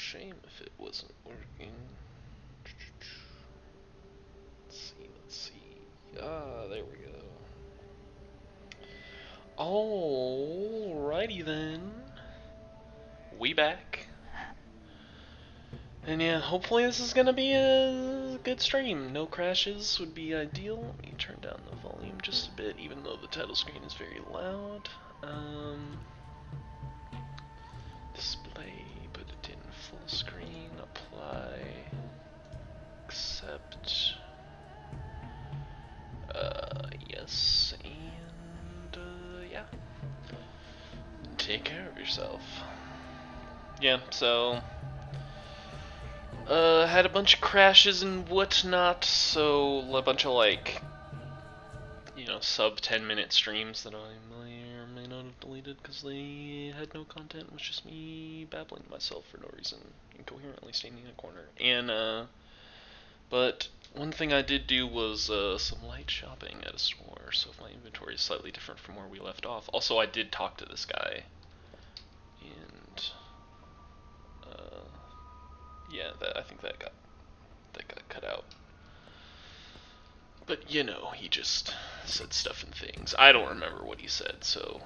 shame if it wasn't working. Let's see. Ah, there we go. Alrighty then. We back. And yeah, hopefully this is gonna be a good stream. No crashes would be ideal. Let me turn down the volume just a bit, even though the title screen is very loud. Display, put it in full screen, apply, accept, yes, and yeah. Take care of yourself. Yeah, so had a bunch of crashes and whatnot, so a bunch of like, you know, sub 10-minute streams that I may or may not have deleted because they had no content. It was just me babbling to myself for no reason, incoherently standing in a corner. And but one thing I did do was some light shopping at a store, so if my inventory is slightly different from where we left off. Also, I did talk to this guy, and yeah, I think that got cut out. But you know, he just said stuff and things. I don't remember what he said, so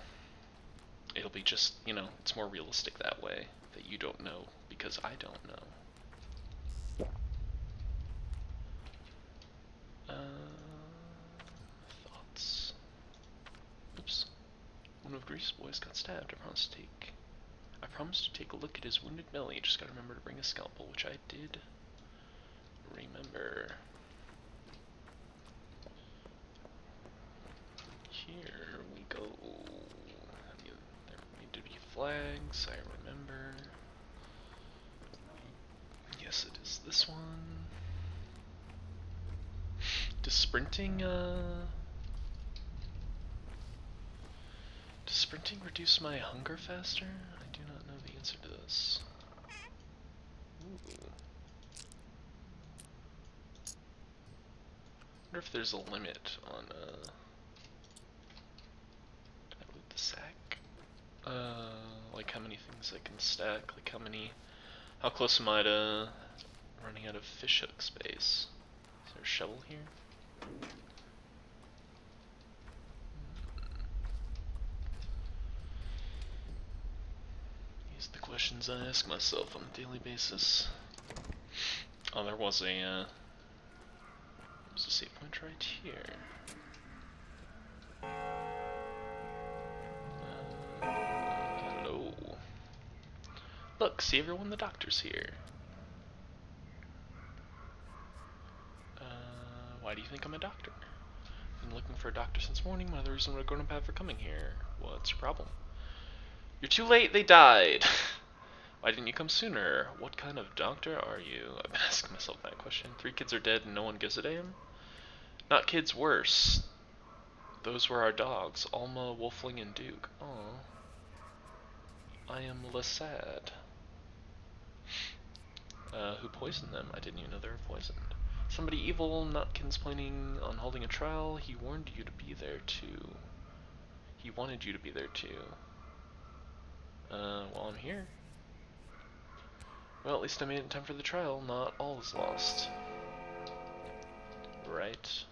it'll be just, you know, it's more realistic that way, that you don't know because I don't know. Thoughts. Oops. One of Greece's boys got stabbed. I promised to take a look at his wounded belly. Just gotta remember to bring a scalpel, which I did remember. Here we go. There need to be flags, I remember. Yes, it is this one. Does sprinting reduce my hunger faster? I do not know the answer to this. Ooh. I wonder if there's a limit on can I loot the sack? Like how many things I can stack, like how close am I to running out of fishhook space? Is there a shovel here? These are the questions I ask myself on a daily basis. Oh, there was a save point right here. Hello. Look, see everyone, the doctor's here. Why do you think I'm a doctor? I've been looking for a doctor since morning. One of the reasons we're going to have for coming here. What's your problem? You're too late, they died. Why didn't you come sooner? What kind of doctor are you? I've been asking myself that question. 3 kids are dead and no one gives a damn? Not kids, worse. Those were our dogs, Alma, Wolfling, and Duke. Aww. I am less sad. Who poisoned them? I didn't even know they were poisoned. Somebody evil, Notkin's planning on holding a trial. He warned you to be there too. He wanted you to be there too. Well, I'm here. Well, at least I made it in time for the trial. Not all is lost. Right.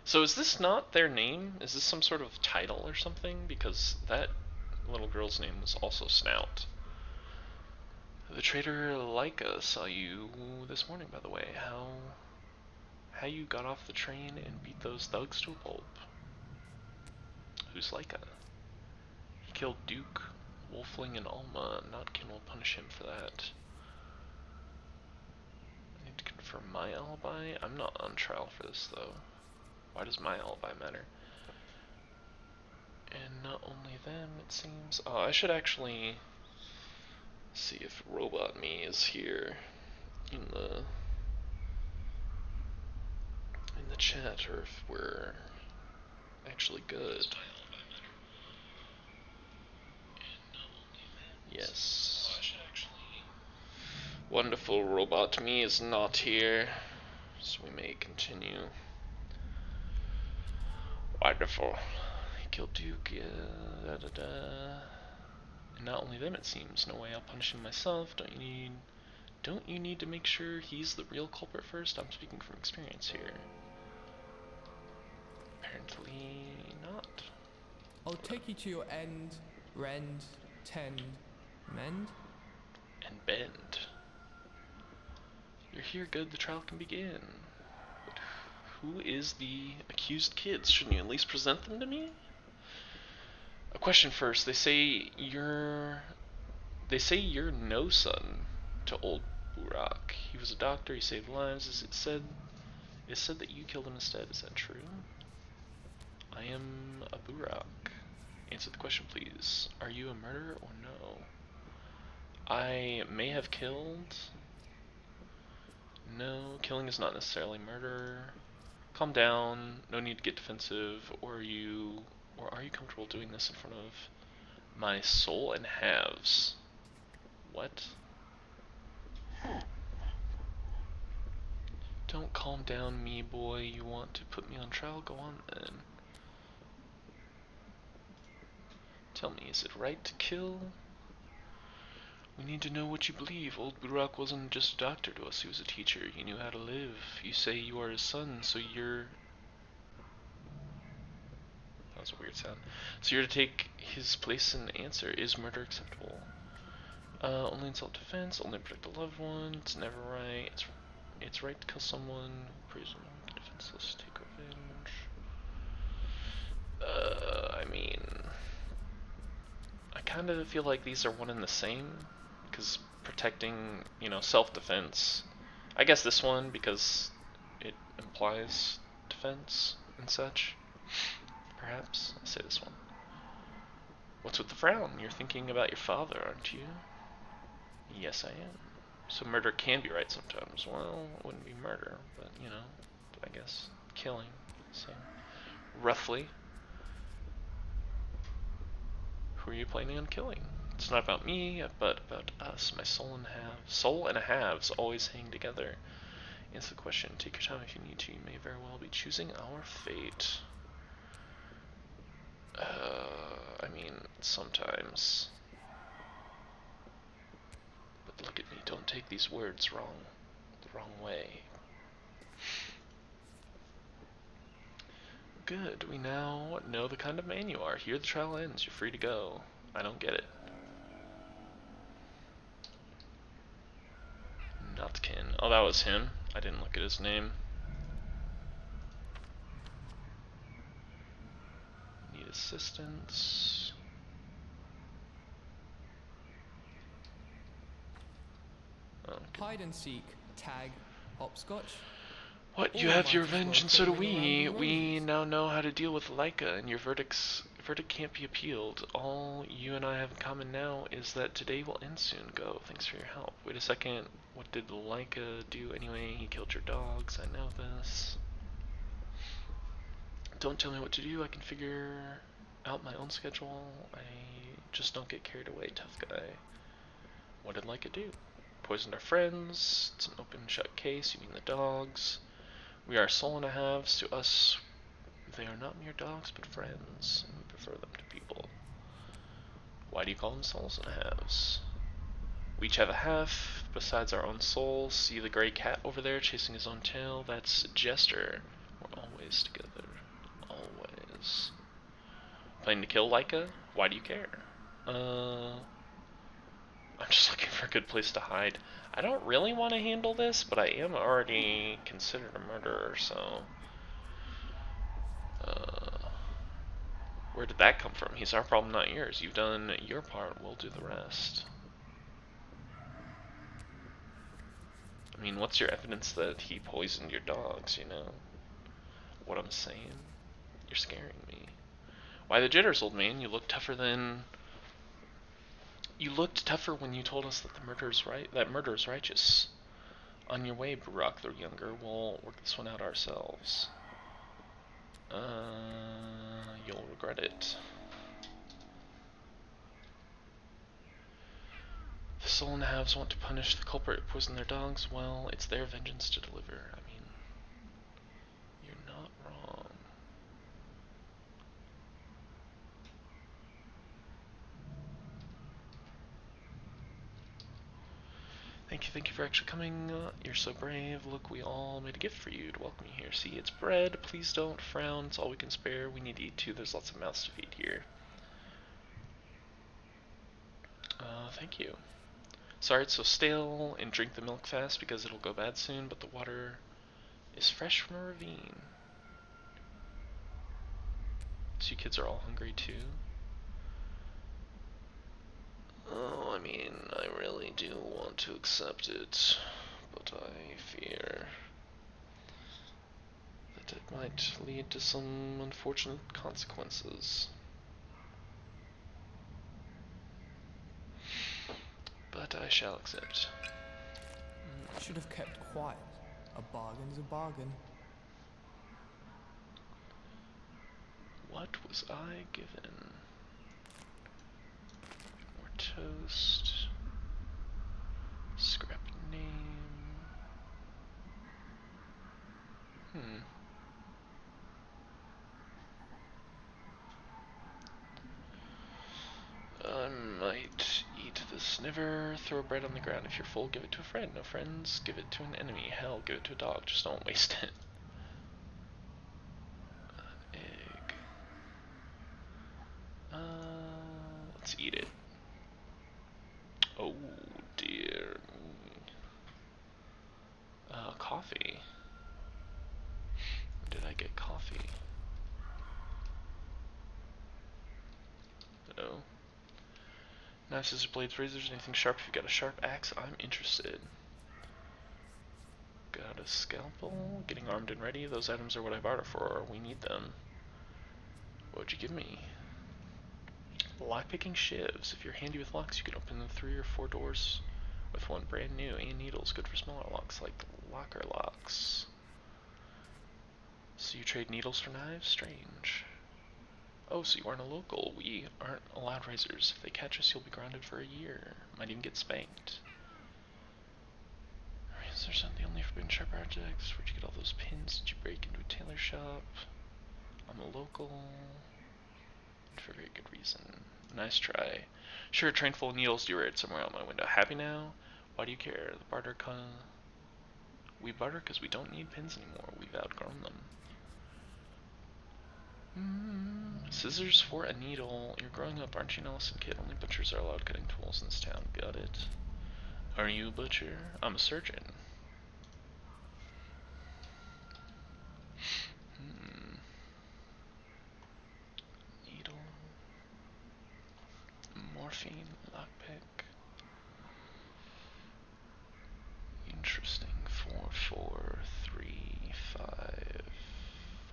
So is this not their name? Is this some sort of title or something? Because that little girl's name was also Snout. The traitor Leica saw you this morning, by the way. How you got off the train and beat those thugs to a pulp? Who's Leica? He killed Duke, Wolfling, and Alma. Notkin will punish him for that. I need to confirm my alibi. I'm not on trial for this, though. Why does my alibi matter? And not only them, it seems. Oh, I should actually see if Robot Me is here in the chat, or if we're actually good. Yes. Wonderful Robot Me is not here, so we may continue. Wonderful. He killed Duke, yeah, And not only them, it seems. No way, I'll punish him myself. Don't you need to make sure he's the real culprit first? I'm speaking from experience here. Apparently not. I'll take you to your end, rend, tend, mend. And bend. You're here, good, the trial can begin. But who is the accused kids? Shouldn't you at least present them to me? A question first. They say you're no son to old Burak. He was a doctor, he saved lives. It is said that you killed him instead. Is that true? I am a Burak. Answer the question, please. Are you a murderer or no? I may have killed. No, killing is not necessarily murder. Calm down. No need to get defensive. Or are you comfortable doing this in front of my soul and halves? What? Don't calm down, me boy. You want to put me on trial? Go on then. Tell me, is it right to kill? We need to know what you believe. Old Burak wasn't just a doctor to us, he was a teacher. He knew how to live. You say you are his son, so you're... That was a weird sound. So you're to take his place and answer. Is murder acceptable? Only in self-defense, only protect a loved one. It's never right. It's right to kill someone. Praise him, defenseless, take revenge. I mean... I kind of feel like these are one and the same. Because protecting, self-defense. I guess this one, because it implies defense and such. Perhaps. I'll say this one. What's with the frown? You're thinking about your father, aren't you? Yes, I am. So murder can be right sometimes. Well, it wouldn't be murder, but, I guess killing. So, roughly, who are you planning on killing? It's not about me, but about us. My soul and halves. Soul and halves always hang together. Answer the question. Take your time if you need to. You may very well be choosing our fate. I mean, sometimes. But look at me. Don't take these words the wrong way. Good. We now know the kind of man you are. Here the trial ends. You're free to go. I don't get it. Notkin. Oh, that was him. I didn't look at his name. Need assistance. Oh, Hide and seek, tag, hopscotch. What? You have your revenge, and so do we. We now know how to deal with Leica, and your verdict can't be appealed. All you and I have in common now is that today will end soon. Go. Thanks for your help. Wait a second. What did Leica do anyway? He killed your dogs. I know this. Don't tell me what to do. I can figure out my own schedule. I just don't get carried away, tough guy. What did Leica do? Poisoned our friends. It's an open shut case. You mean the dogs. We are soul and a halves. To us, they are not mere dogs, but friends, and we prefer them to people. Why do you call them souls and halves? We each have a half, besides our own souls. See the gray cat over there chasing his own tail? That's Jester. We're always together. Always. Planning to kill Leica? Why do you care? I'm just looking for a good place to hide. I don't really want to handle this, but I am already considered a murderer, so... where did that come from? He's our problem, not yours. You've done your part, we'll do the rest. I mean, what's your evidence that he poisoned your dogs, What I'm saying? You're scaring me. Why the jitters, old man? You look tougher than... You looked tougher when you told us that that murder is righteous. On your way, Burak the Younger. We'll work this one out ourselves. You'll regret it. The soul and halves want to punish the culprit who poisoned their dogs. Well, it's their vengeance to deliver. I mean, you're not wrong. thank you for actually coming. You're so brave. Look, we all made a gift for you to welcome you here. See, it's bread. Please don't frown. It's all we can spare. We need to eat too. There's lots of mouths to feed here. Thank you. Sorry it's so stale, and drink the milk fast because it'll go bad soon, but the water is fresh from a ravine. So you kids are all hungry too? Oh, I mean, I really do want to accept it, but I fear that it might lead to some unfortunate consequences. But I shall accept. Should have kept quiet. A bargain's a bargain. What was I given? More toast. Scrap name. I might eat this. Never throw bread on the ground. If you're full, give it to a friend. No friends, give it to an enemy. Hell, give it to a dog. Just don't waste it. Egg. Let's eat it. Oh dear. Coffee. Did I get coffee? No. Knives, scissors, blades, razors, anything sharp. If you got a sharp axe, I'm interested. Got a scalpel. Getting armed and ready. Those items are what I barter for. We need them. What'd you give me? Lockpicking shivs. If you're handy with locks, you can open 3 or 4 doors with one brand new. And needles, good for smaller locks like locker locks. So you trade needles for knives? Strange. Oh, so you aren't a local. We aren't allowed razors. If they catch us, you'll be grounded for a year. Might even get spanked. Razors aren't the only forbidden sharp objects. Where'd you get all those pins? Did you break into a tailor shop? I'm a local. For a very good reason. Nice try. Sure, a train full of needles. You were it somewhere out my window. Happy now? Why do you care? The barter we barter because we don't need pins anymore. We've outgrown them. Scissors for a needle. You're growing up, aren't you, Nelson kid? Only butchers are allowed cutting tools in this town. Got it. Are you a butcher? I'm a surgeon. Needle. Morphine. Lockpick. Interesting. 4, 4, 3, 5,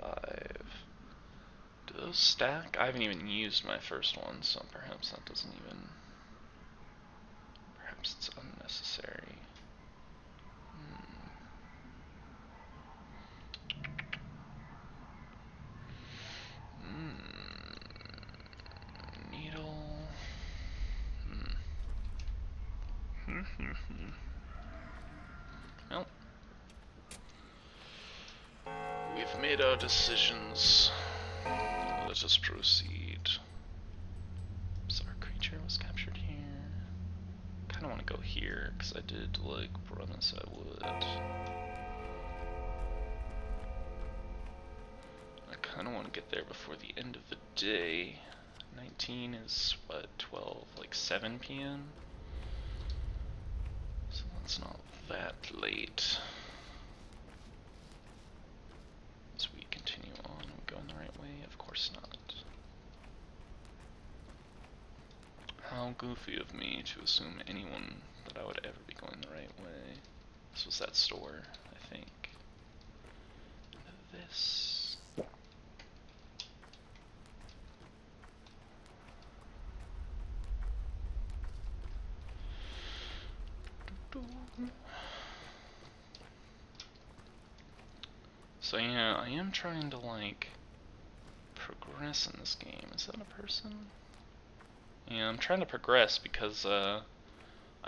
5. Do those stack? I haven't even used my first one, so perhaps that doesn't even... Perhaps it's unnecessary. Needle. Well, we've made our decisions. Let us proceed. So our creature was captured here. Kinda wanna go here, because I did, like, promise I would. I kinda wanna get there before the end of the day. 19 is, what, 12, like 7 p.m.? So that's not that late. As we continue on, are we going the right way? Of course not. How goofy of me to assume anyone that I would ever be going the right way. This was that store, I think. This. So yeah, I am trying to, like, progress in this game. Is that a person? Yeah, I'm trying to progress because, I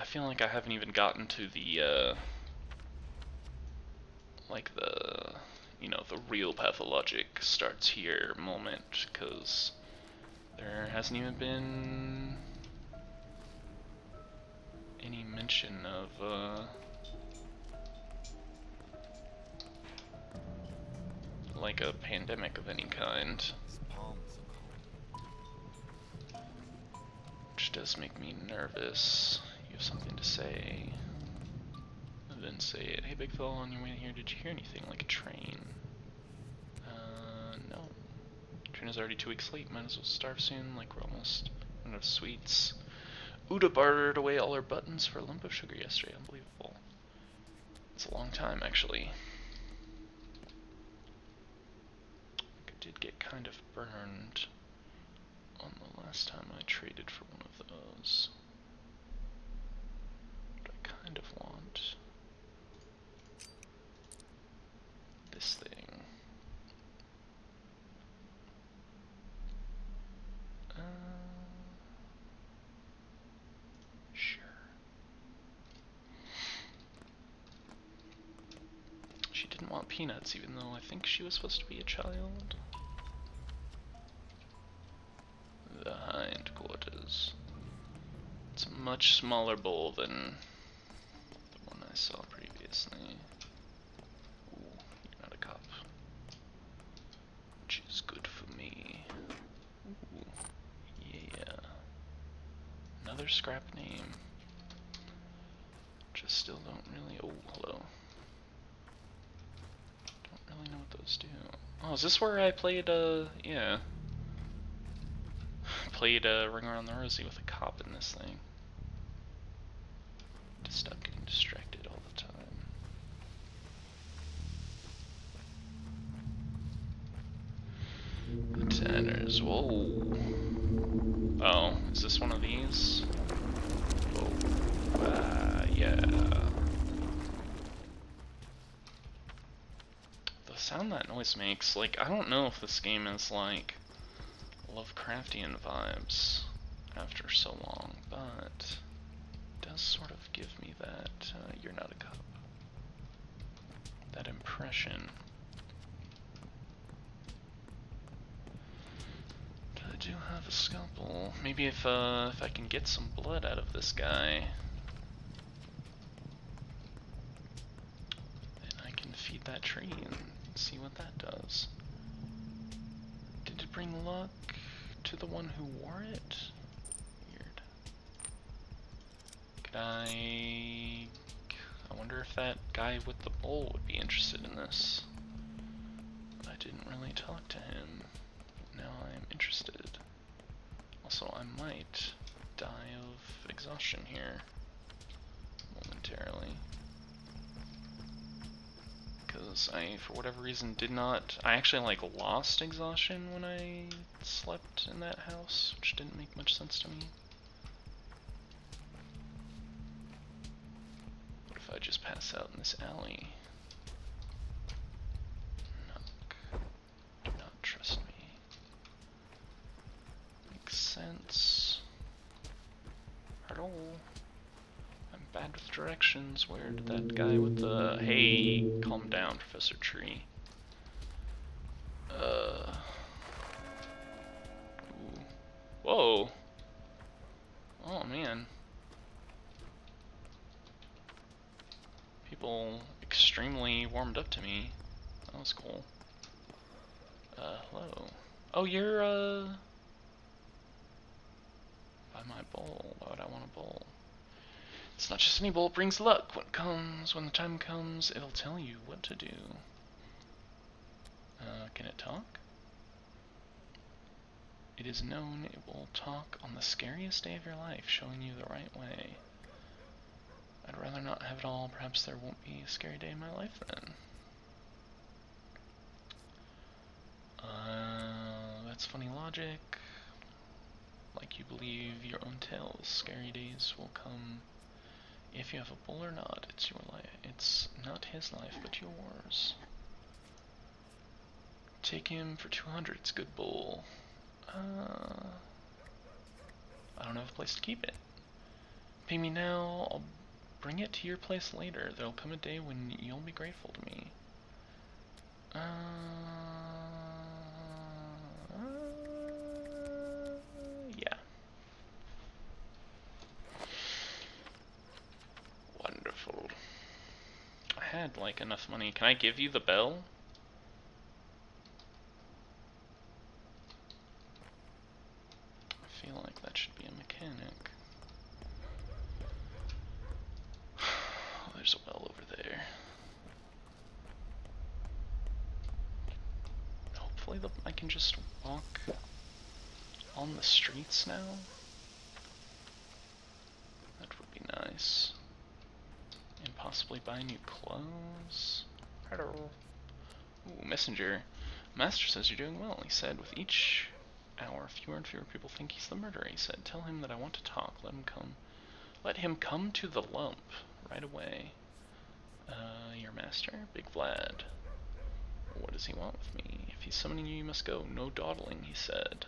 feel like I haven't even gotten to the, like the, you know, the real Pathologic starts here moment, because there hasn't even been any mention of like a pandemic of any kind. Which does make me nervous. You have something to say. And then say it. Hey big fella, on your way here, did you hear anything like a train? No. Train is already 2 weeks late, might as well starve soon, like we're almost out of sweets. Uda bartered away all her buttons for a lump of sugar yesterday, unbelievable. It's a long time, actually. I did get kind of burned on the last time I traded for one of those. But I kind of want this thing. Sure. She didn't want peanuts, even though I think she was supposed to be a child. The hindquarters. It's a much smaller bowl than the one I saw previously. Ooh, you're not a cop. Which is good for me. Ooh, yeah. Another scrap name. Just still don't really. Oh, hello. Don't really know what those do. Oh, is this where I played? Yeah. Played Ring Around the Rosie with a cop in this thing. Just stop getting distracted all the time. The Tanners. Whoa. Oh, is this one of these? Oh, yeah. The sound that noise makes, like, I don't know if this game is like Lovecraftian vibes after so long, but it does sort of give me that you're not a cop. That impression. I do have a scalpel. Maybe if I can get some blood out of this guy, then I can feed that tree and see what that does. Did it bring luck to the one who wore it? Weird. Could I wonder if that guy with the bowl would be interested in this. I didn't really talk to him. Now I'm interested. Also, I might die of exhaustion here momentarily. Because I, for whatever reason, did not... I actually, like, lost exhaustion when I slept in that house, which didn't make much sense to me. What if I just pass out in this alley? Knock. Do not trust me. Makes sense. Hello? I'm bad with directions. Where did that guy with the... Hey, calm down, Professor Tree. Ooh. Whoa. Oh, man. People extremely warmed up to me. That was cool. Hello. Oh, you're, by my bowl. Why would I want a bowl? It's not just any bowl, it brings luck. When the time comes, it'll tell you what to do. Can it talk? It is known it will talk on the scariest day of your life, showing you the right way. I'd rather not have it all. Perhaps there won't be a scary day in my life then. That's funny logic. Like you believe your own tales. Scary days will come if you have a bull or not. It's your life. It's not his life, but yours. Take him for 200. It's good bull. I don't have a place to keep it. Pay me now. I'll bring it to your place later. There'll come a day when you'll be grateful to me. Yeah. had like enough money. Can I give you the bell? I feel like that should be a mechanic. Oh, there's a well over there. Hopefully I can just walk on the streets now. That would be nice. And possibly buy new clothes. Hello. Ooh, messenger. Master says you're doing well, he said. With each hour, fewer and fewer people think he's the murderer, he said. Tell him that I want to talk. Let him come. Let him come to the lump right away. Your master? Big Vlad. What does he want with me? If he's summoning you, you must go. No dawdling, he said.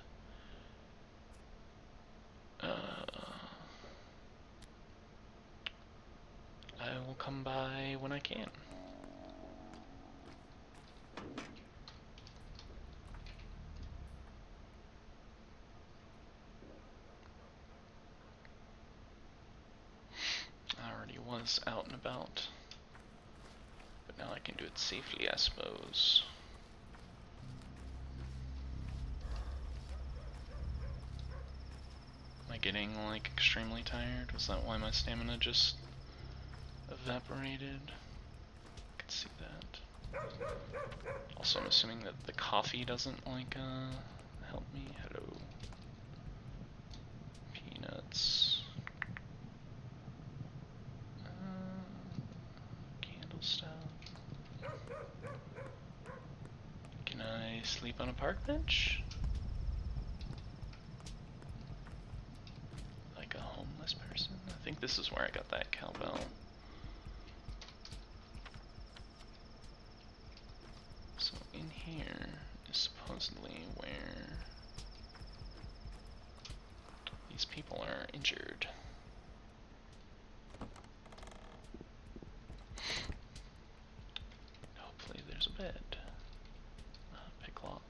I will come by when I can. I already was out and about. But now I can do it safely, I suppose. Am I getting, like, extremely tired? Was that why my stamina just evaporated? I could see that. Also, I'm assuming that the coffee doesn't, like, help me. Hello. Peanuts. Candle stuff. Can I sleep on a park bench? Like a homeless person? I think this is where I got that cowbell. So in here is supposedly where these people are injured. Hopefully there's a bed. Pick lock.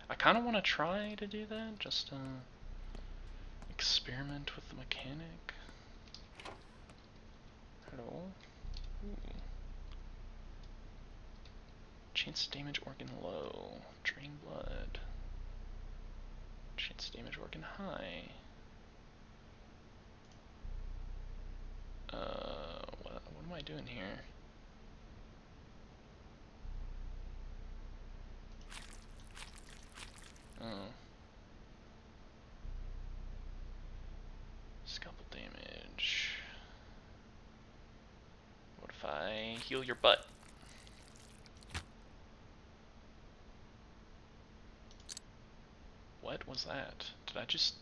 I kind of want to try to do that, just experiment with the mechanic. Hello? Ooh. Chance to damage organ low. Drain blood. Chance to damage organ high. What am I doing here? Oh. Scalpel damage. What if I heal your butt? What was that? Did I just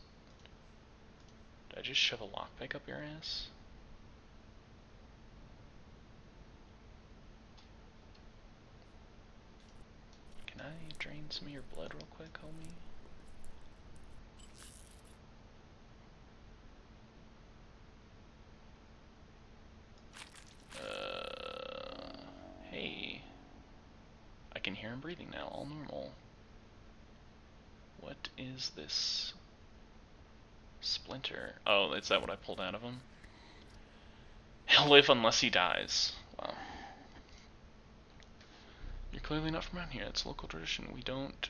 shove a lockpick up your ass? Can I drain some of your blood real quick, homie? Hey. I can hear him breathing now, all normal. What is this? Splinter. Oh, is that what I pulled out of him? He'll live unless he dies. Wow. You're clearly not from around here. It's a local tradition. We don't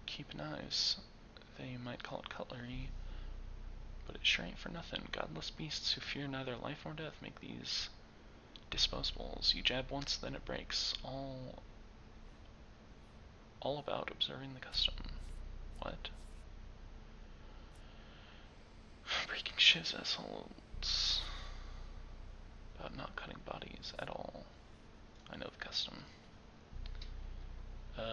keep knives. They might call it cutlery, but it sure ain't for nothing. Godless beasts who fear neither life nor death make these disposables. You jab once, then it breaks. All about observing the custom. What? Breaking shivs, assholes. About not cutting bodies at all. I know the custom. Okay.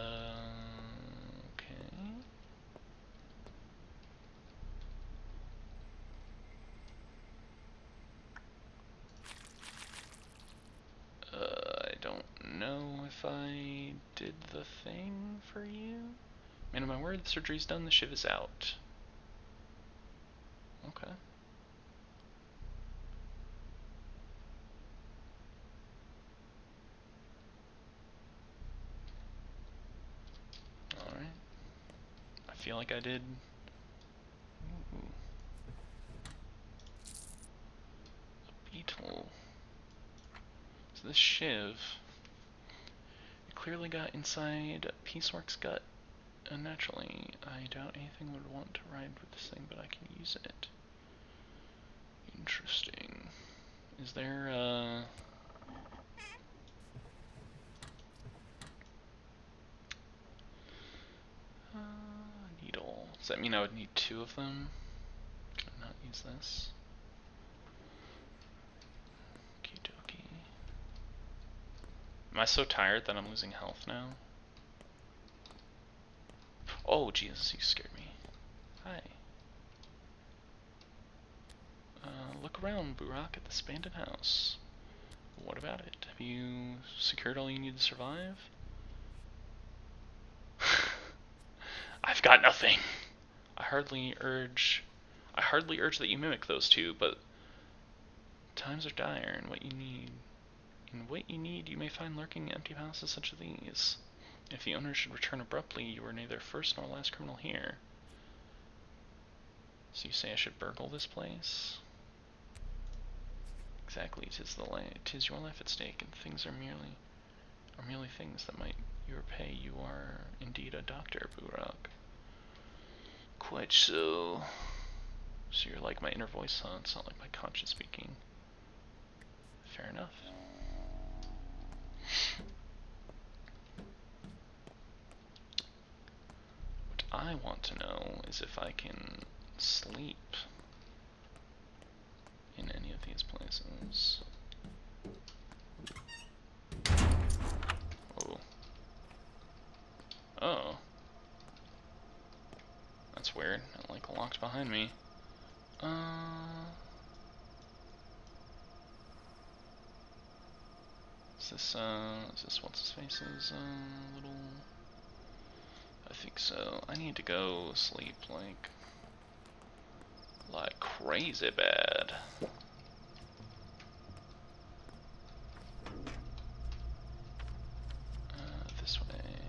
I don't know if I did the thing for you. Man, am I worried the surgery's done? The shiv is out. Okay. Alright. I feel like I did. Ooh. A beetle. this shiv? It clearly got inside Piecework's gut. Naturally, I doubt anything would want to ride with this thing, but I can use it. Interesting. Is there needle? Does that mean I would need 2 of them? Can I not use this? Okie dokie. Am I so tired that I'm losing health now? Oh, Jesus, you scared me. Hi. Look around, Burak, at this abandoned house. What about it? Have you secured all you need to survive? I've got nothing. I hardly urge that you mimic those 2, but times are dire, and what you need you may find lurking in empty houses such as these. If the owner should return abruptly, you are neither first nor last criminal here. So you say I should burgle this place? Exactly, 'tis your life at stake, and things are merely things that might repay. You are indeed a doctor, Burak. Quite so. So you're like my inner voice, huh? It's not like my conscience speaking. Fair enough. What I want to know is if I can sleep in any of these places. Oh. Oh. That's weird. It like locked behind me. Is this what's his face's little? I think so. I need to go sleep like crazy bad. This way.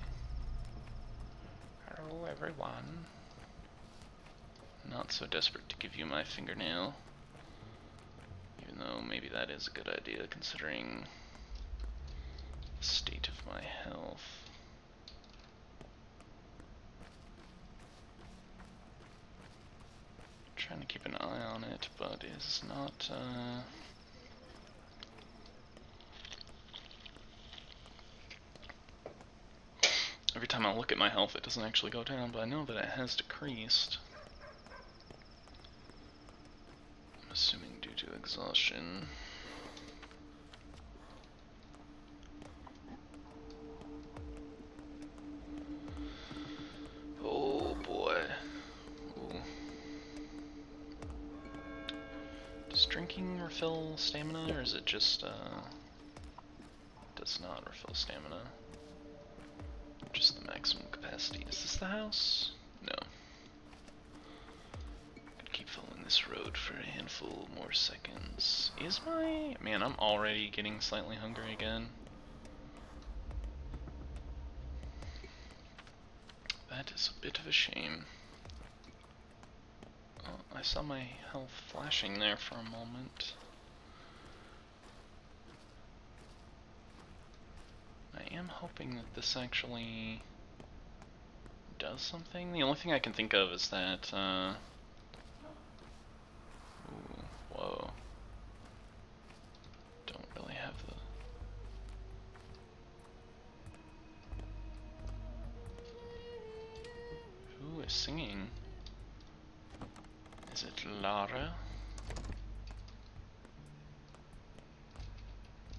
Hello, everyone. Not so desperate to give you my fingernail, even though maybe that is a good idea considering the state of my health. Trying to keep an eye on it, but is not every time I look at my health it doesn't actually go down, but I know that it has decreased. I'm assuming due to exhaustion. Oh boy. Ooh. Does drinking refill stamina, or is it just does not refill stamina? Just the maximum capacity. Is this the house? No. Could keep following this road for a handful more seconds. Is my... Man, I'm already getting slightly hungry again. That is a bit of a shame. Oh, I saw my health flashing there for a moment. I am hoping that this actually does something. The only thing I can think of is that, ooh, whoa. Don't really have the... Who is singing? Is it Lara?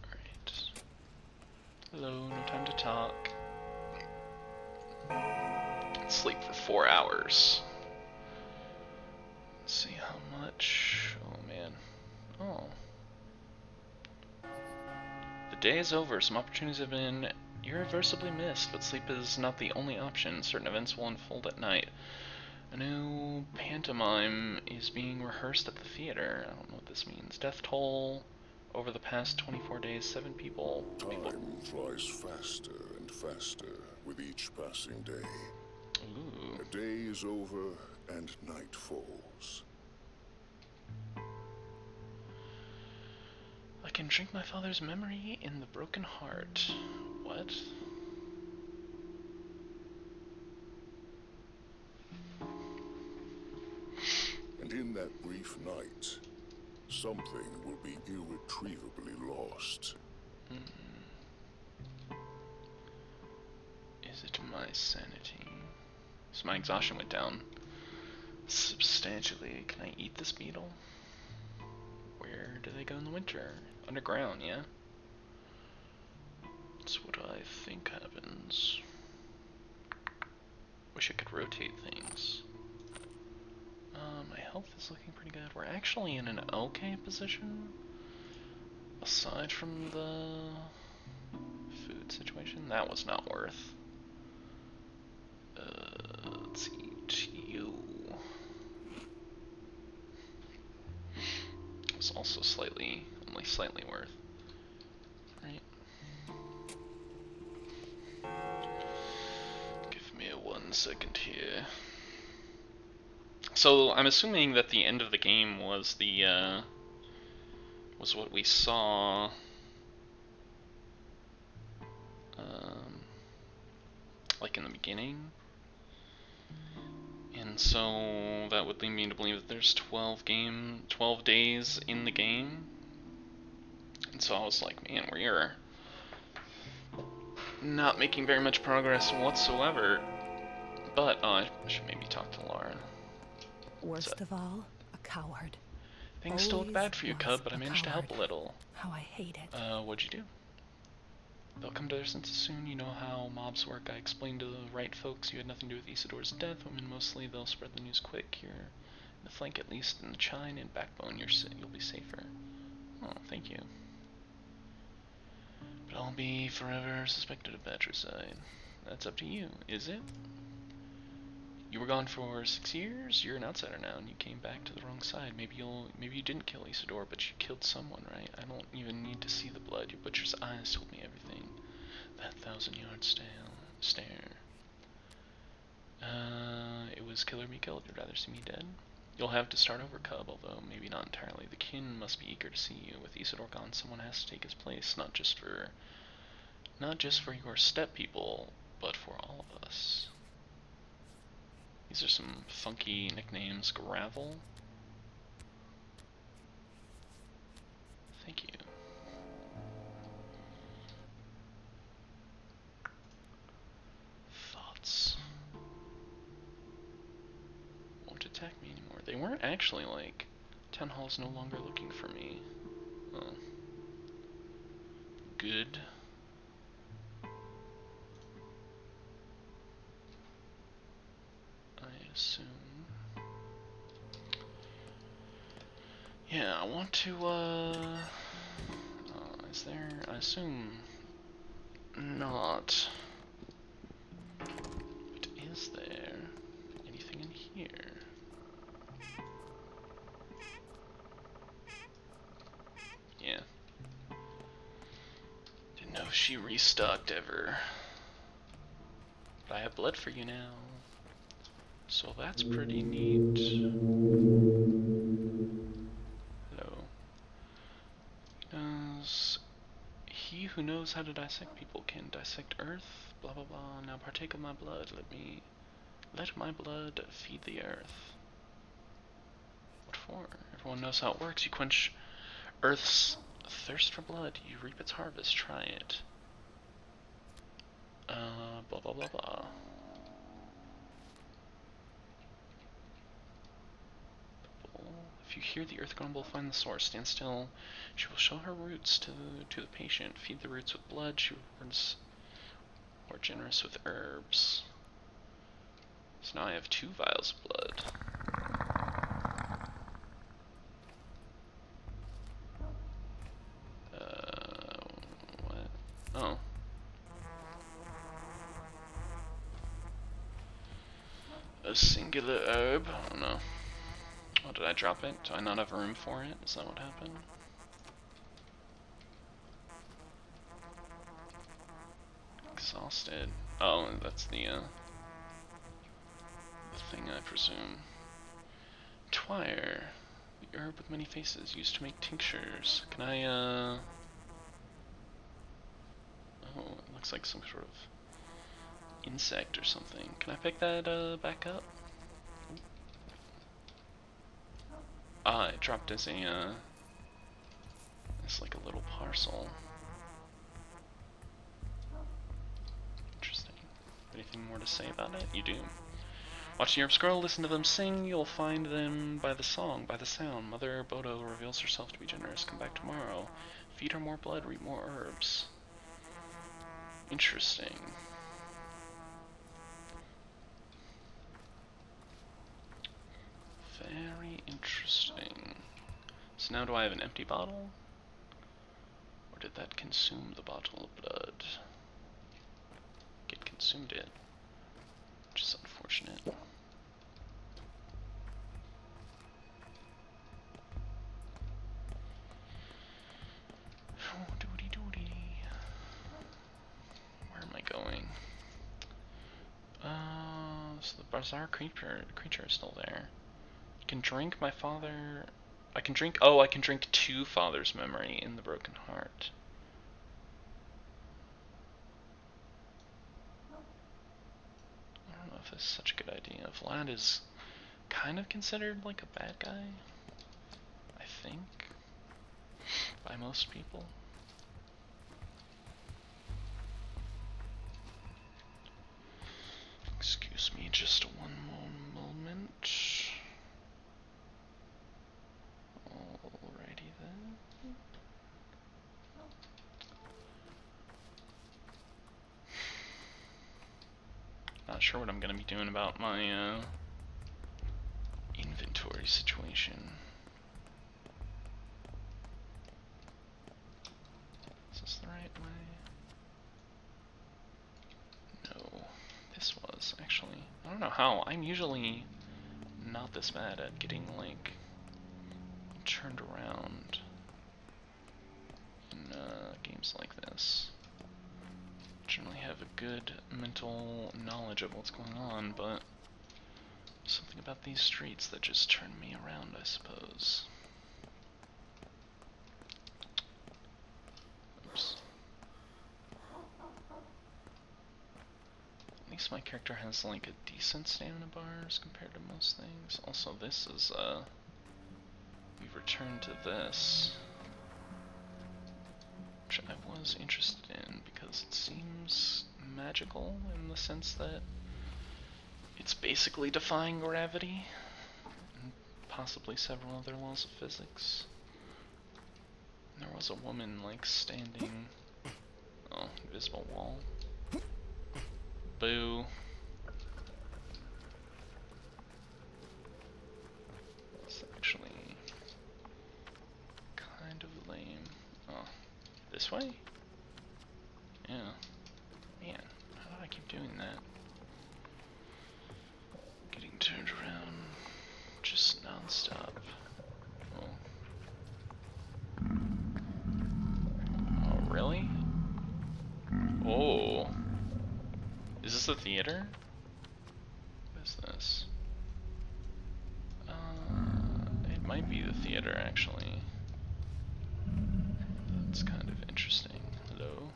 Alright. Hello, no time to talk. Sleep for 4 hours. Let's see how much. Oh man. Oh. The day is over. Some opportunities have been irreversibly missed, but sleep is not the only option. Certain events will unfold at night. A new pantomime is being rehearsed at the theater. I don't know what this means. Death toll over the past 24 days, 7 people. Time flies faster and faster with each passing day. Ooh. A day is over and night falls. A can drink my father's memory in the broken heart. What? And in that brief night, something will be irretrievably lost. Is it my sanity? So my exhaustion went down substantially. Can I eat this beetle? Where do they go in the winter? Underground, yeah? That's what I think happens. Wish I could rotate things. My health is looking pretty good. We're actually in an okay position. Aside from the food situation, that was not worth. Let's eat you. It's also only slightly worth. Right? Give me 1 second here. So I'm assuming that the end of the game was was what we saw. Like in the beginning. And so that would lead me to believe that there's 12 days in the game. And so I was like, man, we're not making very much progress whatsoever. But I should maybe talk to Laura. Worst of all, a coward. Things still look bad for you, Always Cub, but I a managed to help a coward. little. How I hate it. What'd you do? They'll come to their senses soon. You know how mobs work. I explained to the right folks you had nothing to do with Isidore's death. Women mostly. They'll spread the news quick. You're in the flank, at least in the chine and backbone. You'll be safer. Oh, thank you. But I'll be forever suspected of patricide. That's up to you, is it? You were gone for 6 years. You're an outsider now, and you came back to the wrong side. Maybe you didn't kill Isidore, but you killed someone, right? I don't even need to see the blood. Your butcher's eyes told me everything. That 1,000-yard stare. It was kill or be killed. You'd rather see me dead? You'll have to start over, Cub, although maybe not entirely. The kin must be eager to see you. With Isidore gone, someone has to take his place, not just for your step people, but for all of us. These are some funky nicknames. Gravel. Thank you. Thoughts. Won't attack me anymore. They weren't actually like, Town Hall's no longer looking for me. Oh. Good. I assume. Yeah, I want to, is there, I assume not. But is there anything in here? Yeah. Didn't know if she restocked ever. But I have blood for you now. So that's pretty neat. Hello. He who knows how to dissect people can dissect earth, blah blah blah. Now partake of my blood. Let my blood feed the earth. What for? Everyone knows how it works. You quench earth's thirst for blood. You reap its harvest. Try it. Blah blah blah blah. If you hear the earth grumble, find the source. Stand still. She will show her roots to the patient. Feed the roots with blood. She rewards more generous with herbs. So now I have 2 vials of blood. What? Oh. A singular herb? Oh no. Oh, did I drop it? Do I not have room for it? Is that what happened? Exhausted. Oh, that's the thing, I presume. Twire. The herb with many faces, used to make tinctures. Can I, oh, it looks like some sort of insect or something. Can I pick that, back up? Ah, it dropped as a, it's like a little parcel. Interesting. Anything more to say about it? You do. Watch the herb scroll, listen to them sing, you'll find them by the song, by the sound. Mother Bodo reveals herself to be generous. Come back tomorrow. Feed her more blood, reap more herbs. Interesting. Very interesting. So now do I have an empty bottle? Or did that consume the bottle of blood? It consumed it, which is unfortunate. Oh, doody doody. Where am I going? So the bizarre creature is still there. I can drink my father. I can drink. Oh, I can drink to father's memory in the broken heart. I don't know if this is such a good idea. Vlad is kind of considered like a bad guy, I think, by most people. Excuse me just one more moment. Alrighty then. Not sure what I'm gonna be doing about my inventory situation. Is this the right way? No, this was actually. I don't know how. I'm usually not this bad at getting like turned around in games like this. Generally have a good mental knowledge of what's going on, but something about these streets that just turn me around, I suppose. Oops. At least my character has like a decent stamina bars compared to most things. Also, this is we've returned to this, which I was interested in because it seems magical in the sense that it's basically defying gravity and possibly several other laws of physics. And there was a woman like standing. Oh, invisible wall. Boo. It's actually kind of lame. Oh, this way? Yeah. Man, how do I keep doing that? Getting turned around just non-stop. Oh. Oh, really? Oh. Is this the theater? What is this? It might be the theater, actually. That's kind of interesting. Hello?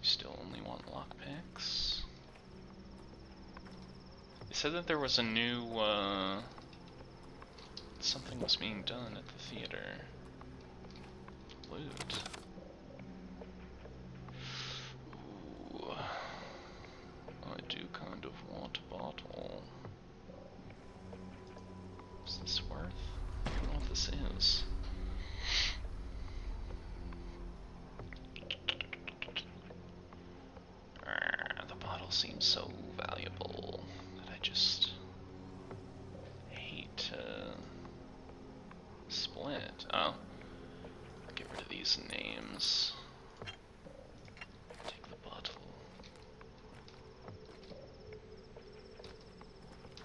Still only want lockpicks. They said that there was a new, something was being done at the theater. Loot. Ooh. I do kind of want a bottle. Is this worth? I don't know what this is. The bottle seems so valuable that I just hate to split. Oh. Get rid of these names. Take the bottle.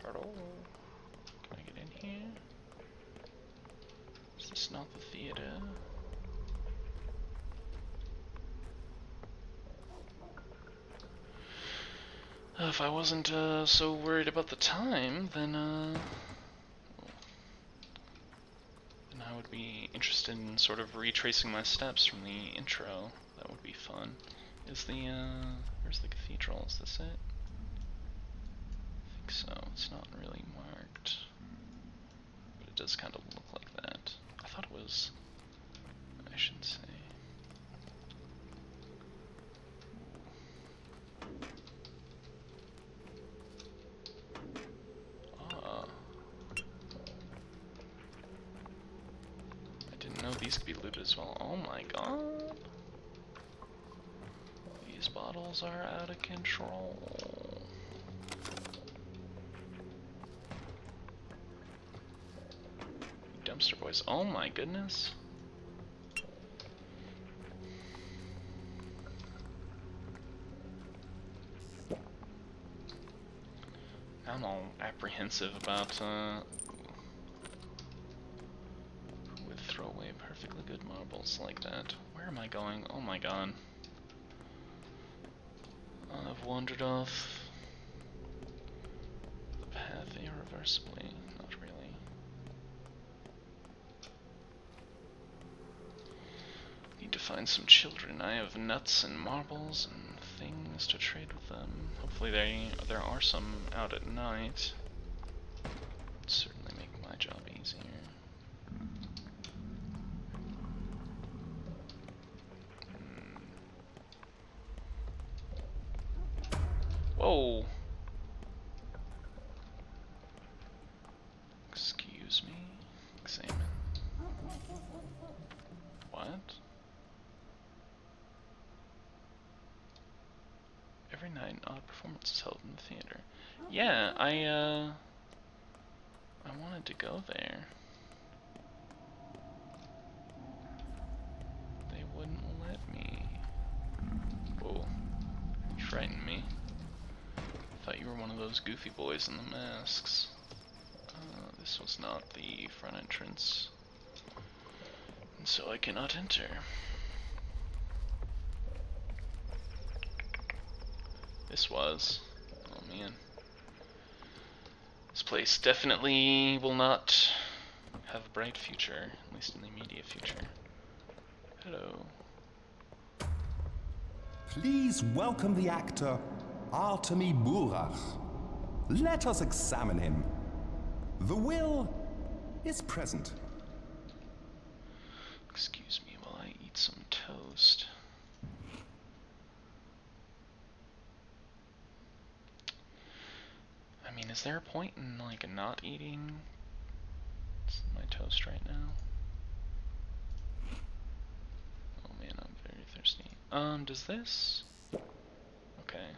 Hello? Can I get in here? Is this not the theater? If I wasn't so worried about the time, then would be interested in sort of retracing my steps from the intro. That would be fun. Is the, where's the cathedral? Is this it? I think so. It's not really marked. But it does kind of look like that. I thought it was, I should say. No, these could be looted as well. Oh my god. These bottles are out of control. Dumpster boys. Oh my goodness. I'm all apprehensive about, throw away perfectly good marbles like that. Where am I going? Oh my god. I've wandered off the path irreversibly. Not really. Need to find some children. I have nuts and marbles and things to trade with them. Hopefully there are some out at night. It'd certainly make my job easier. Whoa! Excuse me? Examine. What? Every night, an odd performance is held in the theater. Yeah, I wanted to go there. They wouldn't let me. Whoa. You frightened me. Thought you were one of those goofy boys in the masks. This was not the front entrance, and so I cannot enter. This was. Oh man. This place definitely will not have a bright future, at least in the immediate future. Hello. Please welcome the actor, Artemi Burach. Let us examine him. The will is present. Excuse me while I eat some toast. I mean, is there a point in, like, not eating my toast right now? Oh man, I'm very thirsty. Does this? Okay.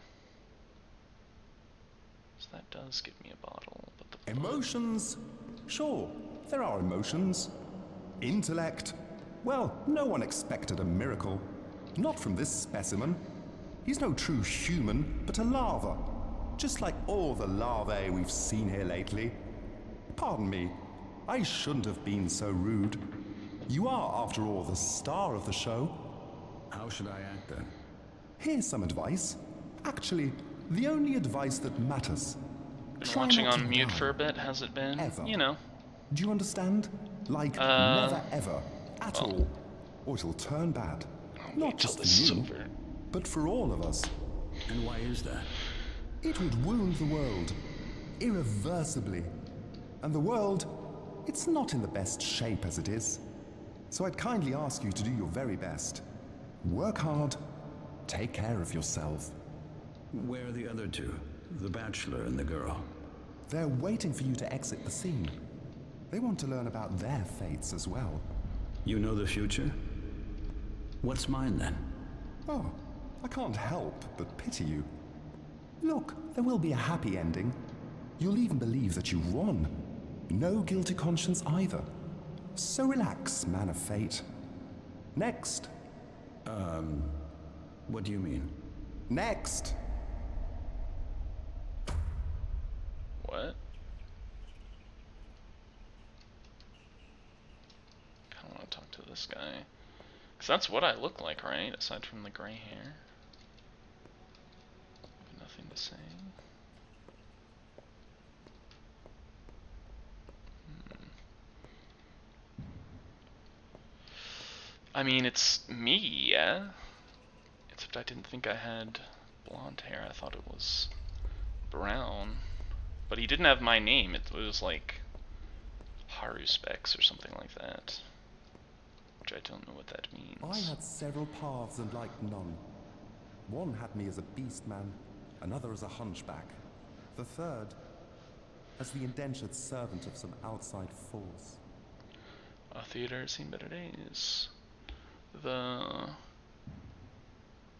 So that does give me a bottle, but the Emotions? Sure, there are emotions. Intellect? Well, no one expected a miracle. Not from this specimen. He's no true human, but a larva. Just like all the larvae we've seen here lately. Pardon me, I shouldn't have been so rude. You are, after all, the star of the show. How should I act then? Here's some advice. Actually, the only advice that matters. been Try watching not to on mute die. for a bit, has it been? Ever. You know. Do you understand? Like, never ever, at all. Or it'll turn bad. Not just this is for you, over. but for all of us. And why is that? It would wound the world, irreversibly. And the world, it's not in the best shape as it is. So I'd kindly ask you to do your very best. Work hard, take care of yourself. Where are the other two? The bachelor and the girl. They're waiting for you to exit the scene. They want to learn about their fates as well. You know the future? What's mine then? Oh, I can't help but pity you. Look, there will be a happy ending. You'll even believe that you won. No guilty conscience either. So relax, man of fate. Next. What do you mean? Next. What? Kinda wanna talk to this guy. Cause that's what I look like, right? Aside from the gray hair. Nothing to say. I mean, it's me, yeah? Except I didn't think I had blonde hair. I thought it was brown. But he didn't have my name. It was like Haru Specs or something like that. Which I don't know what that means. I had several paths and liked none. One had me as a beast man, another as a hunchback, the third as the indentured servant of some outside force. A theater has seen better days. The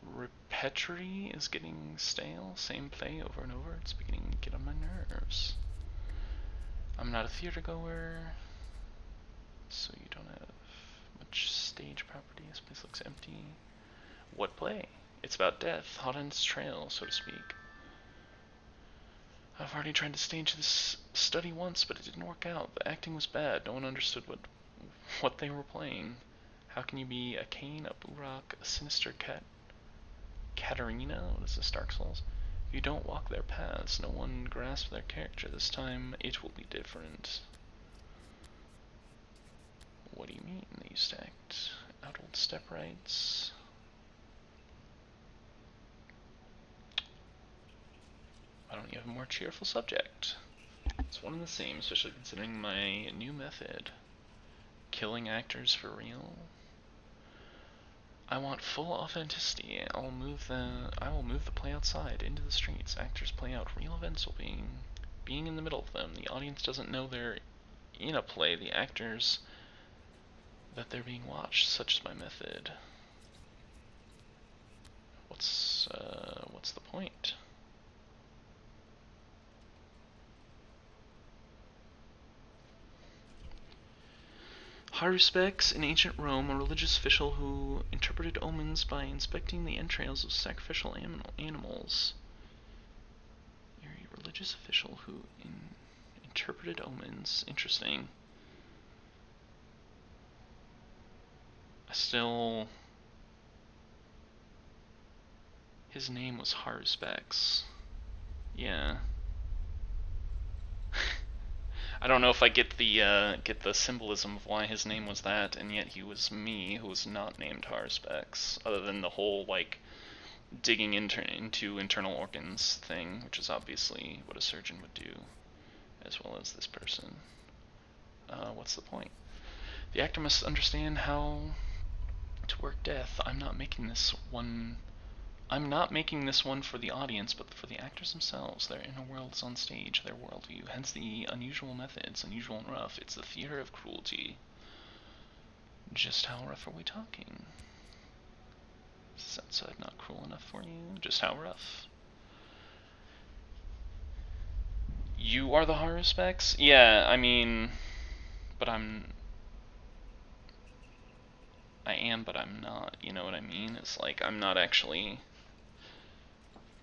repertory is getting stale. Same play over and over. It's beginning to get on my nerves. I'm not a theater goer, so you don't have much stage property. This place looks empty. What play? It's about death, hot on its trail, so to speak. I've already tried to stage this study once, but it didn't work out. The acting was bad. No one understood what they were playing. How can you be a Cain, a Burak, a sinister Katarina? What is this, Dark Souls? If you don't walk their paths, no one grasps their character. This time, it will be different. What do you mean? They used to act out old step rights. Why don't you have a more cheerful subject? It's one and the same, especially considering my new method. Killing actors for real. I want full authenticity. I will move the play outside, into the streets. Actors play out real events while being in the middle of them. The audience doesn't know they're in a play. The actors that they're being watched. Such is my method. What's the point? Haru Specs, in ancient Rome, a religious official who interpreted omens by inspecting the entrails of sacrificial animals. You're a religious official who interpreted omens. Interesting. His name was Haru Specs. Yeah. I don't know if I get the symbolism of why his name was that, and yet he was me, who was not named Harspex, other than the whole, like, digging into internal organs thing, which is obviously what a surgeon would do, as well as this person. What's the point? The actor must understand how to work death. I'm not making this one for the audience, but for the actors themselves. Their inner worlds on stage, their worldview. Hence the unusual methods, unusual and rough. It's the theater of cruelty. Just how rough are we talking? Is outside not cruel enough for you? Just how rough? You are the horror specs? Yeah, I mean, but I am, but I'm not. You know what I mean? It's like I'm not actually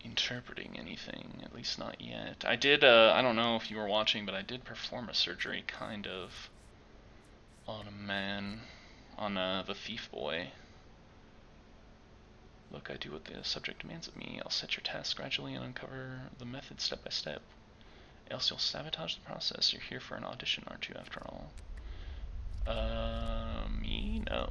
interpreting anything, at least not yet. I did, I don't know if you were watching, but I did perform a surgery, kind of, on a man, on the thief boy. Look, I do what the subject demands of me. I'll set your task gradually and uncover the method step by step. Else you'll sabotage the process. You're here for an audition, aren't you, after all? Me? No.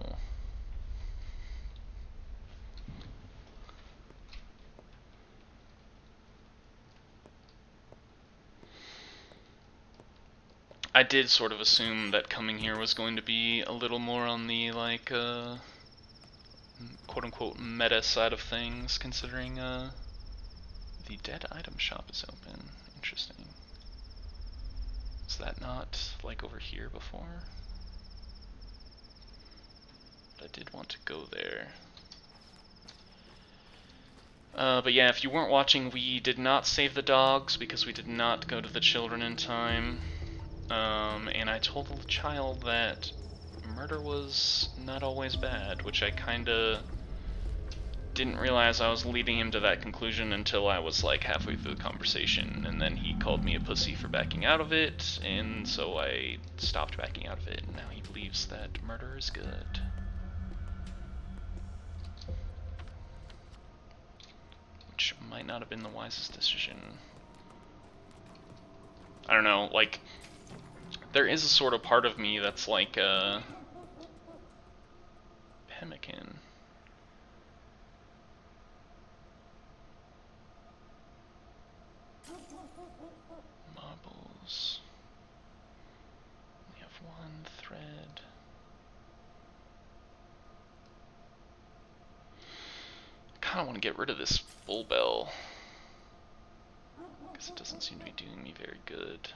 I did sort of assume that coming here was going to be a little more on the, like, quote-unquote meta side of things, considering, the dead item shop is open. Interesting. Is that not, like, over here before? But I did want to go there. But yeah, if you weren't watching, we did not save the dogs because we did not go to the children in time. And I told the child that murder was not always bad, which I kinda didn't realize I was leading him to that conclusion until I was like halfway through the conversation, and then he called me a pussy for backing out of it, and so I stopped backing out of it, and now he believes that murder is good. Which might not have been the wisest decision. I don't know, like, there is a sort of part of me that's like, pemmican. Marbles. We have one thread. Kinda want to get rid of this bull bell, because it doesn't seem to be doing me very good.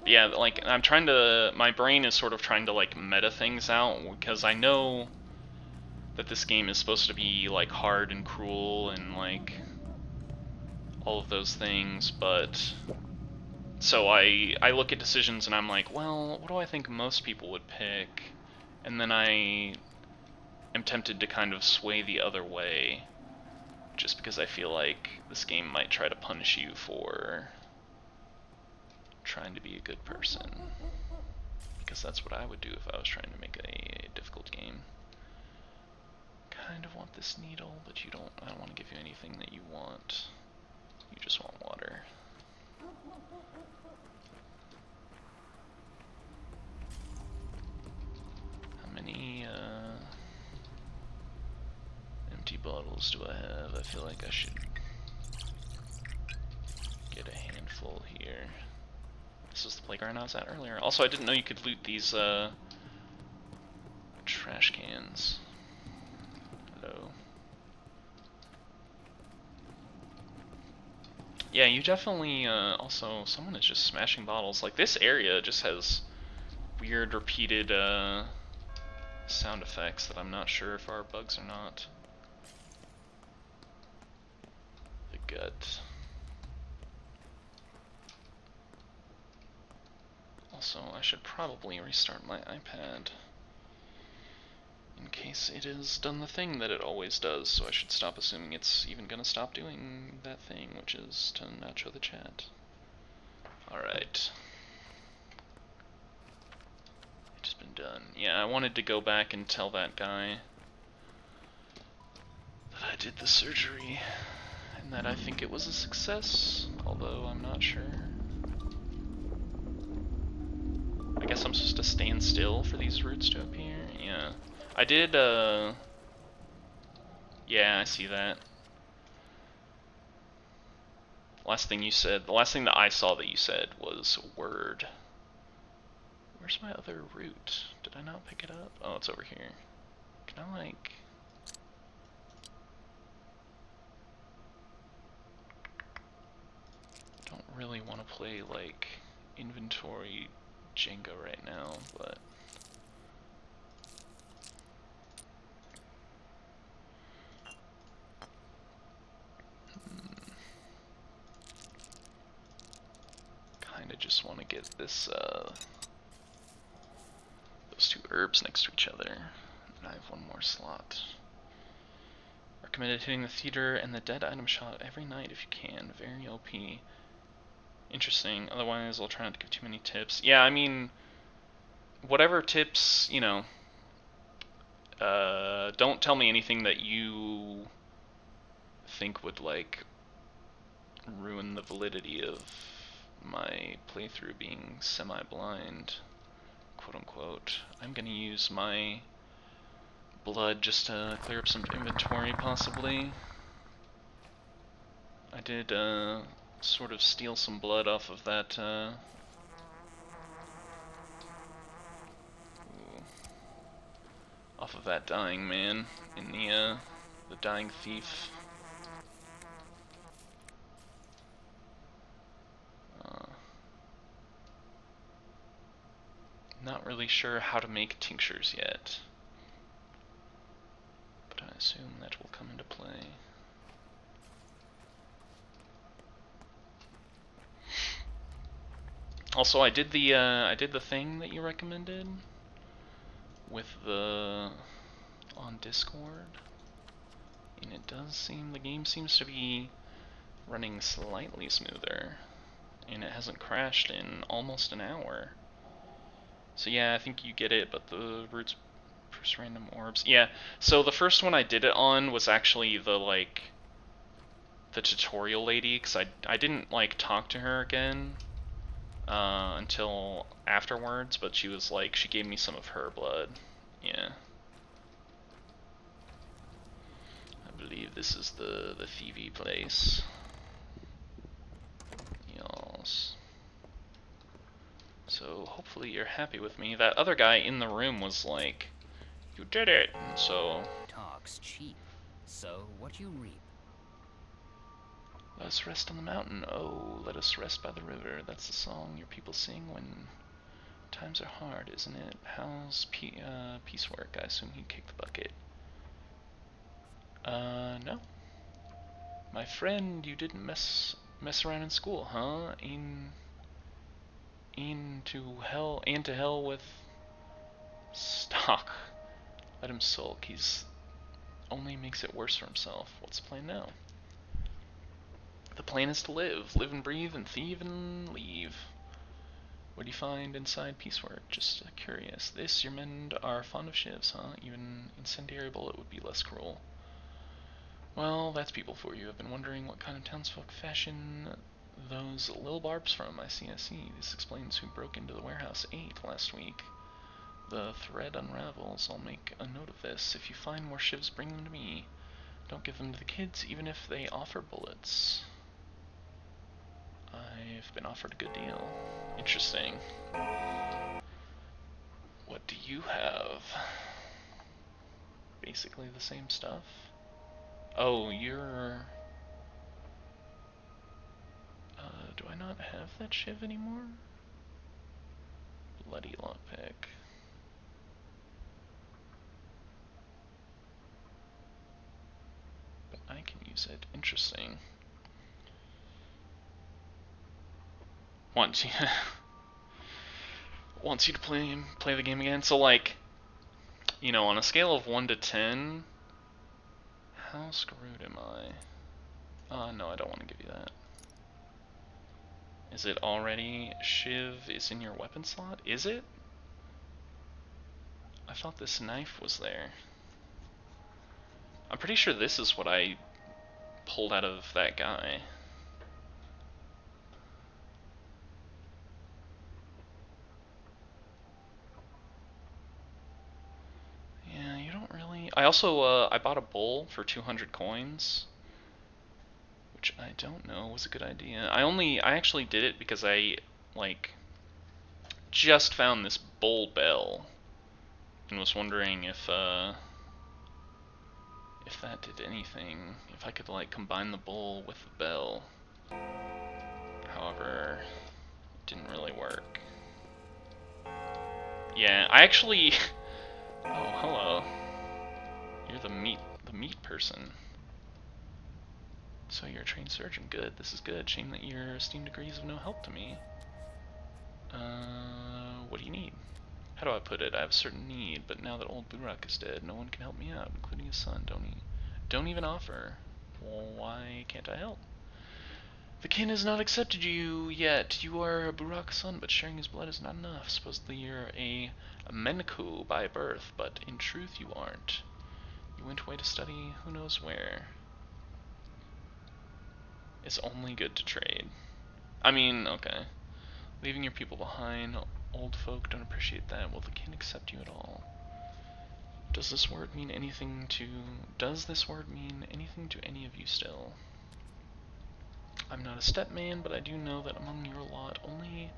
Yeah, like, I'm trying to, my brain is sort of trying to, like, meta things out, because I know that this game is supposed to be, like, hard and cruel and, like, all of those things, but, so I look at decisions and I'm like, well, what do I think most people would pick? And then I am tempted to kind of sway the other way, just because I feel like this game might try to punish you for trying to be a good person, because that's what I would do if I was trying to make a difficult game. Kind of want this needle, but I don't want to give you anything that you want. You just want water. How many empty bottles do I have? I feel like I should get a handful here. This is the playground I was at earlier. Also, I didn't know you could loot these trash cans. Hello. Yeah, you definitely, also, someone is just smashing bottles. Like, this area just has weird repeated sound effects that I'm not sure if are bugs or not. The gut. Also, I should probably restart my iPad, in case it has done the thing that it always does, so I should stop assuming it's even gonna stop doing that thing, which is to not show the chat. Alright. It's been done. Yeah, I wanted to go back and tell that guy that I did the surgery, and that I think it was a success, although I'm not sure. I guess I'm supposed to stand still for these roots to appear? Yeah. I did, yeah, I see that. Last thing you said, the last thing that I saw that you said was word. Where's my other root? Did I not pick it up? Oh, it's over here. Can I, like... don't really want to play, like, inventory Jenga right now, but... kinda just want to get this, those two herbs next to each other. And I have one more slot. Recommended hitting the theater and the dead item shop every night if you can. Very OP. Interesting. Otherwise, I'll try not to give too many tips. Yeah, I mean, whatever tips, you know, don't tell me anything that you think would, like, ruin the validity of my playthrough being semi-blind, quote-unquote. I'm gonna use my blood just to clear up some inventory, possibly. I did, sort of steal some blood off of that, off of that dying man in the dying thief. Not really sure how to make tinctures yet, but I assume that will come into play. Also, I did the thing that you recommended with the on Discord, and it does seem the game seems to be running slightly smoother, and it hasn't crashed in almost an hour. So yeah, I think you get it, but the roots first random orbs. Yeah, so the first one I did it on was actually the, like, the tutorial lady, because I didn't, like, talk to her again until afterwards, but she was like, she gave me some of her blood. Yeah. I believe this is the Phoebe place. Yes. So hopefully you're happy with me. That other guy in the room was like, you did it! And so... Talk's cheap. So, what you reap? Let us rest on the mountain. Oh, let us rest by the river. That's the song your people sing when times are hard, isn't it? How's piecework? I assume he kicked the bucket. No. My friend, you didn't mess around in school, huh? To hell with stock. Let him sulk. He's only makes it worse for himself. What's the plan now? The plan is to live and breathe, and thieve and leave. What do you find inside piecework? Just curious. This, your men are fond of shivs, huh? Even incendiary bullet would be less cruel. Well, that's people for you. I've been wondering what kind of townsfolk fashion those lil barbs from. I see. This explains who broke into the warehouse 8 last week. The thread unravels. I'll make a note of this. If you find more shivs, bring them to me. Don't give them to the kids, even if they offer bullets. I've been offered a good deal. Interesting. What do you have? Basically the same stuff. Oh, you're... do I not have that shiv anymore? Bloody lockpick. But I can use it. Interesting. Wants you... wants you to play the game again. So, like, you know, on a scale of 1 to 10, how screwed am I? No, I don't want to give you that. Is it already? Shiv is in your weapon slot? Is it? I thought this knife was there. I'm pretty sure this is what I pulled out of that guy. Yeah, you don't really... I also, I bought a bowl for 200 coins, which I don't know was a good idea. I actually did it because I, like, just found this bowl bell and was wondering if that did anything, if I could, like, combine the bowl with the bell. However, it didn't really work. Yeah, I actually... Oh, hello. You're the meat person. So you're a trained surgeon. Good, this is good. Shame that your esteemed degree is of no help to me. What do you need? How do I put it? I have a certain need, but now that old Burak is dead, no one can help me out, including his son. Don't even offer. Well, why can't I help? The kin has not accepted you yet. You are Burak's son, but sharing his blood is not enough. Supposedly you're a Menku by birth, but in truth you aren't. You went away to study who knows where. It's only good to trade. I mean, okay. Leaving your people behind, old folk don't appreciate that. Will the kin accept you at all? Does this word mean anything to any of you still? I'm not a stepman, but I do know that among your lot, only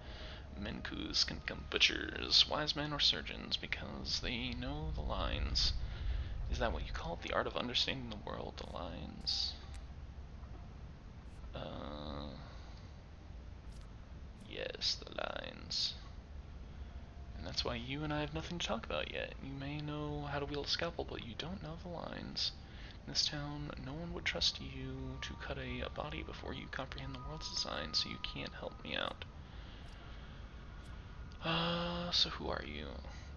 Menkus can become butchers, wise men, or surgeons, because they know the lines. Is that what you call it? The art of understanding the world, the lines? Yes, the lines. And that's why you and I have nothing to talk about yet. You may know how to wield a scalpel, but you don't know the lines. In this town, no one would trust you to cut a body before you comprehend the world's design, so you can't help me out. So who are you?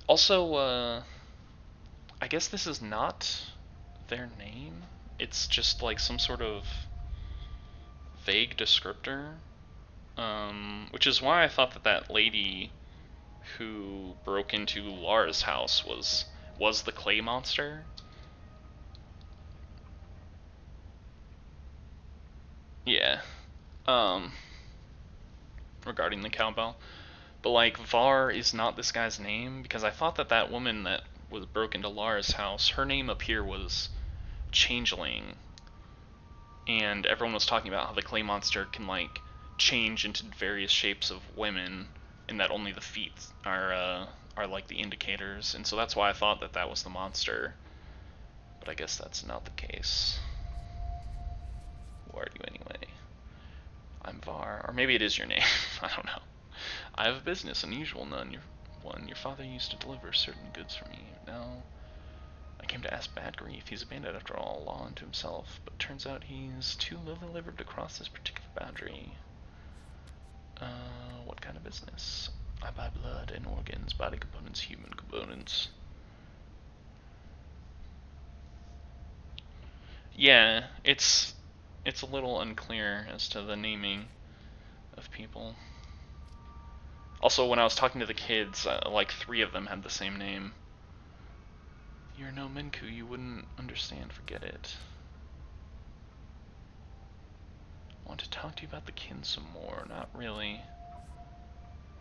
Also, I guess this is not their name. It's just like some sort of vague descriptor. Which is why I thought that lady who broke into Lara's house was the clay monster. Yeah. regarding the cowbell. But like Var is not this guy's name, because I thought that that woman that was broke into Lara's house, her name up here was Changeling, and everyone was talking about how the clay monster can like change into various shapes of women, and that only the feet are like the indicators, and so that's why I thought that that was the monster. But I guess that's not the case. Who are you anyway? I'm Var, or maybe it is your name. I don't know. I have a business, unusual none. Your father used to deliver certain goods for me. Now I came to ask Bad Grief. He's a bandit after all, law unto himself, but turns out he's too lily-livered to cross this particular boundary. What kind of business? I buy blood and organs, body components, human components. Yeah, it's a little unclear as to the naming of people. Also, when I was talking to the kids, like 3 of them had the same name. You're no Minku, you wouldn't understand, forget it. I want to talk to you about the kin some more, not really.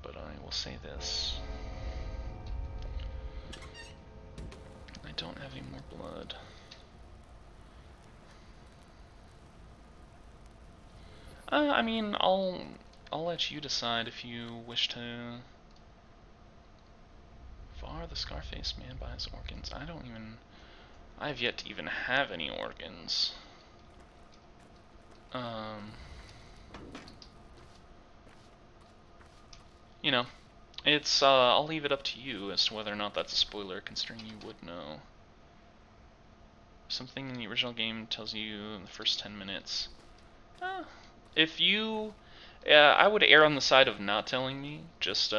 But I will say this. I don't have any more blood. I mean, I'll let you decide if you wish to. Var the Scarface man buys organs. I have yet to even have any organs. You know, it's I'll leave it up to you as to whether or not that's a spoiler, considering you would know. Something in the original game tells you in the first 10 minutes. If you, I would err on the side of not telling me, just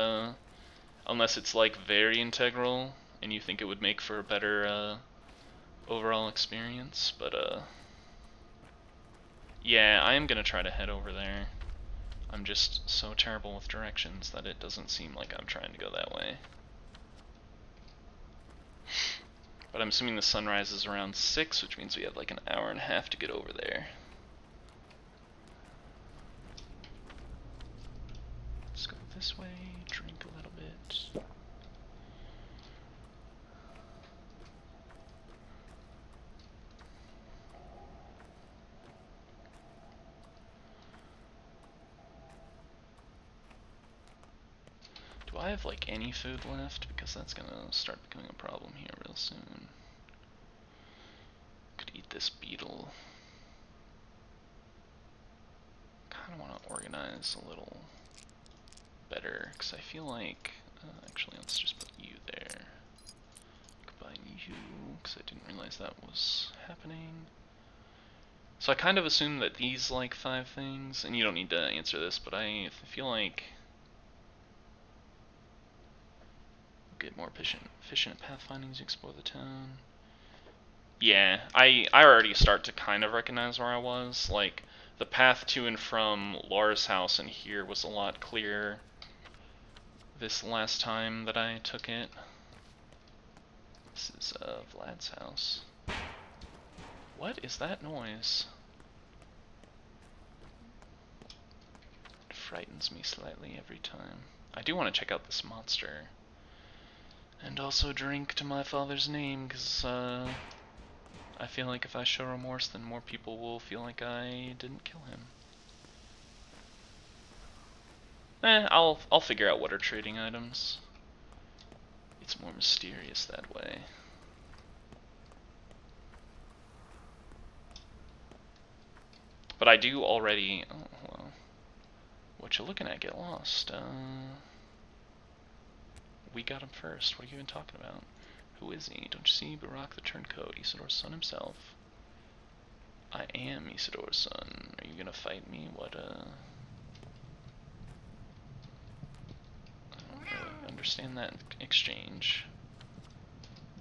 unless it's like very integral and you think it would make for a better overall experience. But yeah, I am gonna try to head over there. I'm just so terrible with directions that it doesn't seem like I'm trying to go that way. But I'm assuming the sun rises around 6, which means we have like an hour and a half to get over there. Let's go this way, drink a little bit. Do I have like any food left? Because that's gonna start becoming a problem here real soon. Could eat this beetle. Kinda wanna organize a little better, because I feel like, actually let's just put you there. Combine you, because I didn't realize that was happening. So I kind of assume that these like 5 things, and you don't need to answer this, but I feel like get more efficient pathfinding as you explore the town. Yeah, I already start to kind of recognize where I was. Like, the path to and from Lara's house and here was a lot clearer this last time that I took it. This is Vlad's house. What is that noise? It frightens me slightly every time. I do want to check out this monster. And also drink to my father's name, because I feel like if I show remorse, then more people will feel like I didn't kill him. I'll figure out what are trading items. It's more mysterious that way. But I do already. Oh, well. What you looking at? Get lost. We got him first. What are you even talking about? Who is he? Don't you see? Barak the Turncoat, Isidore's son himself. I am Isidore's son. Are you gonna fight me? What, I don't really understand that exchange.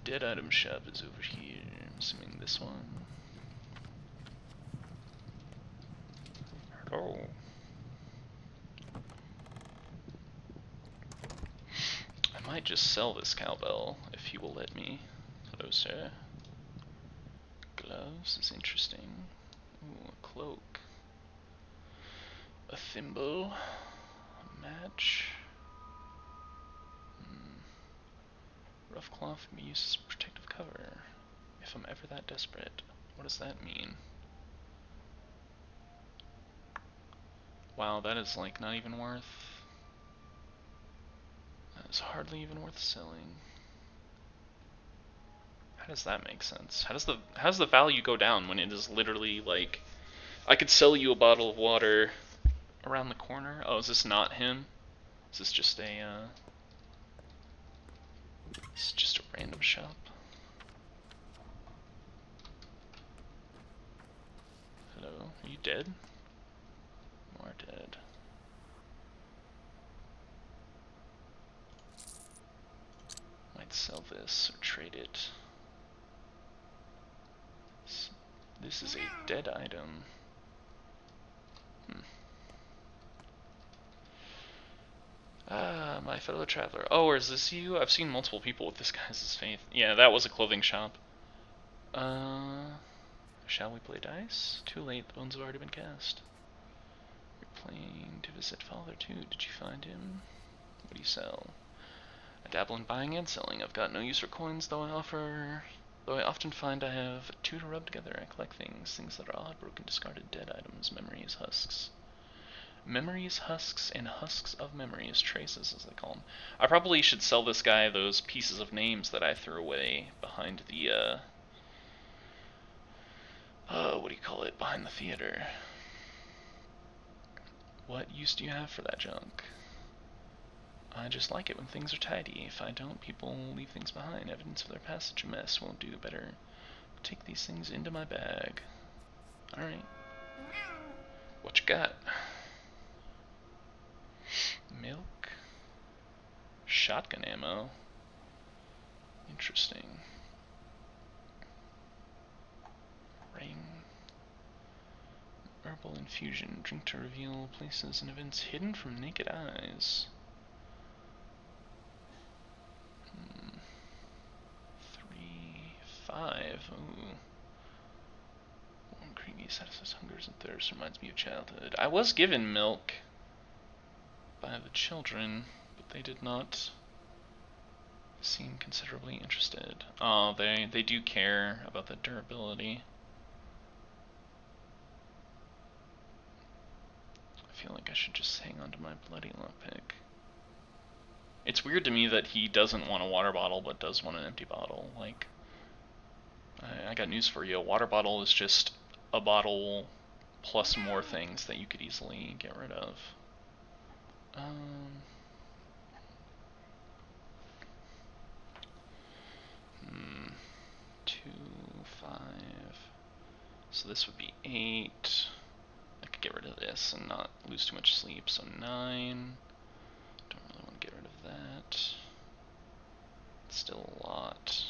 Dead item shop is over here. I'm assuming this one. Hello. I might just sell this cowbell if he will let me. Hello, sir. Gloves is interesting. Ooh, a cloak. A thimble. A match. Rough cloth can be used as protective cover. If I'm ever that desperate. What does that mean? Wow, that is like not even worth... That is hardly even worth selling. How does that make sense? How does the value go down when it is literally like... I could sell you a bottle of water around the corner? Oh, is this not him? Is this just a, This is just a random shop? Hello? Are you dead? You are dead. Might sell this or trade it. This is a dead item. Ah, my fellow traveler. Oh, or is this you? I've seen multiple people with this guy's faith. Yeah, that was a clothing shop. Shall we play dice? Too late, the bones have already been cast. You're playing to visit father too. Did you find him? What do you sell? I dabble in buying and selling. I've got no use for coins, though I often find I have two to rub together. I collect things that are odd, broken, discarded, dead items, memories, husks. Memories, husks, and husks of memories, traces as they call them. I probably should sell this guy those pieces of names that I threw away behind the, what do you call it, behind the theater. What use do you have for that junk? I just like it when things are tidy. If I don't, people leave things behind. Evidence of their passage a mess won't do. Better take these things into my bag. Alright. What you got? Milk. Shotgun ammo. Interesting. Ring. Herbal infusion. Drink to reveal places and events hidden from naked eyes. 3, 5. Ooh. Warm, creamy, satisfies hungers and thirst. Reminds me of childhood. I was given milk by the children, but they did not seem considerably interested. Oh, they do care about the durability. I feel like I should just hang on to my bloody lockpick. It's weird to me that he doesn't want a water bottle but does want an empty bottle. Like, I got news for you. A water bottle is just a bottle plus more things that you could easily get rid of. 2, 5. So this would be 8. I could get rid of this and not lose too much sleep. So 9. Don't really want to get rid of that. It's still a lot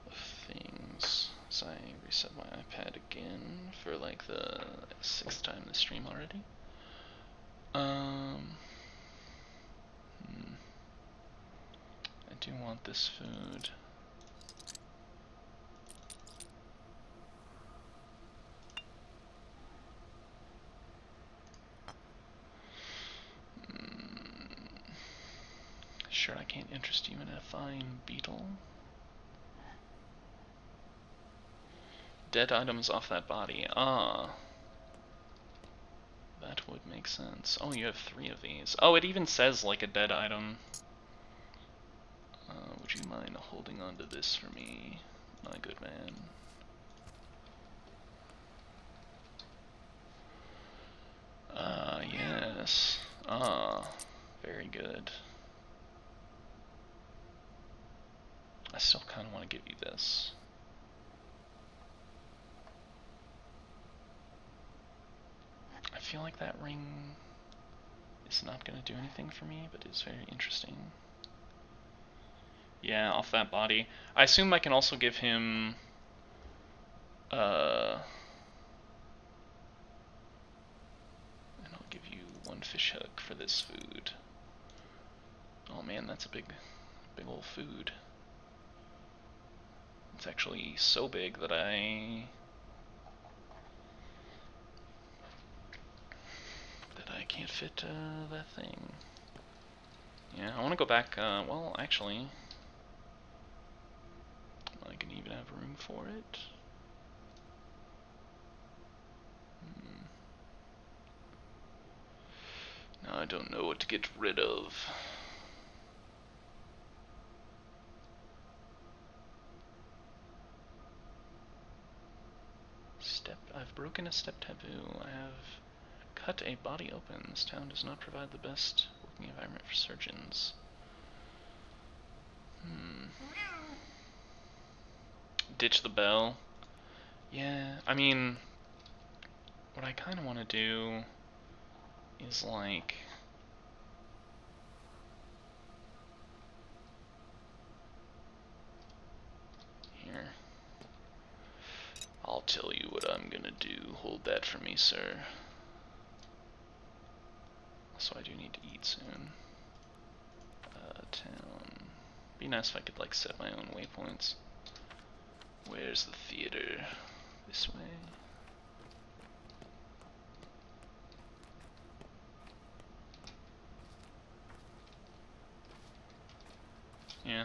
of things. So I reset my iPad again for like the 6th time this stream already. I do want this food. Sure, I can't interest you in a fine beetle. Dead items off that body. Ah. That would make sense. Oh, you have 3 of these. Oh, it even says like a dead item. Would you mind holding on to this for me, my good man? Yes. Very good. I still kind of want to give you this. I feel like that ring is not going to do anything for me, but it's very interesting. Yeah, off that body. I assume I can also give him... and I'll give you 1 fish hook for this food. Oh man, that's a big old food. It's actually so big that I can't fit that thing. Yeah, I want to go back, well, actually, I can even have room for it. Now I don't know what to get rid of. I've broken a step taboo. I have cut a body open. This town does not provide the best working environment for surgeons. Ditch the bell. Yeah, I mean, what I kind of want to do is like... Here. I'll tell you what I'm gonna do. Hold that for me, sir. So I do need to eat soon. Town. Be nice if I could like set my own waypoints. Where's the theater? This way. Yeah.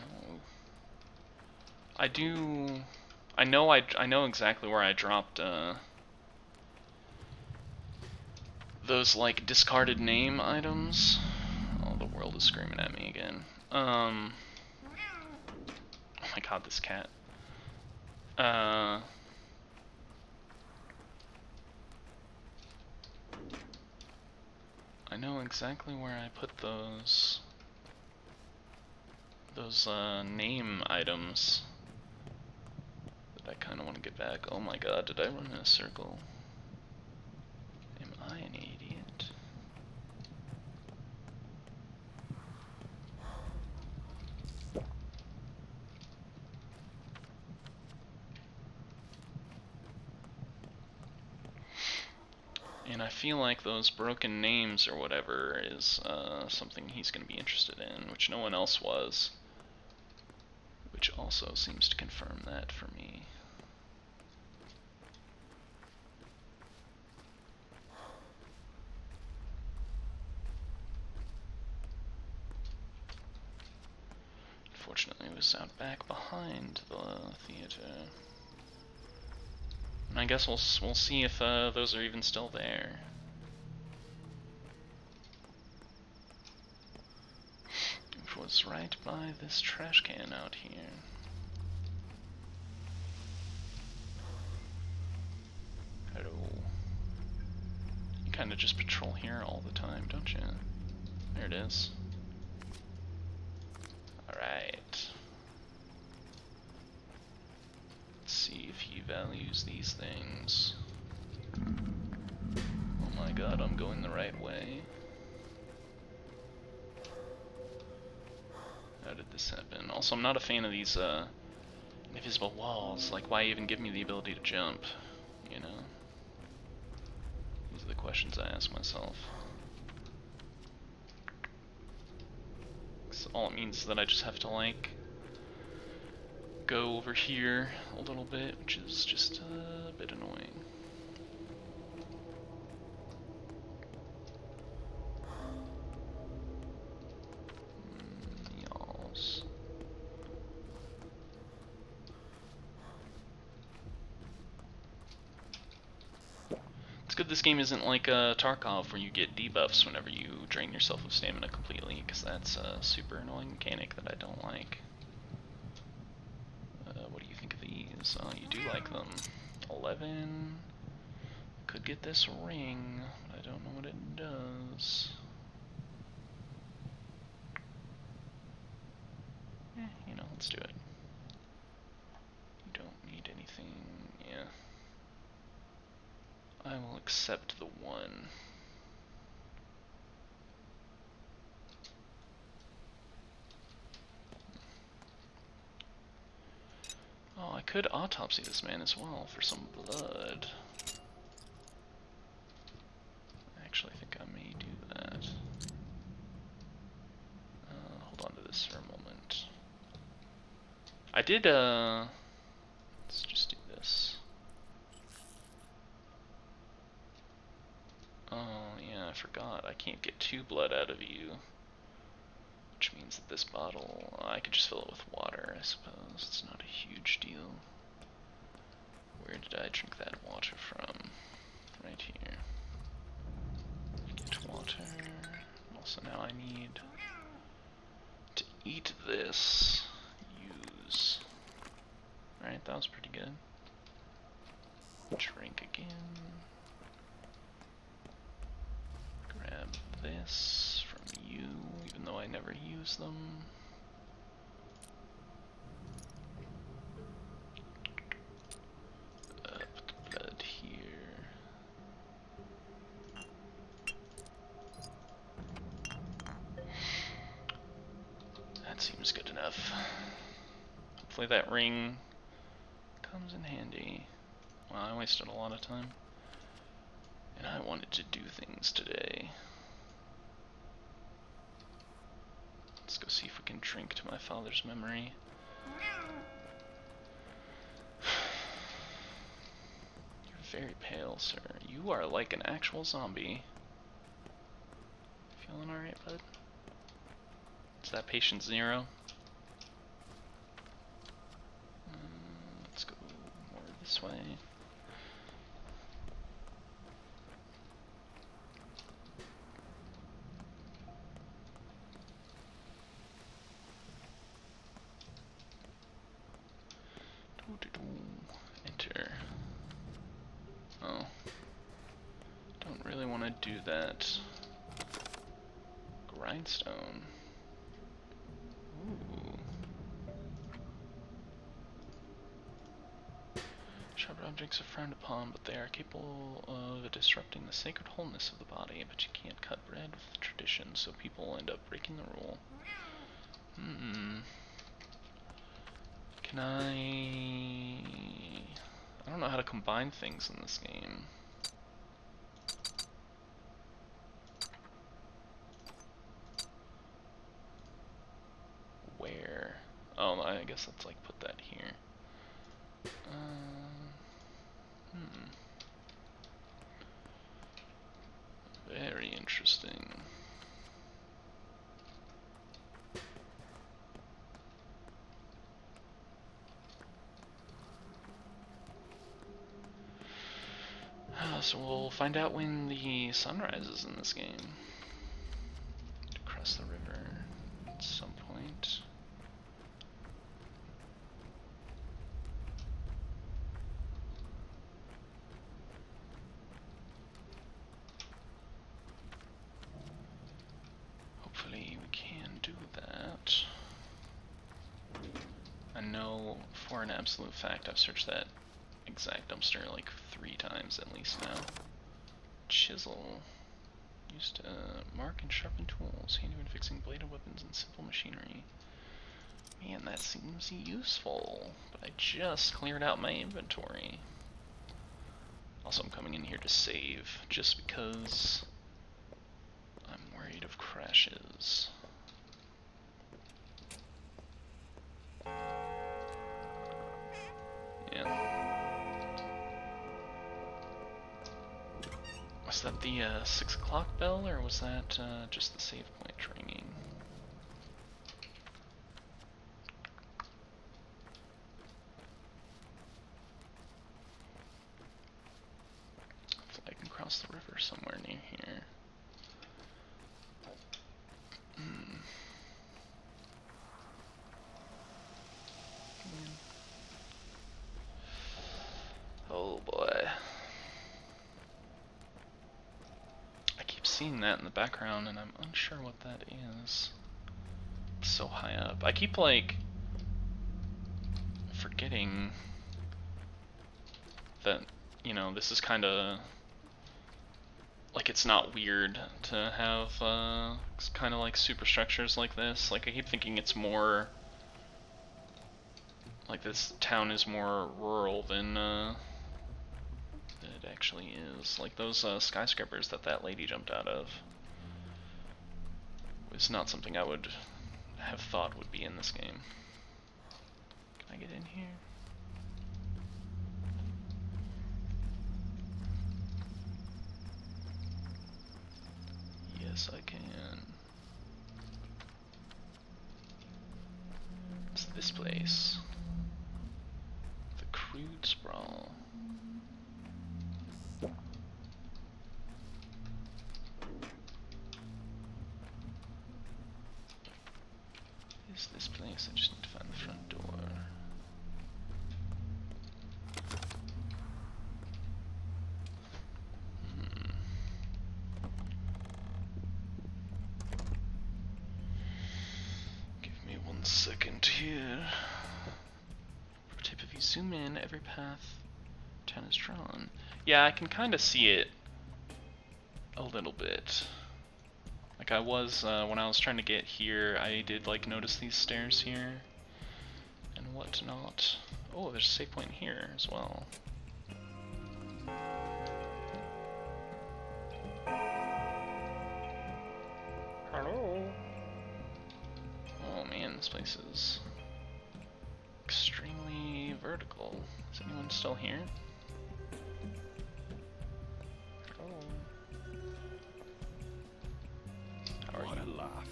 I do. I know exactly where I dropped those like discarded name items. Oh, the world is screaming at me again. Oh my god, this cat. I know exactly where I put those name items that I kind of want to get back. Oh my god, did I run in a circle? Am I an idiot? And I feel like those broken names or whatever is something he's going to be interested in, which no one else was. Which also seems to confirm that for me. Unfortunately, it was out back behind the theater. And I guess we'll see if those are even still there. It was right by this trash can out here. Hello. You kind of just patrol here all the time, don't you? There it is. Alright. Let's see if he values these things. Oh my god, I'm going the right way. How did this happen? Also, I'm not a fan of these invisible walls. Like, why even give me the ability to jump? You know? These are the questions I ask myself. All it means is that I just have to, like, go over here a little bit, which is just a bit annoying. Y'alls. It's good this game isn't like Tarkov where you get debuffs whenever you drain yourself of stamina completely, because that's a super annoying mechanic that I don't like. What do you think of these? Oh, you do like them. 11. Could get this ring, but I don't know what it does. You know, let's do it. You don't need anything, yeah. I will accept the 1. Oh, I could autopsy this man as well for some blood. I actually think I may do that. Hold on to this for a moment. I did, let's just do this. Oh, yeah, I forgot. I can't get 2 blood out of you. Which means that this bottle, I could just fill it with water, I suppose. It's not a huge deal. Where did I drink that water from? Right here. Get water. Also now I need to eat this. Use. Alright, that was pretty good. Drink again. Grab this from you, even though I never use them. Put the blood here. That seems good enough. Hopefully that ring comes in handy. Well, I wasted a lot of time. And I wanted to do things today. Let's go see if we can drink to my father's memory. You're very pale, sir. You are like an actual zombie. Feeling alright, bud? Is that patient 0? Let's go more this way. Enter. Oh. Don't really want to do that. Grindstone. Ooh. Sharp objects are frowned upon, but they are capable of disrupting the sacred wholeness of the body. But you can't cut bread with tradition, so people end up breaking the rule. Can I don't know how to combine things in this game. Where? Oh, I guess let's like put that here. Very interesting. So we'll find out when the sun rises in this game. To cross the river at some point. Hopefully we can do that. I know for an absolute fact I've searched that exact dumpster like 3 times at least now. Chisel. Used to mark and sharpen tools, handy when fixing bladed weapons and simple machinery. Man, that seems useful, but I just cleared out my inventory. Also, I'm coming in here to save, just because I'm worried of crashes. Yeah. Was that the 6 o'clock bell, or was that just the save point ringing? Hopefully I can cross the river somewhere near here. Oh boy. I keep seeing that in the background and I'm unsure what that is. It's so high up. I keep like forgetting that, you know, this is kind of like, it's not weird to have kind of like superstructures like this. Like, I keep thinking it's more like this town is more rural than it actually is. Like those skyscrapers that lady jumped out of was not something I would have thought would be in this game. Can I get in here? Yes, I can. It's this place. The Crude Sprawl. Is this place? I just need to find the front door. Give me 1 second here. Pro tip: if you zoom in, every path town is drawn. Yeah, I can kind of see it a little bit. Like I was, when I was trying to get here, I did like notice these stairs here and whatnot. Oh, there's a save point here as well. Hello? Oh man, this place is extremely vertical. Is anyone still here? What a laugh.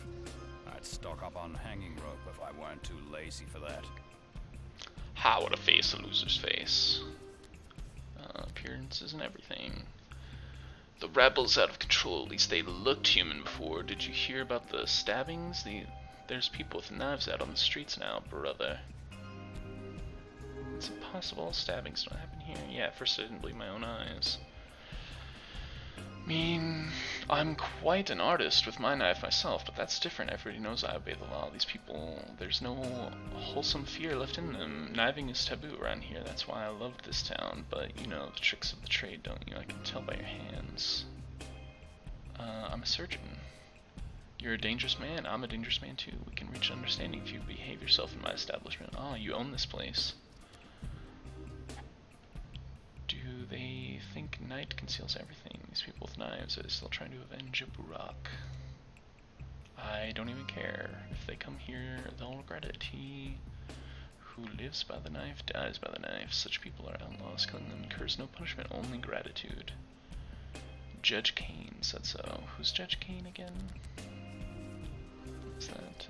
I'd stock up on hanging rope if I weren't too lazy for that. Ha, what a face, a loser's face. Appearance isn't everything. The rebels out of control, at least they looked human before. Did you hear about the stabbings? There's people with knives out on the streets now, brother. It's impossible, stabbings don't happen here. Yeah, at first I didn't believe my own eyes. I mean, I'm quite an artist with my knife myself, but that's different. Everybody knows I obey the law. These people, there's no wholesome fear left in them. Kniving is taboo around here. That's why I loved this town. But you know the tricks of the trade, don't you? I can tell by your hands. I'm a surgeon. You're a dangerous man. I'm a dangerous man too. We can reach an understanding if you behave yourself in my establishment. Ah, you own this place. Do they think night conceals everything? These people with knives, are they still trying to avenge a Burak? I don't even care. If they come here, they'll regret it. He who lives by the knife dies by the knife. Such people are outlaws. Killing them incurs no punishment, only gratitude. Judge Kane said so. Who's Judge Kane again? Is that,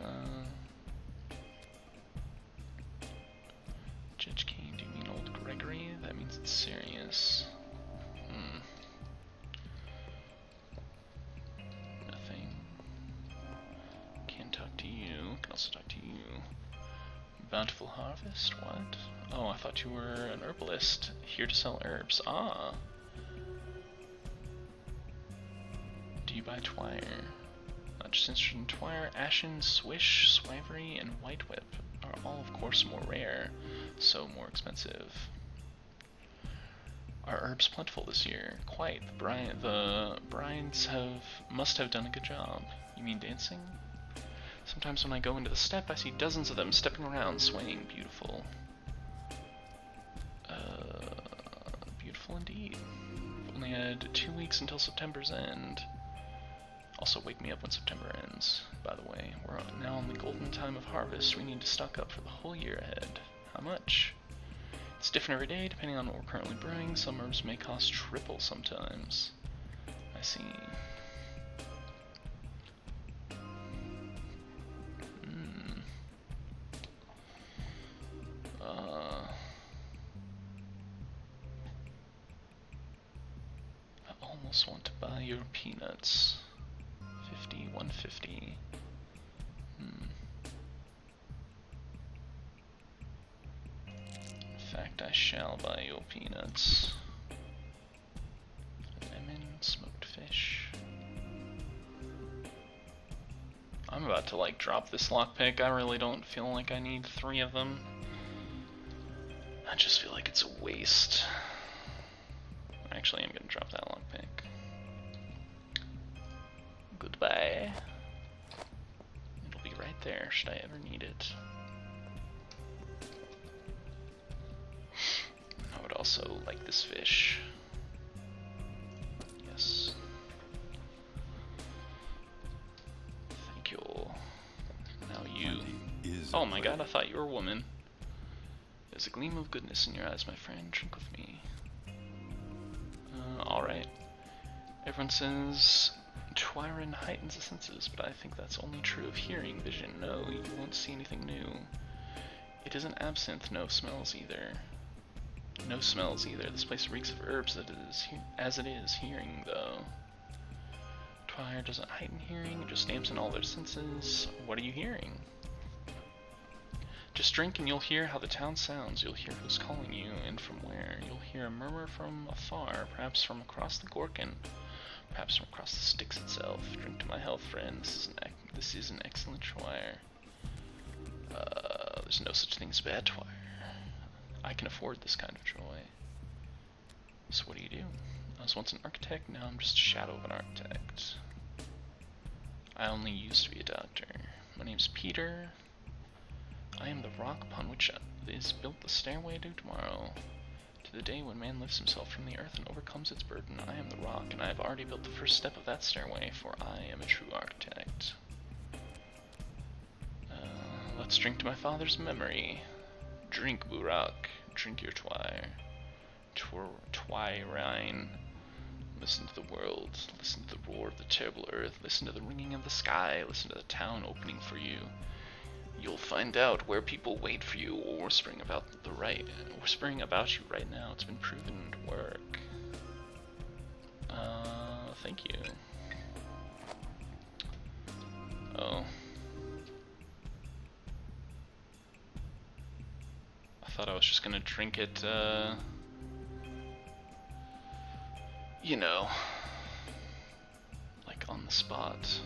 Judge Kane, do you mean old Gregory? That means it's serious. Nothing. Can't talk to you. Can also talk to you. Bountiful harvest? What? Oh, I thought you were an herbalist. Here to sell herbs. Ah. Do you buy twire? Not just interested in twire. Ashen, swish, swivery, and white whip are all, of course, more rare, so more expensive. Are herbs plentiful this year? Quite. The brides must have done a good job. You mean dancing? Sometimes when I go into the steppe, I see dozens of them stepping around, swaying. Beautiful. Beautiful indeed. We've only had 2 weeks until September's end. Also, wake me up when September ends. By the way, we're now on the golden time of harvest. We need to stock up for the whole year ahead. How much? It's different every day, depending on what we're currently brewing. Some herbs may cost triple sometimes. I see. I almost want to buy your peanuts. 150. In fact, I shall buy your peanuts. Lemon, smoked fish. I'm about to like drop this lockpick. I really don't feel like I need 3 of them. I just feel like it's a waste. Actually, I'm gonna drop that lockpick. Goodbye. It'll be right there should I ever need it. I would also like this fish. Yes. Thank you. Now you. Oh my god, I thought you were a woman. There's a gleam of goodness in your eyes, my friend. Drink with me. Alright. Everyone says Twyron heightens the senses, but I think that's only true of hearing vision. No, you won't see anything new. It isn't absinthe, no smells either. No smells either. This place reeks of herbs as it is hearing, though. Twire doesn't heighten hearing, it just damps in all their senses. What are you hearing? Just drink and you'll hear how the town sounds. You'll hear who's calling you and from where. You'll hear a murmur from afar, perhaps from across the Gorkin, perhaps from across the Styx itself. Drink to my health, friend. This is an excellent Twire. There's no such thing as bad Twire. I can afford this kind of joy. So what do you do? I was once an architect, now I'm just a shadow of an architect. I only used to be a doctor. My name's Peter. I am the rock upon which is built the stairway to tomorrow. To the day when man lifts himself from the earth and overcomes its burden. I am the rock, and I have already built the first step of that stairway, for I am a true architect. Let's drink to my father's memory. Drink, Burak. Drink your Twire. Twirine. Listen to the world. Listen to the roar of the terrible earth. Listen to the ringing of the sky. Listen to the town opening for you. You'll find out where people wait for you, or whispering about you right now. It's been proven to work. Thank you. Oh. I thought I was just gonna drink it, you know, like on the spot.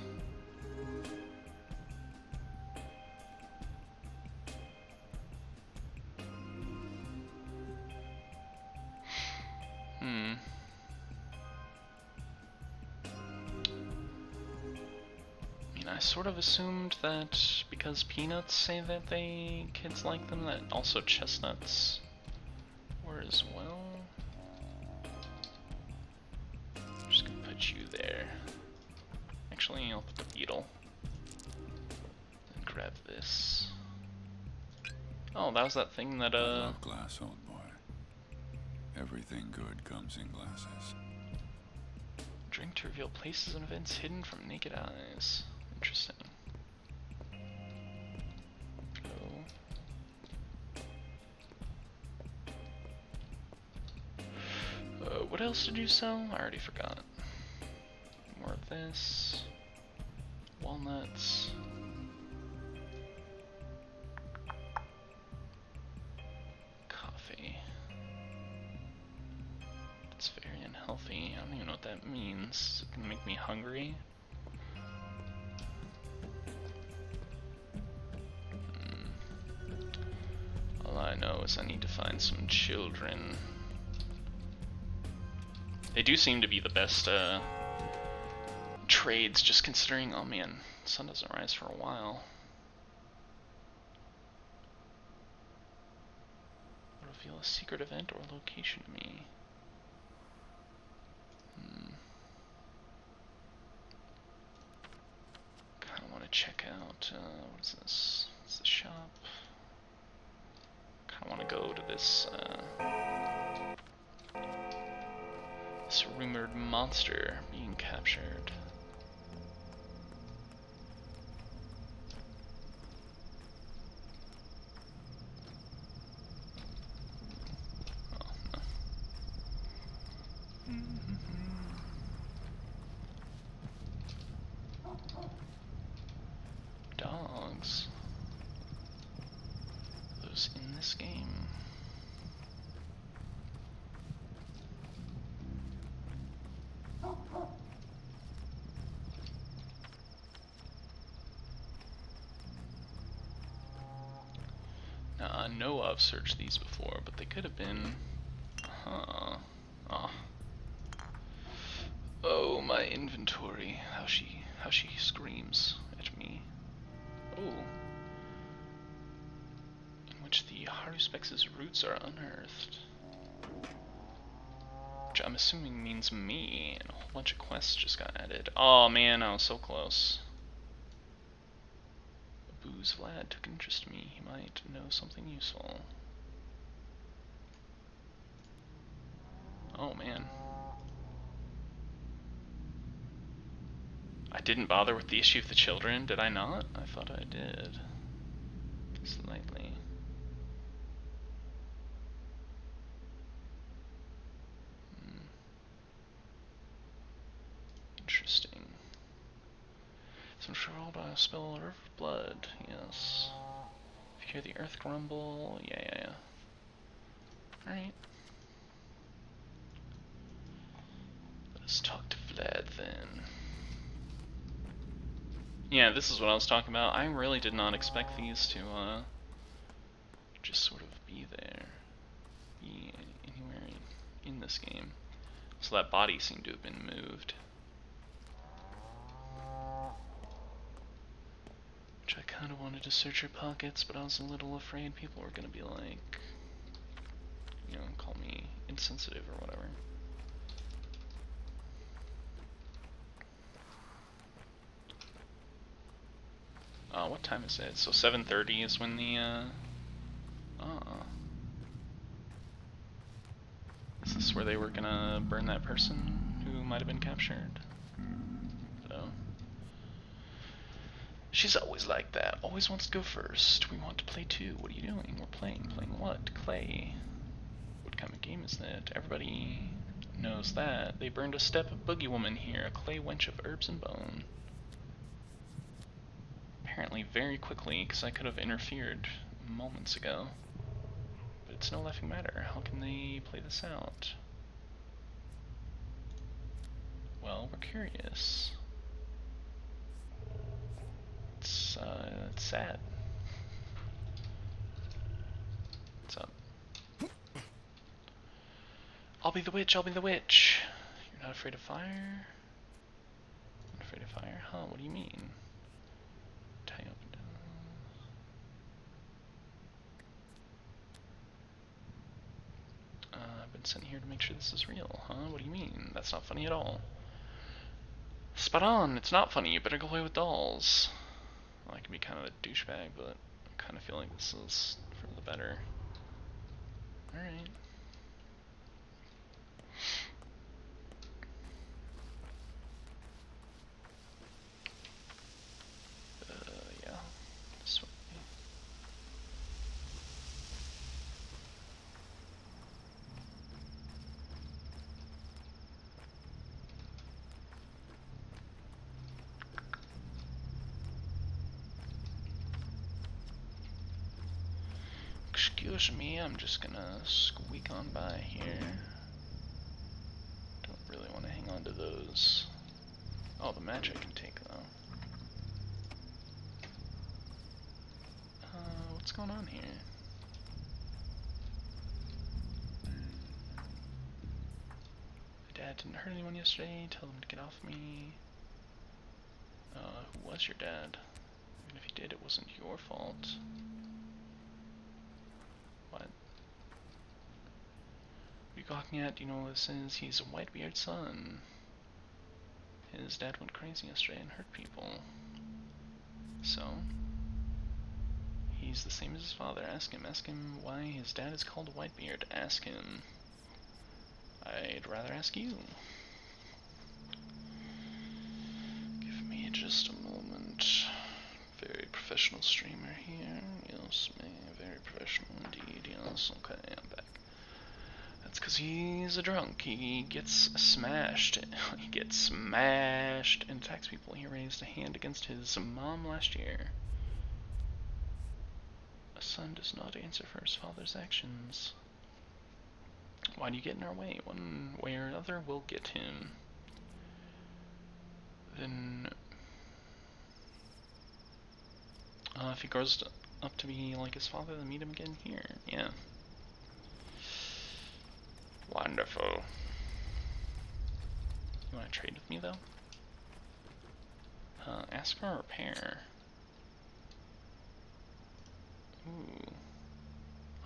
I sort of assumed that because peanuts say that kids like them, that also chestnuts were as well. I'm just gonna put you there. Actually, I'll put the beetle. And grab this. Oh, that was that thing that I love glass, old boy. Everything good comes in glasses. Drink to reveal places and events hidden from naked eyes. Interesting. What else did you sell? I already forgot. More of this. Walnuts. Coffee. It's very unhealthy. I don't even know what that means. Is it gonna make me hungry? All I know is I need to find some children. They do seem to be the best trades, just considering, oh man, the sun doesn't rise for a while. Reveal a secret event or location to me. Kinda wanna check out, what is this? It's the shop. Kinda wanna go to this, this rumored monster being captured. Oh, no. Dogs. Those in this game. Now, I know I've searched these before, but they could have been... Huh. Oh. Oh, my inventory. How she screams at me. Oh. In which the Haruspex's roots are unearthed. Which I'm assuming means me, and a whole bunch of quests just got added. Oh man, I was so close. Booze Vlad took interest in me. He might know something useful. Oh man. I didn't bother with the issue of the children, did I not? I thought I did. Slightly. Interesting. Some trouble by a spill of river blood, yes. If you hear the earth grumble, yeah. Alright. Let's talk to Vlad then. Yeah, this is what I was talking about. I really did not expect these to, just sort of be there. Be anywhere in this game. So that body seemed to have been moved. Which I kind of wanted to search your pockets, but I was a little afraid people were going to be like, you know, call me insensitive or whatever. What time is it? So 7:30 is when the, Is this where they were gonna burn that person who might have been captured? So. She's always like that. Always wants to go first. We want to play too. What are you doing? We're playing. Playing what? Clay. What kind of game is that? Everybody knows that. They burned a step of Boogie Woman here. A clay wench of herbs and bone. Apparently very quickly, because I could have interfered moments ago. But it's no laughing matter. How can they play this out? Well, we're curious. It's sad. What's up? I'll be the witch, I'll be the witch. You're not afraid of fire? Not afraid of fire? Huh, what do you mean? Tie up and down. I've been sent here to make sure this is real, huh? What do you mean? That's not funny at all. Spot on, it's not funny, you better go play with dolls. Well, I can be kind of a douchebag, but I kind of feel like this is for the better. Alright. Yeah. This way. Excuse me, I'm just gonna squeak on by here. Don't really want to hang on to those. Oh, the match I can take though. What's going on here? My dad didn't hurt anyone yesterday. Tell him to get off me. Who was your dad? Even if he did, it wasn't your fault. What? What are you gawking at? Do you know what this is? He's a Whitebeard's son. His dad went crazy yesterday and hurt people. So? He's the same as his father. Ask him why his dad is called Whitebeard. Ask him. I'd rather ask you. Give me just a moment. Very professional streamer here. Yes, man. Very professional indeed. Yes, okay, I'm back. That's because he's a drunk. He gets smashed. He gets smashed and attacks people. He raised a hand against his mom last year. A son does not answer for his father's actions. Why do you get in our way? One way or another, we'll get him. Then, if he grows up to be like his father, then meet him again here. Yeah. Wonderful. You want to trade with me, though? Ask for a repair. Ooh.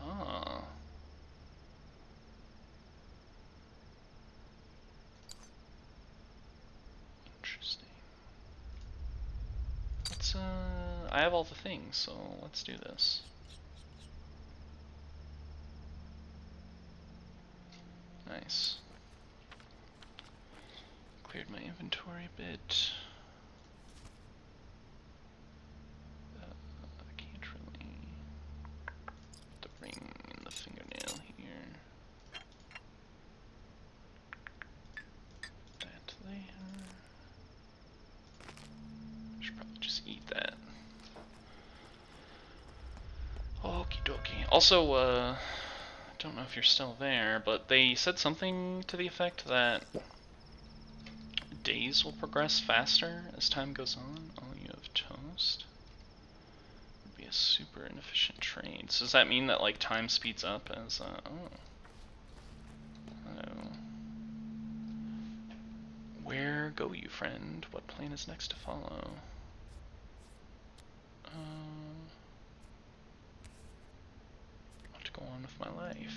Ah. Interesting. Let's, I have all the things, so let's do this. Nice. Cleared my inventory a bit. should probably just eat that. Okie dokie. Also, don't know if you're still there, but they said something to the effect that days will progress faster as time goes on. Oh, you have toast? Would be a super inefficient trade. So does that mean that like time speeds up as oh. Hello. Where go you, friend? What plan is next to follow? Want to go on with my life.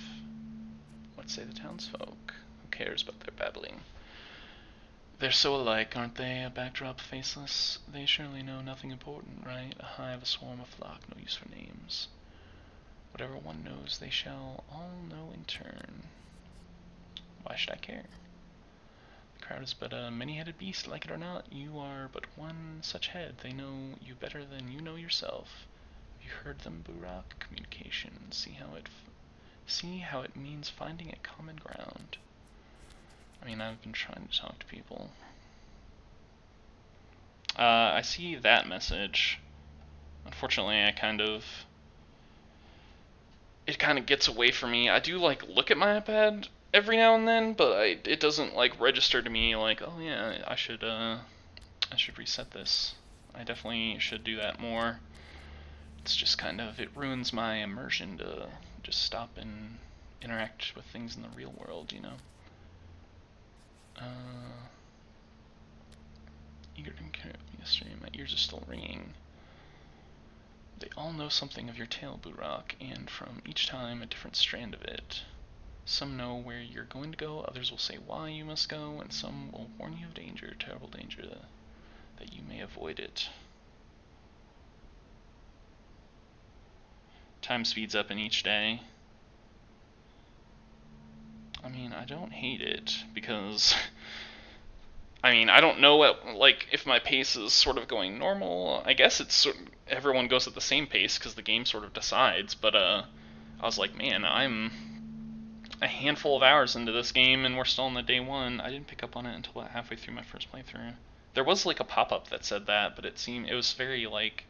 What say the townsfolk? Who cares about their babbling? They're so alike, aren't they? A backdrop faceless. They surely know nothing important, right? A hive, a swarm, a flock, no use for names. Whatever one knows, they shall all know in turn. Why should I care? The crowd is but a many-headed beast, like it or not. You are but one such head. They know you better than you know yourself. Have you heard them, Burak? Communication. See how it means finding a common ground. I mean, I've been trying to talk to people. I see that message. Unfortunately, it kind of gets away from me. I do like look at my iPad every now and then, but it doesn't like register to me like, oh yeah, I should reset this. I definitely should do that more. It's just kind of, it ruins my immersion to just stop and interact with things in the real world, you know. Eager to connect with me yesterday, my ears are still ringing. They all know something of your tale, Burak, and from each time a different strand of it. Some know where you're going to go, others will say why you must go, and some will warn you of danger, terrible danger, that you may avoid it. Time speeds up in each day. I mean, I don't hate it, because I mean, I don't know what, like, if my pace is sort of going normal. I guess it's everyone goes at the same pace because the game sort of decides, but I was like, man, I'm a handful of hours into this game and we're still on the day one. I didn't pick up on it until about halfway through my first playthrough. There was like a pop-up that said that, but it was very like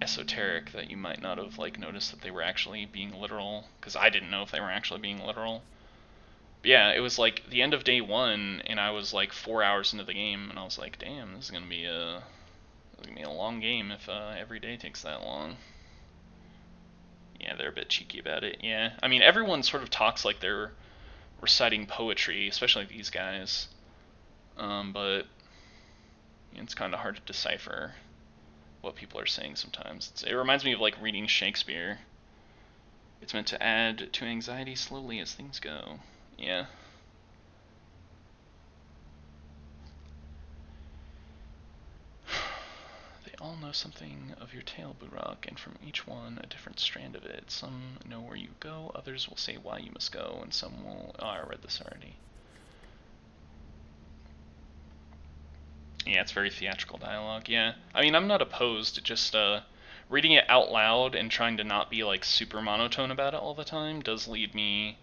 esoteric that you might not have like noticed that they were actually being literal, because I didn't know if they were actually being literal. But yeah, it was like the end of day one, and I was like 4 hours into the game, and I was like, damn, this is gonna be a long game if every day takes that long. Yeah, they're a bit cheeky about it. Yeah, I mean, everyone sort of talks like they're reciting poetry, especially these guys. But it's kind of hard to decipher what people are saying sometimes. It reminds me of like reading Shakespeare. It's meant to add to anxiety slowly as things go. Yeah. They all know something of your tale, Burak, and from each one a different strand of it. Some know where you go, others will say why you must go, and some will... Oh, I read this already. Yeah, it's very theatrical dialogue, yeah. I mean, I'm not opposed to just reading it out loud and trying to not be like super monotone about it all the time does lead me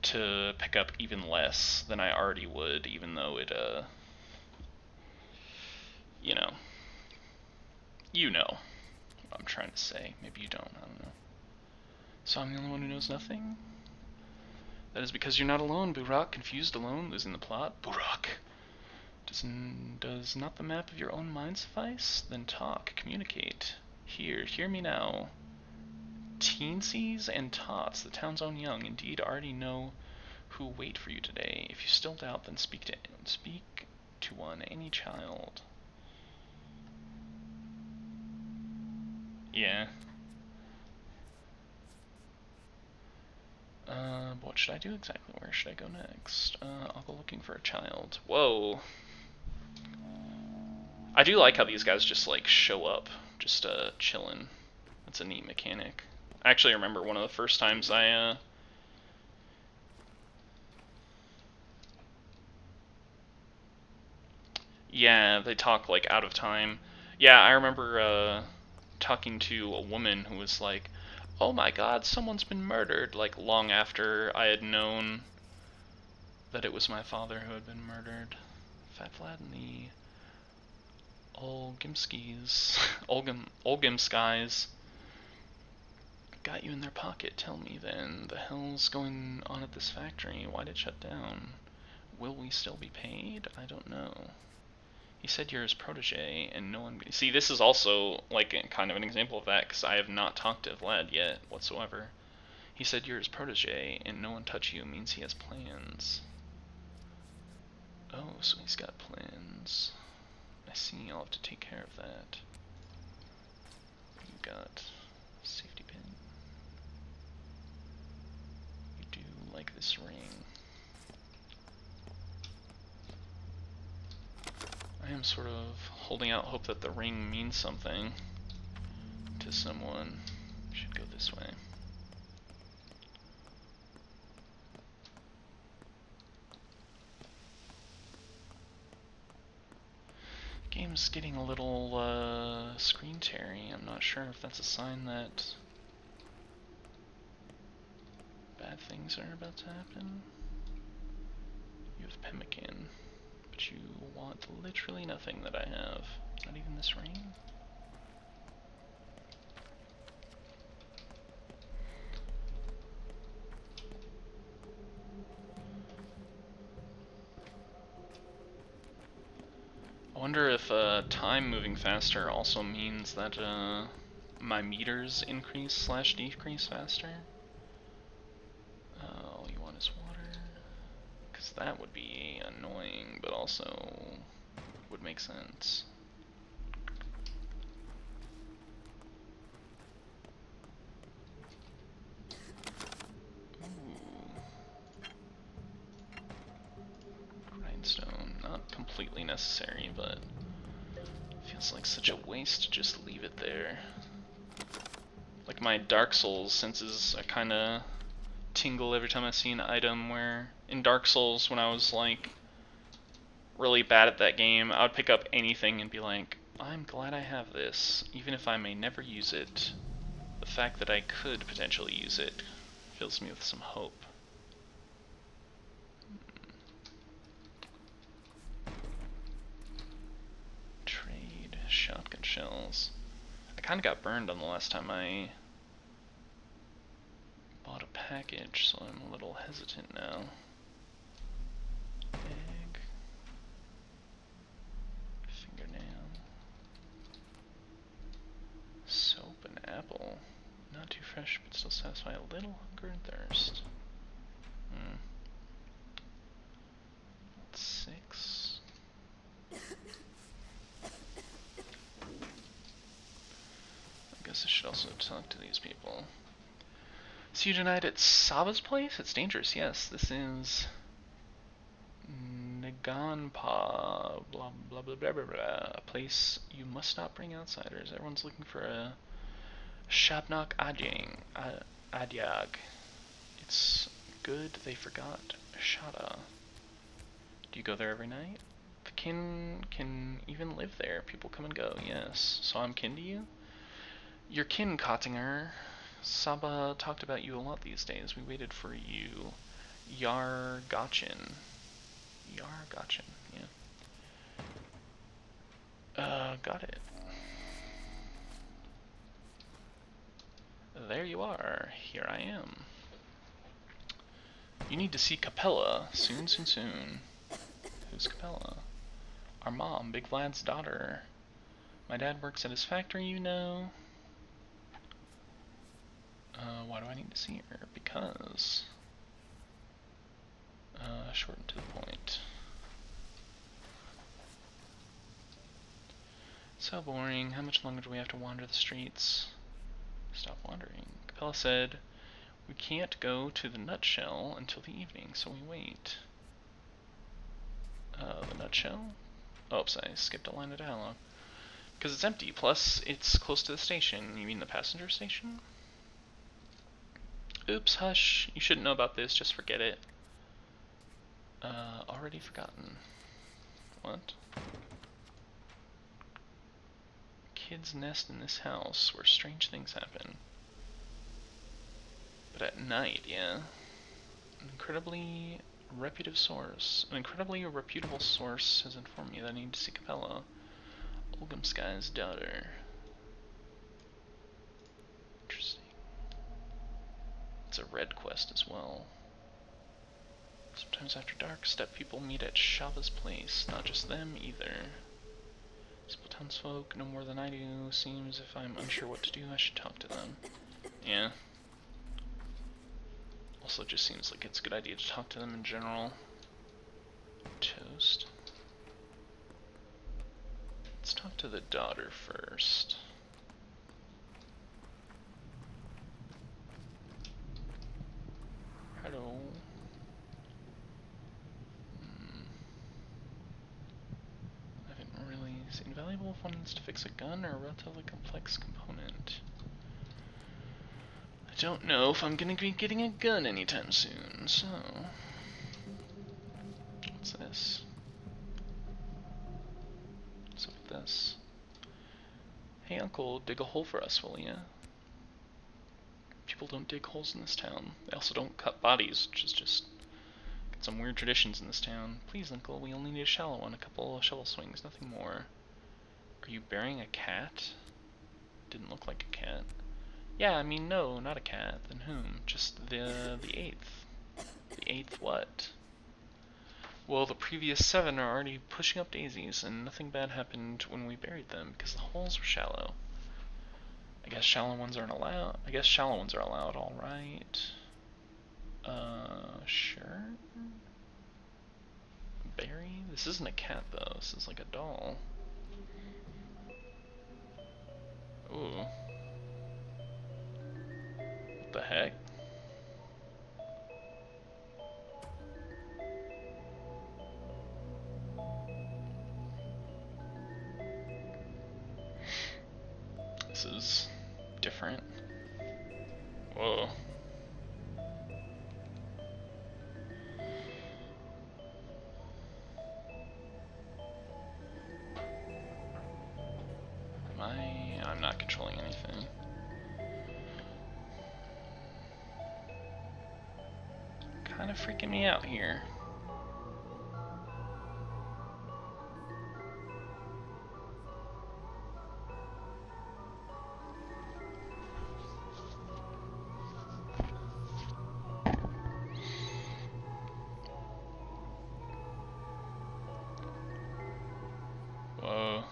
to pick up even less than I already would, even though it, you know what I'm trying to say. Maybe you don't, I don't know. So I'm the only one who knows nothing? That is because you're not alone, Burak. Confused, alone, losing the plot. Burak! Does not the map of your own mind suffice? Then talk, communicate. Hear me now. Teensies and tots, the town's own young, indeed already know who wait for you today. If you still doubt, then speak to one, any child. Yeah. What should I do exactly? Where should I go next? I'll go looking for a child. Whoa. I do like how these guys just like show up, just chillin'. That's a neat mechanic. I actually remember one of the first times yeah, they talk like out of time. Yeah, I remember talking to a woman who was like, oh my god, someone's been murdered, like long after I had known that it was my father who had been murdered. Fat Vlad and the Olgimskis got you in their pocket. Tell me then, the hell's going on at this factory? Why'd it shut down? Will we still be paid? I don't know. He said you're his protege, and no one... See, this is also, like, kind of an example of that, because I have not talked to Vlad yet, whatsoever. He said you're his protege, and no one touch you means he has plans. Oh, so he's got plans. I see, I'll have to take care of that. You got safety pin. You do like this ring. I am sort of holding out hope that the ring means something to someone. Should go this way. Game's getting a little screen teary. I'm not sure if that's a sign that bad things are about to happen. You have pemmican, but you want literally nothing that I have. Not even this ring? I wonder if time moving faster also means that my meters increase / decrease faster. All you want is water. Because that would be annoying, but also would make sense. Grindstone, not completely necessary, but feels like such a waste to just leave it there. Like my Dark Souls senses, I kinda tingle every time I see an item where, in Dark Souls, when I was like really bad at that game, I would pick up anything and be like, I'm glad I have this, even if I may never use it. The fact that I could potentially use it fills me with some hope. Trade shotgun shells. I kind of got burned on the last time I bought a package, so I'm a little hesitant now. Egg. Fingernail. Soap and apple. Not too fresh, but still satisfy a little hunger and thirst. That's 6. I guess I should also talk to these people. See you tonight at Saba's place? It's dangerous, yes. This is Naganpa, blah blah blah blah blah blah. A place you must not bring outsiders. Everyone's looking for a Shabnak Adyag. It's good they forgot Shada. Do you go there every night? The kin can even live there. People come and go, yes. So I'm kin to you? Your kin, Kottinger. Saba talked about you a lot these days. We waited for you. Yargachin. Yargachin, yeah. Got it. There you are. Here I am. You need to see Capella. Soon, soon, soon. Who's Capella? Our mom, Big Vlad's daughter. My dad works at his factory, you know. Why do I need to see her? Because... short and to the point. So boring. How much longer do we have to wander the streets? Stop wandering. Capella said, we can't go to the nutshell until the evening, so we wait. The nutshell? Oops, I skipped a line of dialogue. Because it's empty, plus it's close to the station. You mean the passenger station? Oops, hush. You shouldn't know about this, just forget it. Already forgotten. What? Kids nest in this house where strange things happen. But at night, yeah. An incredibly reputable source has informed me that I need to see Capella. Olgumskai's daughter. Interesting. It's a red quest as well. Sometimes after dark, steppe people meet at Shava's place. Not just them, either. Simple townsfolk know more than I do. Seems if I'm unsure what to do, I should talk to them. Yeah. Also, it just seems like it's a good idea to talk to them in general. Toast. Let's talk to the daughter first. Hello. I haven't really seen valuable if one needs to fix a gun or a relatively complex component. I don't know if I'm gonna be getting a gun anytime soon, so... What's this? What's up with this? Hey uncle, dig a hole for us, will ya? People don't dig holes in this town. They also don't cut bodies, which is just some weird traditions in this town. Please, uncle, we only need a shallow one, a couple of shovel swings, nothing more. Are you burying a cat? Didn't look like a cat. Yeah, I mean, no, not a cat. Then whom? Just the eighth. The eighth what? Well, the previous 7 are already pushing up daisies, and nothing bad happened when we buried them because the holes were shallow. I guess shallow ones aren't allowed. I guess shallow ones are allowed, alright. Sure. Barry? This isn't a cat though, this is like a doll. Ooh. What the heck? This is different. Whoa. I'm not controlling anything. Kind of freaking me out here. Whoa.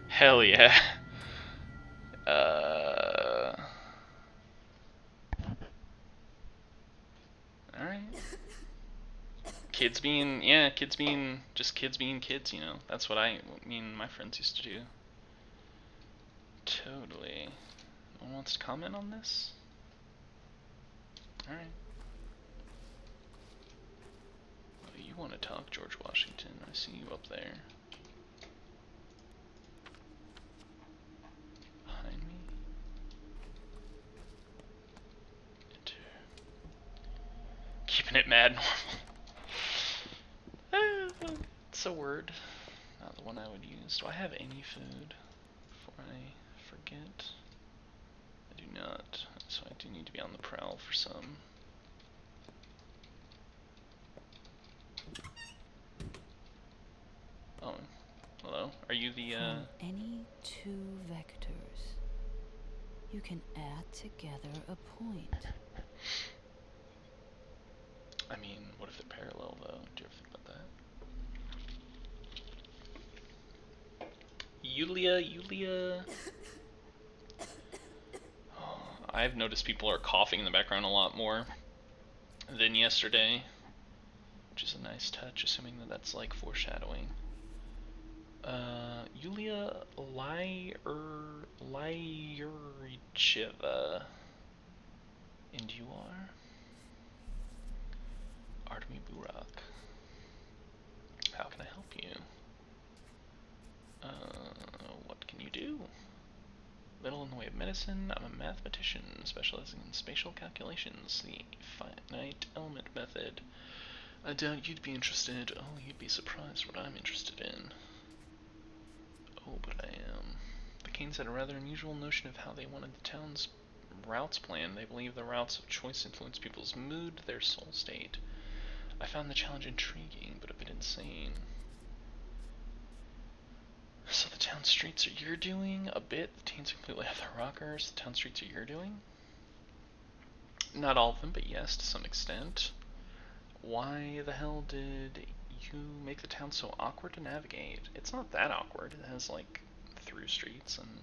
Hell yeah. Alright. Kids being kids, you know. That's what me and my friends used to do. Totally. No one wants to comment on this? Alright. Oh, you want to talk, George Washington. I see you up there. Behind me? Enter. Keeping it mad normal. It's a word. Not the one I would use. Do I have any food before I forget? I do not. So I do need to be on the prowl for some. Oh, hello. Are you the, From any 2 vectors, you can add together a point. I mean, what if they're parallel, though? Do you ever think about that? Yulia. Oh, I've noticed people are coughing in the background a lot more than yesterday, which is a nice touch, assuming that that's like foreshadowing. Yulia Lyuricheva. And you are? Artemy Burak. How can I help? do. Little in the way of medicine. I'm a mathematician specializing in spatial calculations, the finite element method. I doubt you'd be interested. Oh, you'd be surprised what I'm interested in. Oh, but I am. The Canes had a rather unusual notion of how they wanted the town's routes planned. They believe the routes of choice influence people's mood, their soul state. I found the challenge intriguing, but a bit insane. So the town streets are your doing? A bit. The teens completely have their rockers. The town streets are your doing? Not all of them, but yes, to some extent. Why the hell did you make the town so awkward to navigate? It's not that awkward. It has, like, through streets and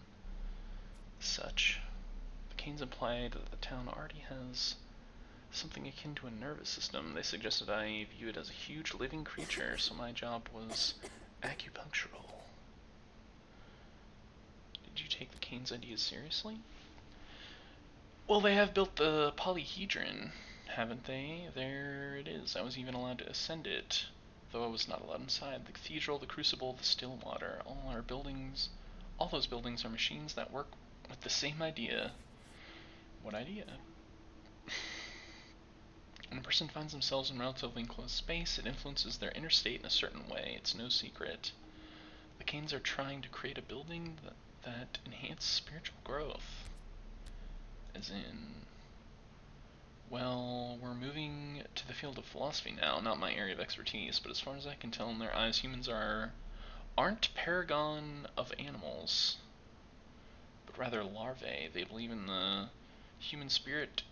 such. The Canes implied that the town already has something akin to a nervous system. They suggested I view it as a huge living creature, so my job was acupunctural. Did you take the Canes' ideas seriously? Well, they have built the polyhedron, haven't they? There it is. I was even allowed to ascend it, though I was not allowed inside. The cathedral, the crucible, the still water, all those buildings are machines that work with the same idea. What idea? When a person finds themselves in relatively enclosed space, it influences their inner state in a certain way. It's no secret. The Canes are trying to create a building that enhances spiritual growth. As in... Well, we're moving to the field of philosophy now, not my area of expertise, but as far as I can tell in their eyes, humans aren't paragon of animals, but rather larvae. They believe in the human spirit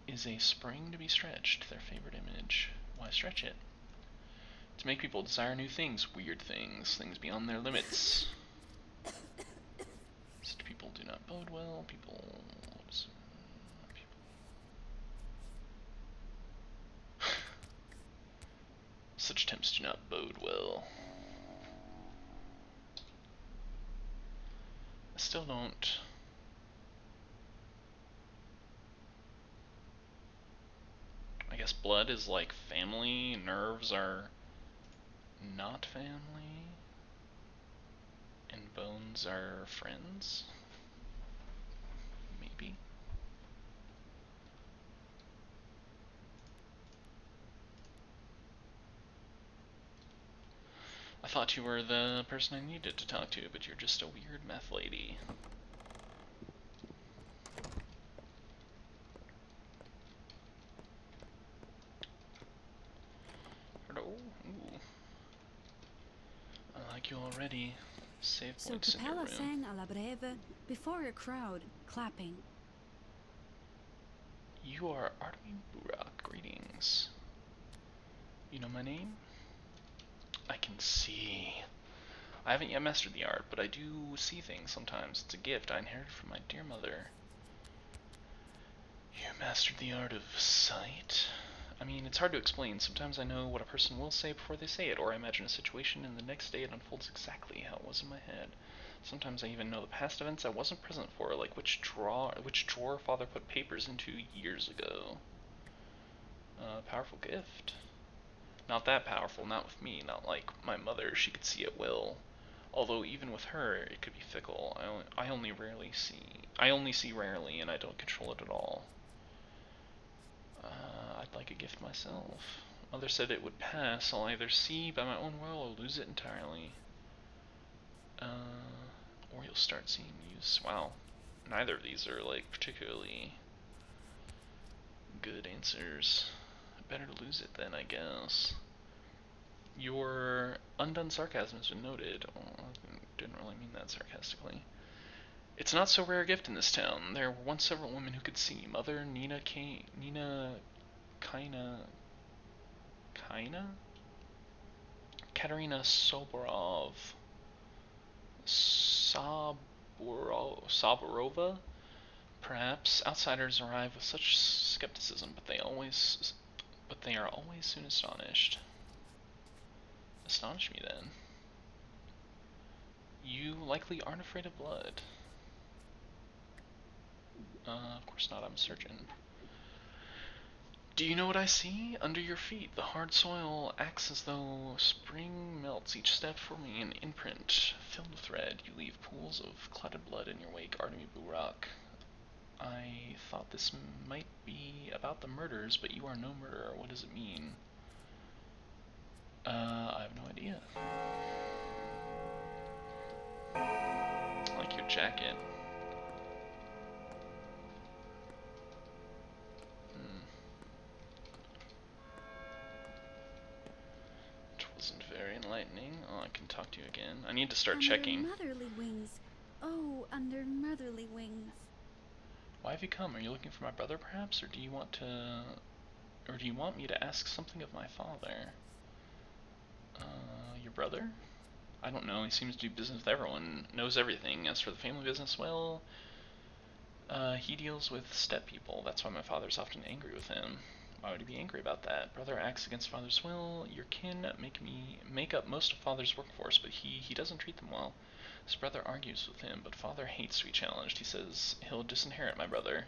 is a spring to be stretched, their favorite image. Why stretch it? To make people desire new things, weird things, things beyond their limits. Such people do not bode well. Such attempts do not bode well. I still don't... I guess blood is like family, nerves are not family, and bones are friends? Maybe? I thought you were the person I needed to talk to, but you're just a weird meth lady. Hello? Ooh. I like you already. Save So points in your Capella room. sang alla breve before a crowd, clapping. You are Artemis Burak. Greetings. You know my name? I can see. I haven't yet mastered the art, but I do see things sometimes. It's a gift I inherited from my dear mother. You mastered the art of sight? I mean, it's hard to explain. Sometimes I know what a person will say before they say it, or I imagine a situation and the next day it unfolds exactly how it was in my head. Sometimes I even know the past events I wasn't present for, like which drawer Father put papers into years ago. Powerful gift. Not that powerful, not with me, not like my mother, she could see at will. Although even with her, it could be fickle. I only see rarely, and I don't control it at all. I'd like a gift myself. Mother said it would pass. I'll either see by my own will or lose it entirely. Or you'll start seeing use. Wow. Neither of these are, like, particularly good answers. Better to lose it then, I guess. Your undone sarcasm has been noted. Oh, I didn't really mean that sarcastically. It's not so rare a gift in this town. There were once several women who could see. Mother, Katerina Saborova? Perhaps outsiders arrive with such skepticism, but they are always soon astonished. Astonish me then. You likely aren't afraid of blood. Of course not, I'm a surgeon. Do you know what I see? Under your feet, the hard soil acts as though spring melts each step for me, an imprint. Filled with red, you leave pools of clotted blood in your wake, Artemy Burak. I thought this might be about the murders, but you are no murderer. What does it mean? I have no idea. I like your jacket. Which wasn't very enlightening. Oh, I can talk to you again. I need to start checking. Motherly wings. Oh, under motherly wings. Why have you come? Are you looking for my brother, perhaps, or do you want me to ask something of my father? Your brother? I don't know. He seems to do business with everyone, knows everything. As for the family business, well, he deals with step people. That's why my father's often angry with him. Why would he be angry about that? Brother acts against father's will. Your kin make up most of father's workforce, but he doesn't treat them well. His brother argues with him, but father hates to be challenged. He says he'll disinherit my brother.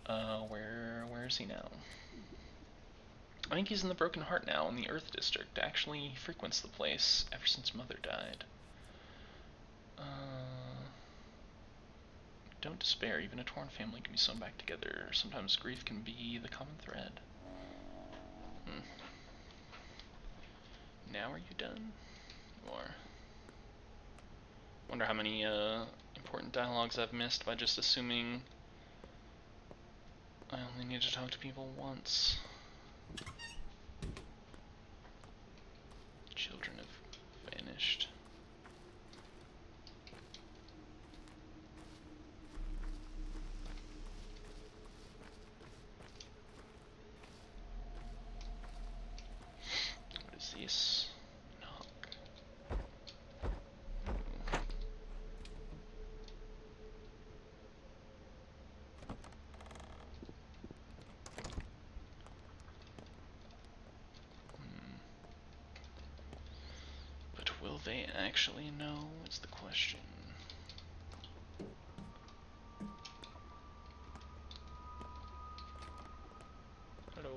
Where is he now? I think he's in the Broken Heart now, in the Earth District. Actually, he frequents the place ever since Mother died. Don't despair. Even a torn family can be sewn back together. Sometimes grief can be the common thread. Now are you done? Or wonder how many important dialogues I've missed by just assuming I only need to talk to people once. Children have vanished. What is this? Knock. But will they actually know is the question. Hello.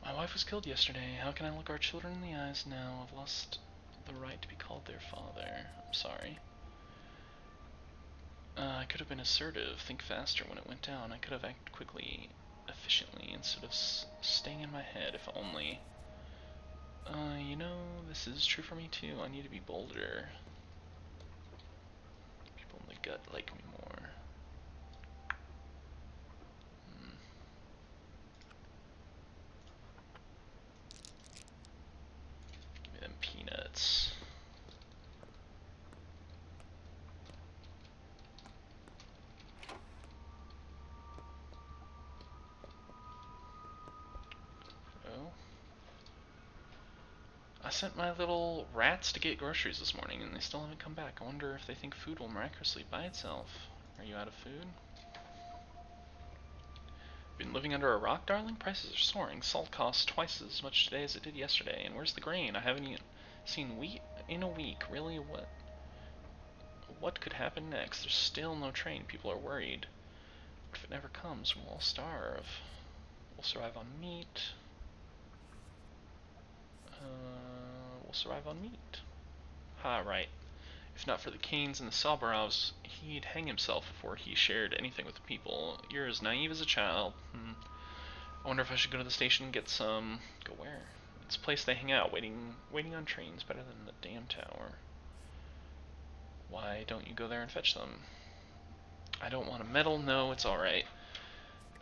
My wife was killed yesterday. How can I look our children in the eyes now? I've lost the right to be called their father. I'm sorry. I could have been assertive, think faster when it went down. I could have acted quickly, efficiently, instead of staying in my head, if only. You know, this is true for me too. I need to be bolder. People in the gut like me more. Give me them peanuts. Oh. I sent my little rats to get groceries this morning and they still haven't come back. I wonder if they think food will miraculously buy itself. Are you out of food? Been living under a rock, darling? Prices are soaring. Salt costs twice as much today as it did yesterday. And where's the grain? I haven't even seen wheat in a week. Really? What could happen next? There's still no train. People are worried. What if it never comes? We'll all starve. We'll survive on meat. We'll survive on meat. Ha, right. If not for the Canes and the Salbarovs, he'd hang himself before he shared anything with the people. You're as naive as a child. I wonder if I should go to the station and get some... Go where? It's a place they hang out, waiting on trains, better than the damn tower. Why don't you go there and fetch them? I don't want to meddle. No, it's alright.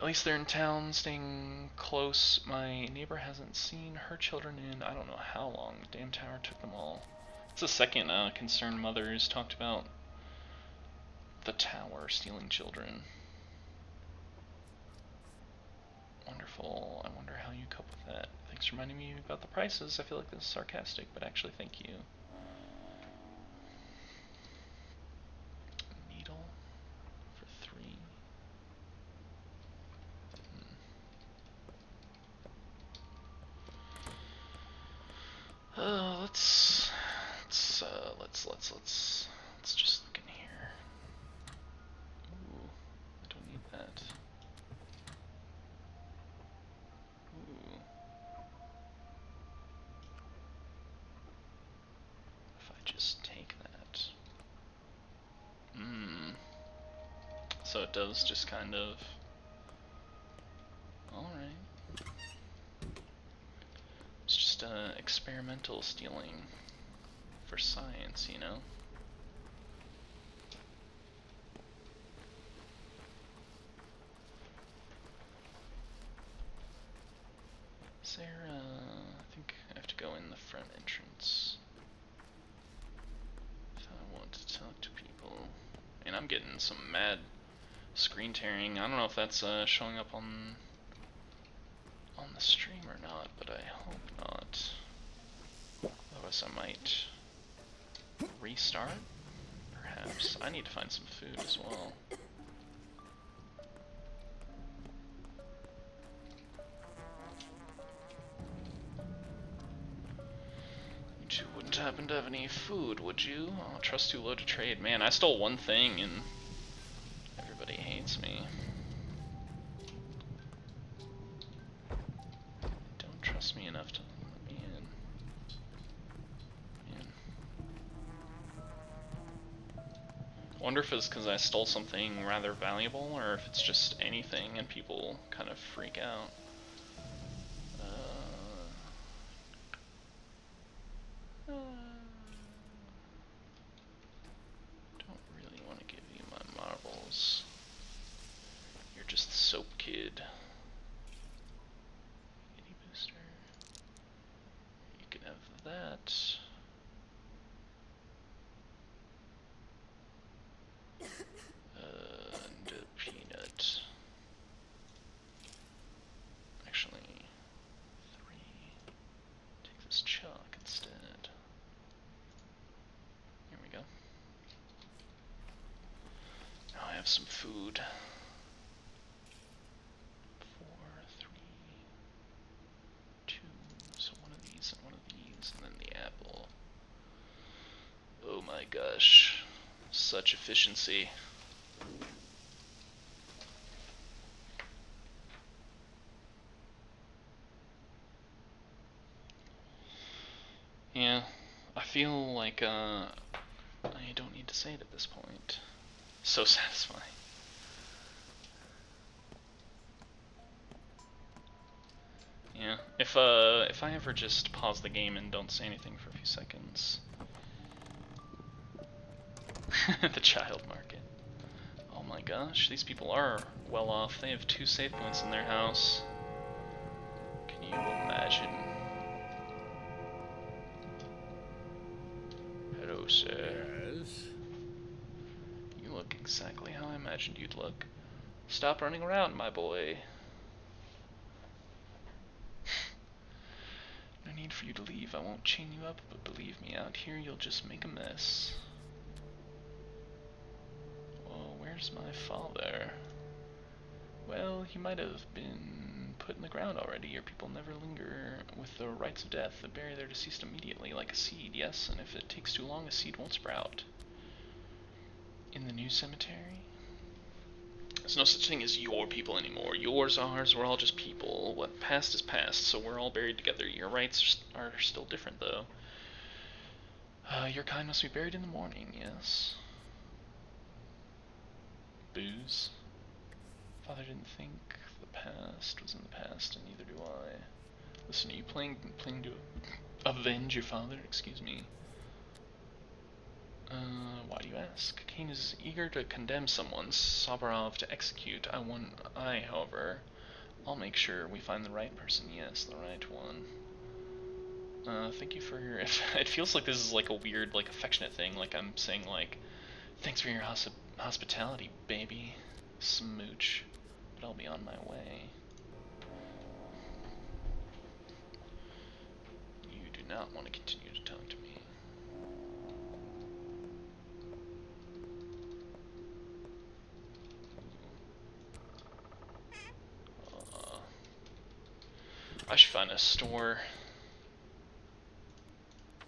At least they're in town, staying close. My neighbor hasn't seen her children in I don't know how long. The damn tower took them all. It's the second concerned mother who's talked about the tower stealing children. Wonderful. I wonder how you cope with that. Thanks for reminding me about the prices. I feel like this is sarcastic, but actually thank you. Needle for 3. Let's just look in here. Ooh, so it does just kind of... Alright. It's just experimental stealing for science, you know? Is there, I think I have to go in the front entrance if I want to talk to people. And I'm getting some mad screen tearing. I don't know if that's showing up on the stream or not, but I hope not. Otherwise I might restart, perhaps. I need to find some food as well. You two wouldn't happen to have any food, would you? Oh, trust too low to trade. Man, I stole one thing and everybody hates me. Don't trust me enough to let me in. Man. Wonder if it's because I stole something rather valuable, or if it's just anything and people kind of freak out. Don't really want to give you my marbles. You're just the soap kid. Kitty booster. You can have that. And a peanut. Actually, 3. Take this chalk instead. Here we go. Now I have some food. 4, 3, 2. So one of these and one of these, and then the apple. Oh my gosh. Such efficiency. Yeah, I feel like I don't need to say it at this point. So satisfying. Yeah, if I ever just pause the game and don't say anything for a few seconds. The child market. Oh my gosh, these people are well off. They have 2 save points in their house. Can you imagine? Hello, sir. Yes? You look exactly how I imagined you'd look. Stop running around, my boy. No need for you to leave. I won't chain you up, but believe me, out here you'll just make a mess. Whoa, where's my father? Well, he might have been put in the ground already. Your people never linger with the rites of death. They bury their deceased immediately, like a seed, yes, and if it takes too long, a seed won't sprout. In the new cemetery? There's no such thing as your people anymore. Yours, ours, we're all just people. What past is past, so we're all buried together. Your rites are still different, though. Your kind must be buried in the morning, yes. Booze. Father didn't think the past was in the past, and neither do I. Listen, are you planning to avenge your father? Excuse me. Why do you ask? Kane is eager to condemn someone, Soborov to execute. I, however, I'll make sure we find the right person. Yes, the right one. Thank you for your... It feels like this is like a weird, like, affectionate thing. Like I'm saying, like, thanks for your hospitality, baby. Smooch. But I'll be on my way. You do not want to continue to talk to me. I should find a store.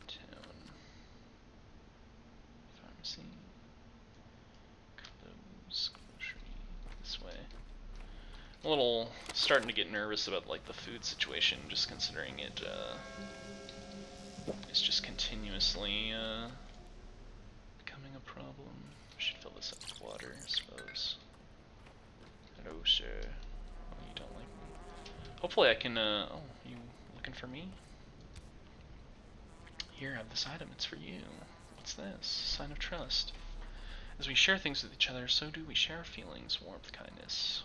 Town. Pharmacy. Clothes. Grocery. This way. I'm a little starting to get nervous about like the food situation, just considering it is just continuously becoming a problem. I should fill this up with water, I suppose. Hello, sir. Oh, you don't like me. Hopefully I can, oh, you looking for me? Here, have this item, it's for you. What's this? Sign of trust. As we share things with each other, so do we share feelings, warmth, kindness.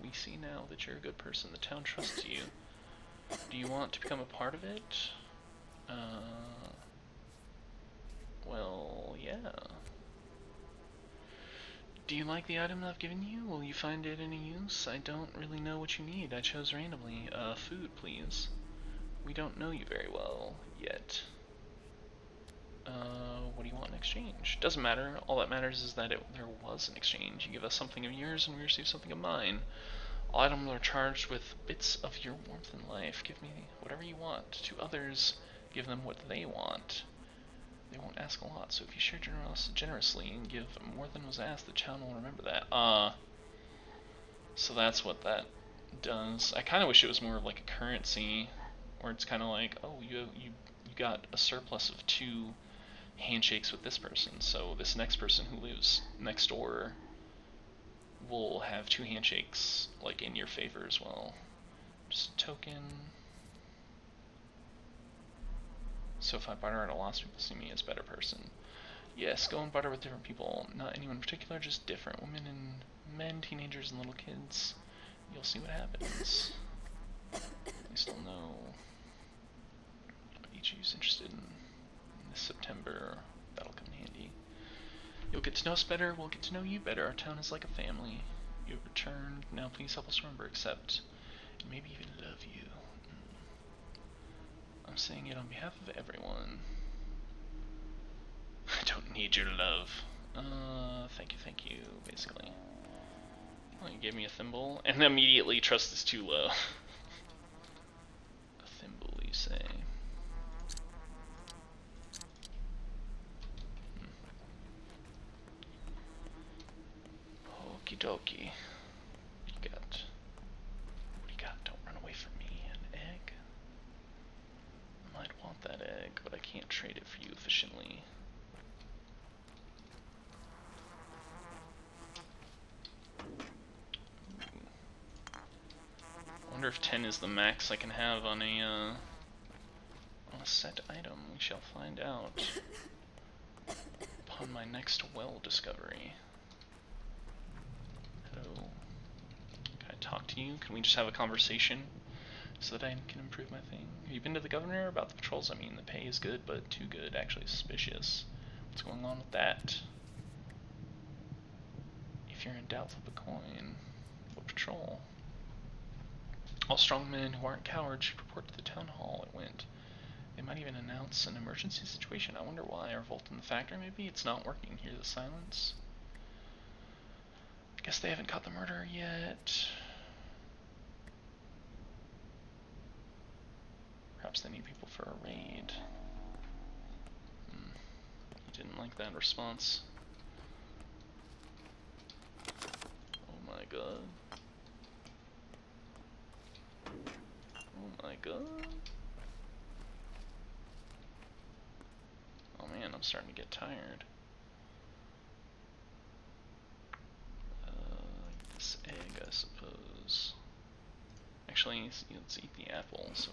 We see now that you're a good person. The town trusts you. Do you want to become a part of it? Well, yeah. Do you like the item I've given you? Will you find it any use? I don't really know what you need. I chose randomly. Food, please. We don't know you very well yet. What do you want in exchange? Doesn't matter. All that matters is that there was an exchange. You give us something of yours and we receive something of mine. All items are charged with bits of your warmth and life. Give me whatever you want. To others, give them what they want. They won't ask a lot, so if you share generously and give more than was asked, the town will remember that. So that's what that does. I kind of wish it was more of like a currency, where it's kind of like, oh, you got a surplus of 2 handshakes with this person, so this next person who lives next door will have 2 handshakes like in your favor as well. Just token. So if I barter at a loss, people see me as a better person. Yes, go and barter with different people. Not anyone in particular, just different women and men, teenagers and little kids. You'll see what happens. At least I'll know what each of you is interested in this September. That'll come in handy. You'll get to know us better, we'll get to know you better. Our town is like a family. You have returned, now please help us remember, accept, and maybe even love you. I'm saying it on behalf of everyone. I don't need your love. Thank you, basically. Oh, you gave me a thimble, and immediately trust is too low. A thimble, you say? Okie dokie. What do you got? What do you got? Don't run away from me. An egg? I might want that egg, but I can't trade it for you efficiently. I wonder if 10 is the max I can have on a set item. We shall find out upon my next well discovery. Hello. Can I talk to you? Can we just have a conversation so that I can improve my thing? Have you been to the governor about the patrols? I mean, the pay is good, but too good. Actually suspicious. What's going on with that? If you're in doubt, flip a coin. What patrol? All strong men who aren't cowards should report to the town hall. It went. They might even announce an emergency situation. I wonder why. Or Volt in the factory, maybe? It's not working. Hear the silence. I guess they haven't caught the murderer yet. Perhaps they need people for a raid. You didn't like that response. Oh my god. Oh my god. Oh man, I'm starting to get tired. This egg, I suppose. Actually, let's eat the apple, so...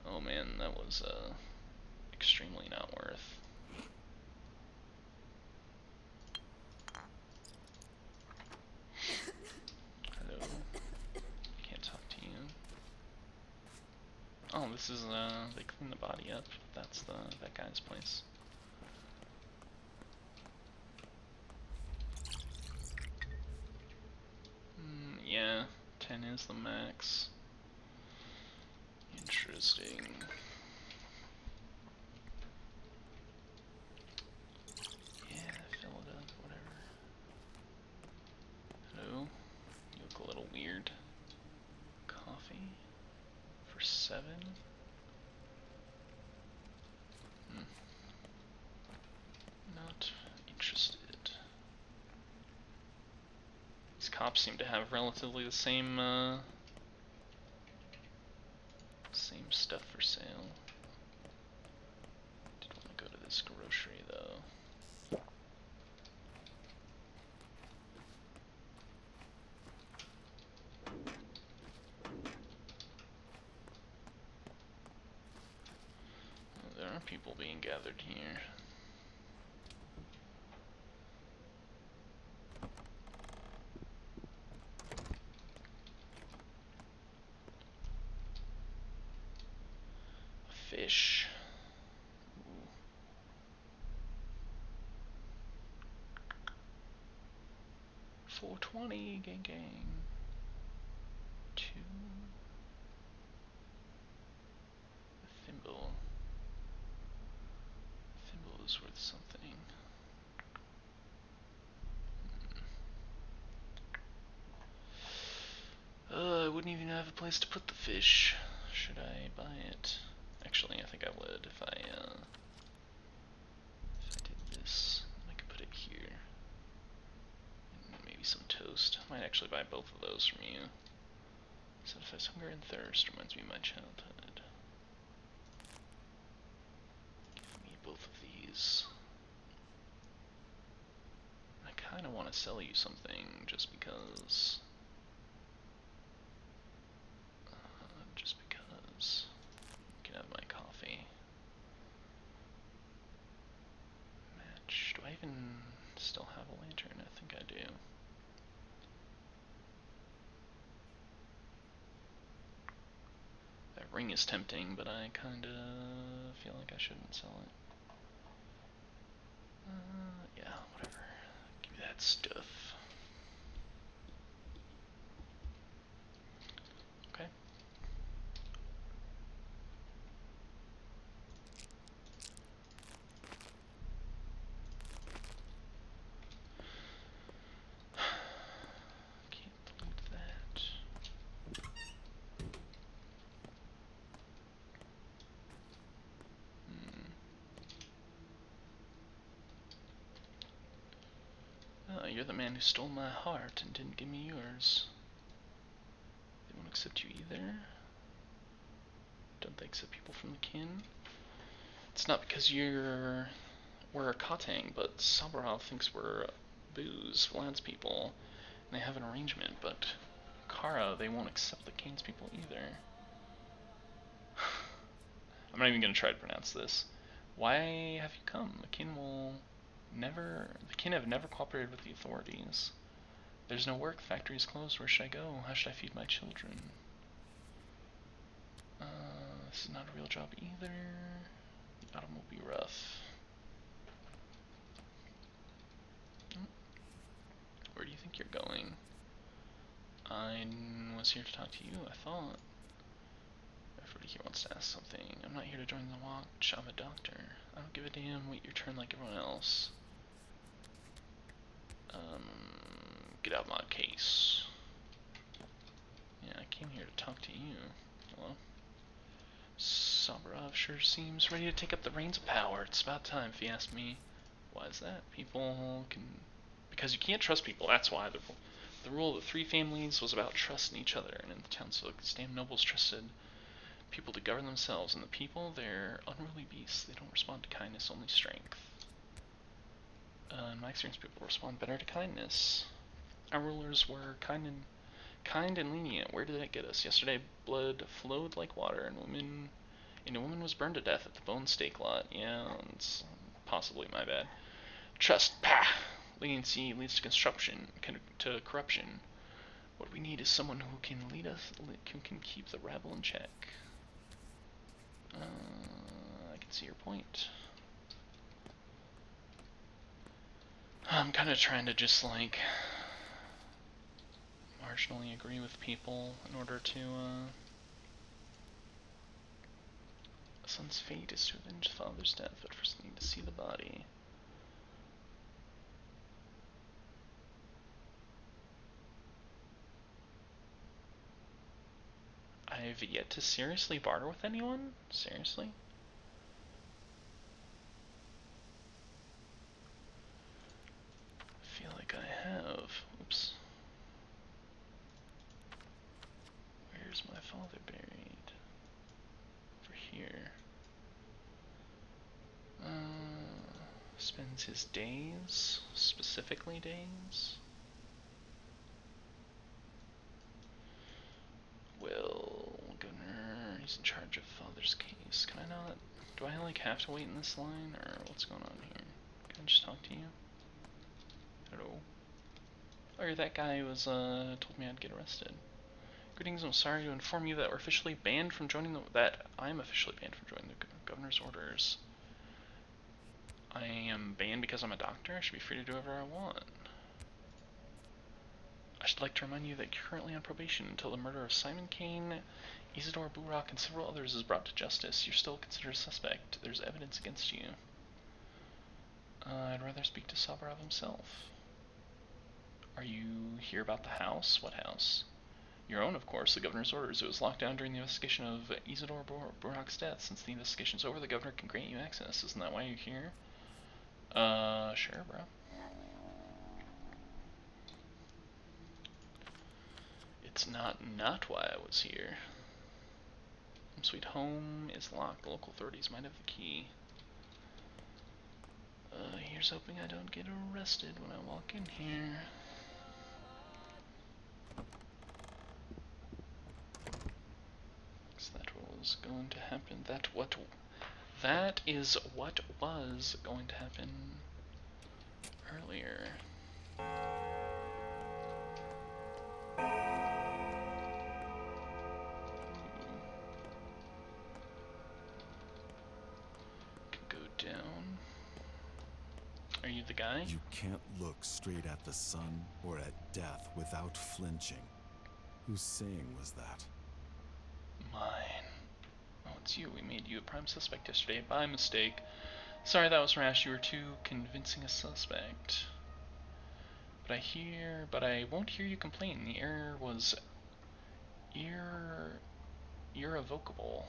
Oh man, that was, extremely not worth. Hello. Can't talk to you. Oh, this is, they clean the body up. That's that guy's place. Yeah, 10 is the max. Interesting. Yeah, fill it up, whatever. Hello? You look a little weird. Coffee? For 7? Not interested. These cops seem to have relatively the same same stuff for sale. Did want to go to this grocery though. people being gathered here. Fish. Ooh. $4.20, gang. 2. A thimble. Thimble is worth something. I wouldn't even have a place to put the fish. Should I buy it? Actually, I think I would if I did this. I could put it here. And maybe some toast. I might actually buy both of those from you. Satisfies hunger and thirst. Reminds me of my childhood. Give me both of these. I kind of want to sell you something just because. Just because. You can have my coffee. Match. Do I even still have a lantern? I think I do. That ring is tempting, but I kinda feel like I shouldn't sell it. Yeah, whatever. Give me that stuff. Okay. Can't believe that. Oh, you're the man who stole my heart and didn't give me yours. They won't accept you either. Don't they accept people from the kin? It's not because we're a Katang, but Sabarov thinks we're booze, Vlad's people, and they have an arrangement, but Kara, they won't accept the kin's people either. I'm not even gonna try to pronounce this. Why have you come? The kin have never cooperated with the authorities. There's no work, the factory is closed, where should I go? How should I feed my children? This is not a real job either. The autumn will be rough. Where do you think you're going? I was here to talk to you, I thought. Everybody here wants to ask something. I'm not here to join the watch, I'm a doctor. I don't give a damn, wait your turn like everyone else. Get out my case. Yeah, I came here to talk to you. Hello? Sabarov sure seems ready to take up the reins of power. It's about time, if you ask me. Why is that? Because you can't trust people, that's why. The rule of the 3 families was about trust in each other, and in the townsfolk, these damn nobles trusted people to govern themselves, and the people, they're unruly beasts. They don't respond to kindness, only strength. In my experience, people respond better to kindness. Our rulers were kind and lenient. Where did that get us? Yesterday, blood flowed like water, and a woman was burned to death at the bone steak lot. Yeah, it's possibly my bad. Trust, pah! Leniency leads to corruption. What we need is someone who can lead us, who can keep the rabble in check. I can see your point. I'm kind of trying to just like marginally agree with people in order to a son's fate is to avenge father's death, but first need to see the body. I've yet to seriously barter with anyone? Seriously? I feel like I have. Oops. Where's my father buried? Over here. Spends his days, specifically days. Well, Gunnar, he's in charge of father's case. Can I not? Do I like have to wait in this line, or what's going on here? Can I just talk to you? Hello. Oh, you're that guy who was told me I'd get arrested. Greetings, I'm sorry to inform you that we're officially banned from joining I'm officially banned from joining the governor's orders. I am banned because I'm a doctor? I should be free to do whatever I want. I should like to remind you that you're currently on probation until the murder of Simon Kane, Isidore Burak, and several others is brought to justice. You're still considered a suspect. There's evidence against you. I'd rather speak to Sabarov himself. Are you here about the house? What house? Your own, of course, the governor's orders. It was locked down during the investigation of Isidore Burak's death. Since the investigation's over, the governor can grant you access. Isn't that why you're here? Sure, bro. It's not why I was here. Home sweet home is locked. The local authorities might have the key. Here's hoping I don't get arrested when I walk in here. Is that what was going to happen? That is what was going to happen earlier. Could go down. Are you the guy? You can't look straight at the sun or at death without flinching. Whose saying was that? Mine. Oh, it's you. We made you a prime suspect yesterday by mistake. Sorry, that was rash. You were too convincing a suspect. But I won't hear you complain. The error was irrevocable.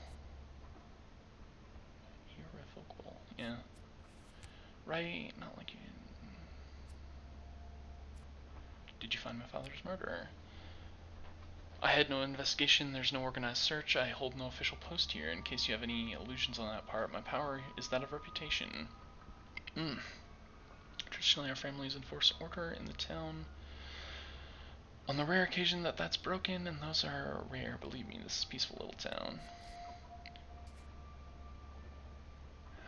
Irrevocable. Yeah. Right. Not like you. Did you find my father's murderer? I had no investigation, there's no organized search, I hold no official post here. In case you have any illusions on that part, my power is that of reputation. Traditionally, our families enforce order in the town. On the rare occasion that that's broken, and those are rare, believe me, this is a peaceful little town.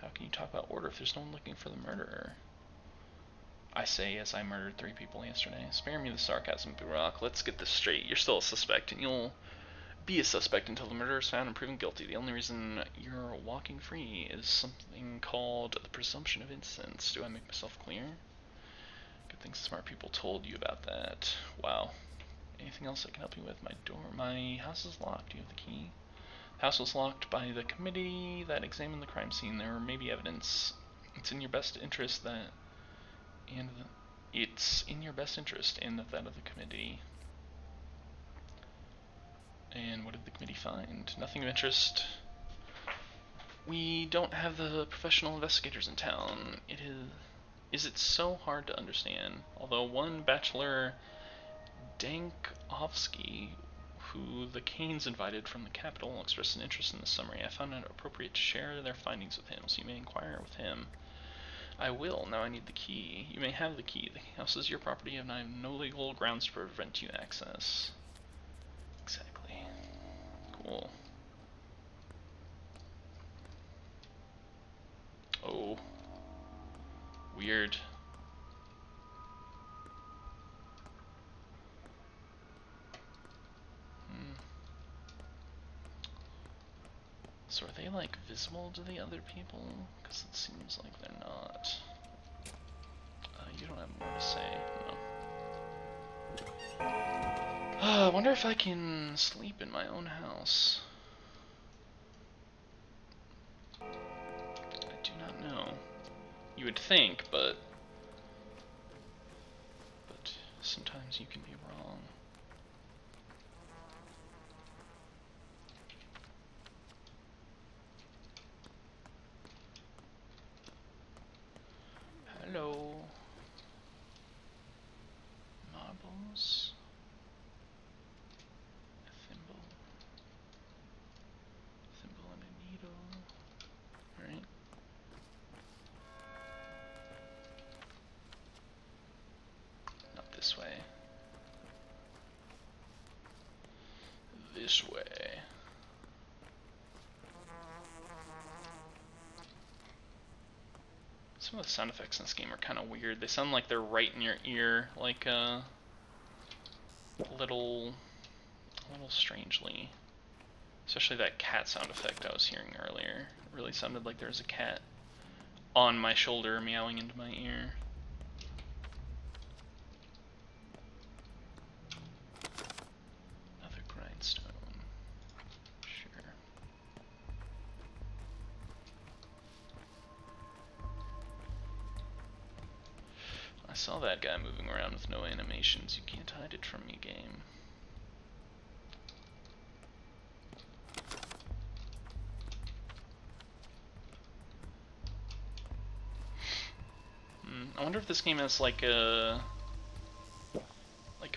How can you talk about order if there's no one looking for the murderer? I say yes, I murdered 3 people yesterday. Spare me the sarcasm, Burak. Let's get this straight. You're still a suspect, and you'll be a suspect until the murderer is found and proven guilty. The only reason you're walking free is something called the presumption of innocence. Do I make myself clear? Good thing smart people told you about that. Wow. Anything else I can help you with? My house is locked. Do you have the key? The house was locked by the committee that examined the crime scene. There may be evidence. It's in your best interest that... It's in your best interest and that of the committee. And what did the committee find? Nothing of interest. We don't have the professional investigators in town. Is it so hard to understand? Although one bachelor, Dankovsky, who the Kanes invited from the capital, expressed an interest in the summary, I found it appropriate to share their findings with him, so you may inquire with him. I will. Now I need the key. You may have the key. The house is your property and I have no legal grounds to prevent you access. Exactly. Cool. Oh. Weird. So are they like visible to the other people? Because it seems like they're not. You don't have more to say. No. I wonder if I can sleep in my own house. I do not know. You would think, but sometimes you can be wrong. Hello. Marbles. A thimble. Thimble and a needle. Alright. Not this way. This way. Some of the sound effects in this game are kind of weird. They sound like they're right in your ear, like a little strangely. Especially that cat sound effect I was hearing earlier. It really sounded like there was a cat on my shoulder meowing into my ear. Another grindstone. Sure. I saw that guy moving around with no animations. You can't hide it from me, game. I wonder if this game has like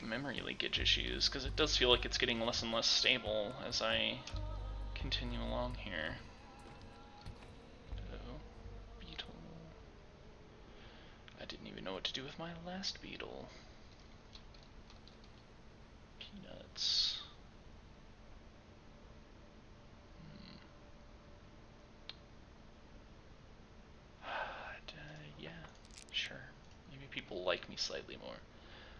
memory leakage issues, because it does feel like it's getting less and less stable as I continue along here. Oh, beetle. I didn't even know what to do with my last beetle. Peanuts. Yeah, sure. Maybe people like me slightly more.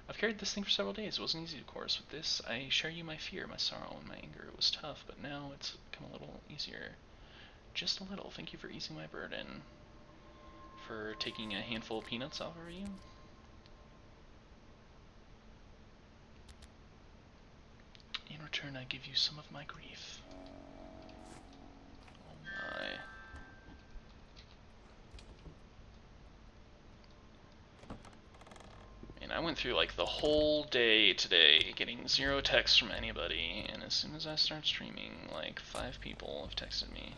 I've carried this thing for several days. It wasn't easy, of course. With this, I share you my fear, my sorrow, and my anger. It was tough, but now it's become a little easier. Just a little. Thank you for easing my burden. For taking a handful of peanuts off of you. In return, I give you some of my grief. Oh my. And I went through like the whole day today getting 0 texts from anybody, and as soon as I start streaming, like 5 people have texted me.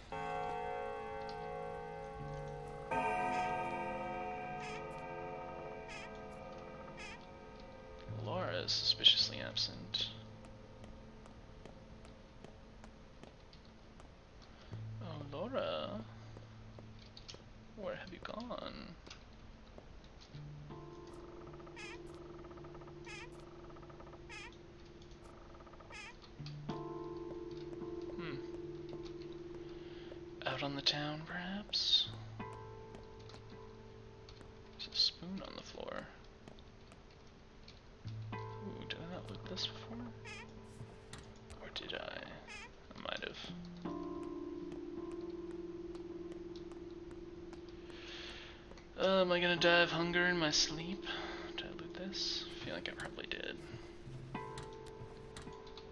Laura is suspiciously absent. Oh, Laura. Where have you gone? Out on the town, perhaps? There's a spoon on the floor. Ooh, did I not loot this before? Or did I? I might have. Am I gonna die of hunger in my sleep? Did I loot this? I feel like I probably did.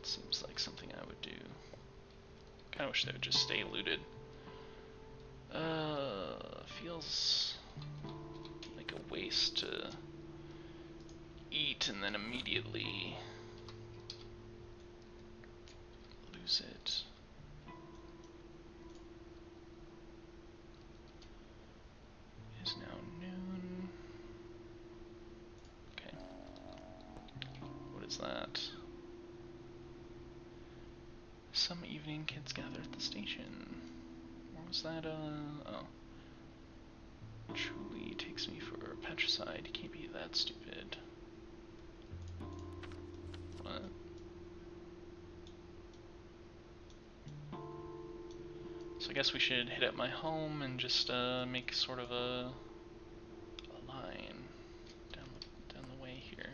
Seems like something I would do. Kinda wish they would just stay looted. Feels like a waste to eat and then immediately lose it. It is now noon. Okay. What is that? Some evening kids gather at the station. What was that, oh. Truly takes me for patricide. You can't be that stupid. What? So I guess we should hit up my home and just make sort of a line down the way here.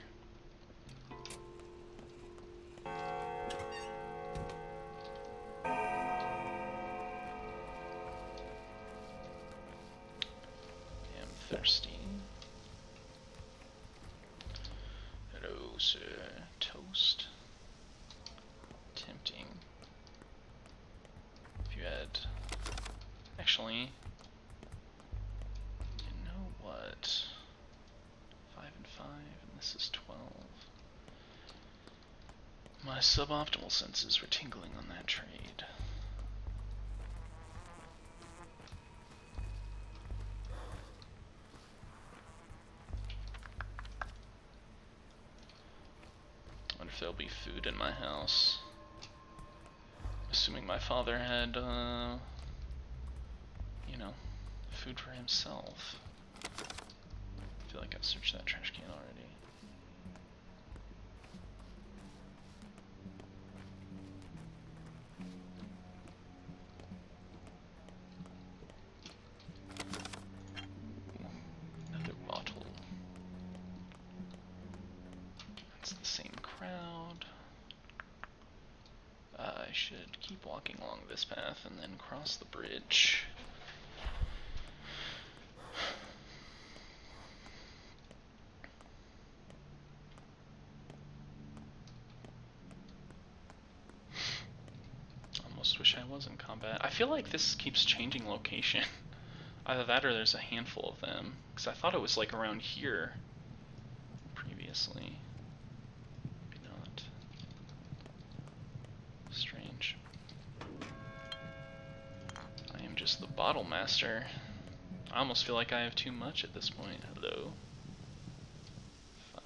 Thirsty. Hello, sir. Toast. Tempting. If you had... Actually... You know what? 5 and 5, and this is 12. My suboptimal senses were tingling on that trade. If there'll be food in my house. Assuming my father had, you know, food for himself. I feel like I've searched that trash can already. should keep walking along this path and then cross the bridge. Almost wish I was in combat. I feel like this keeps changing location. Either that or there's a handful of them. Because I thought it was like around here previously. Maybe not. Strange. I am just the bottle master. I almost feel like I have too much at this point. Hello. 5.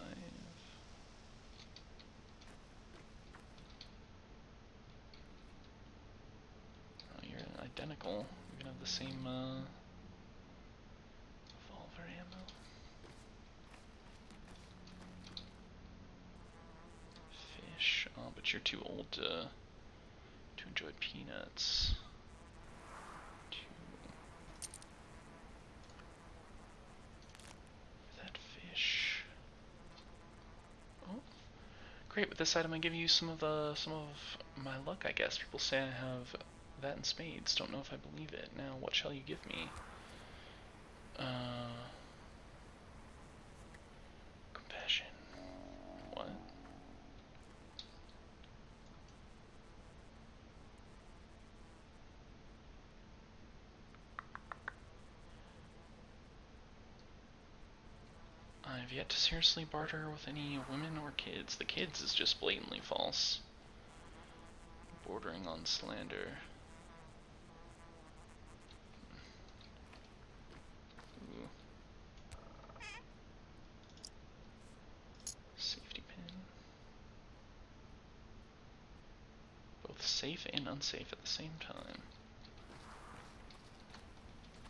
Oh, you're identical. You're gonna have the same revolver ammo. Fish. Oh, but you're too old to enjoy peanuts. That fish. Oh, great! With this item, I give you some of my luck. I guess people say I have that in spades. Don't know if I believe it. Now, what shall you give me? Compassion. What? I've yet to seriously barter with any women or kids. The kids is just blatantly false. Bordering on slander. Ooh. Safety pin. Both safe and unsafe at the same time.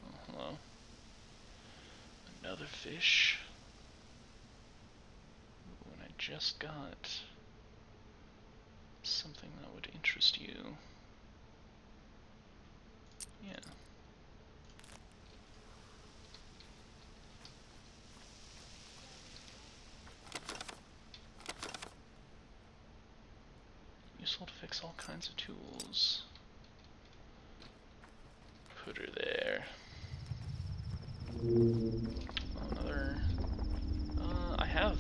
Oh, hello. Another fish. Ooh, and I just got something that would interest you. Yeah. Useful to fix all kinds of tools. Put her there. Oh, another. I have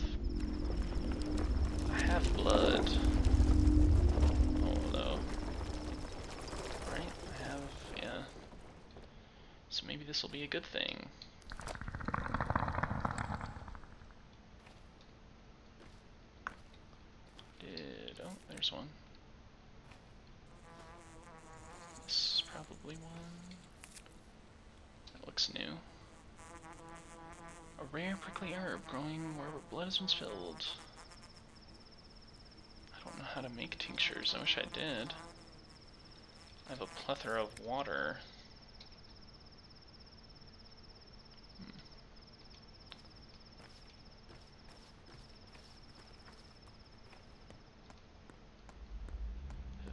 blood. Oh, hello. Right, I have, yeah. So maybe this will be a good thing. Oh, there's one. This is probably one. That looks new. A rare prickly herb growing wherever blood has been spilled. I don't know how to make tinctures. I wish I did. I have a plethora of water.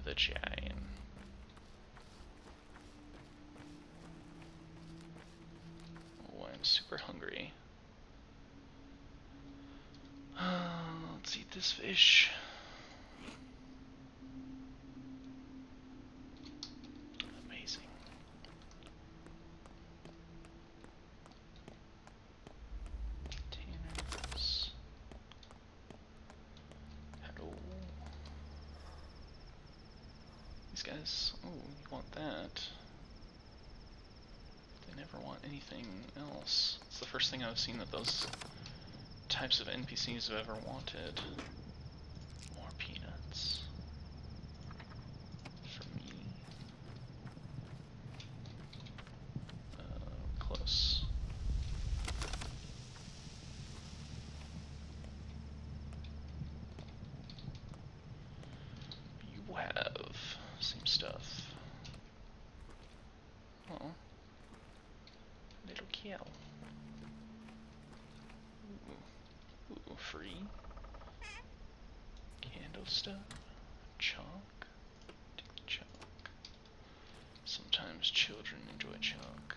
The giant. Oh, I'm super hungry. Let's eat this fish. Amazing. Tanners. Hello. These guys, oh, you want that. They never want anything else. It's the first thing I've seen that those types of NPCs have ever wanted. More peanuts. For me. Close. You have same stuff. Oh. Little cow. Ooh, free. Candle stuff. Chalk. Take the chalk. Sometimes children enjoy chalk.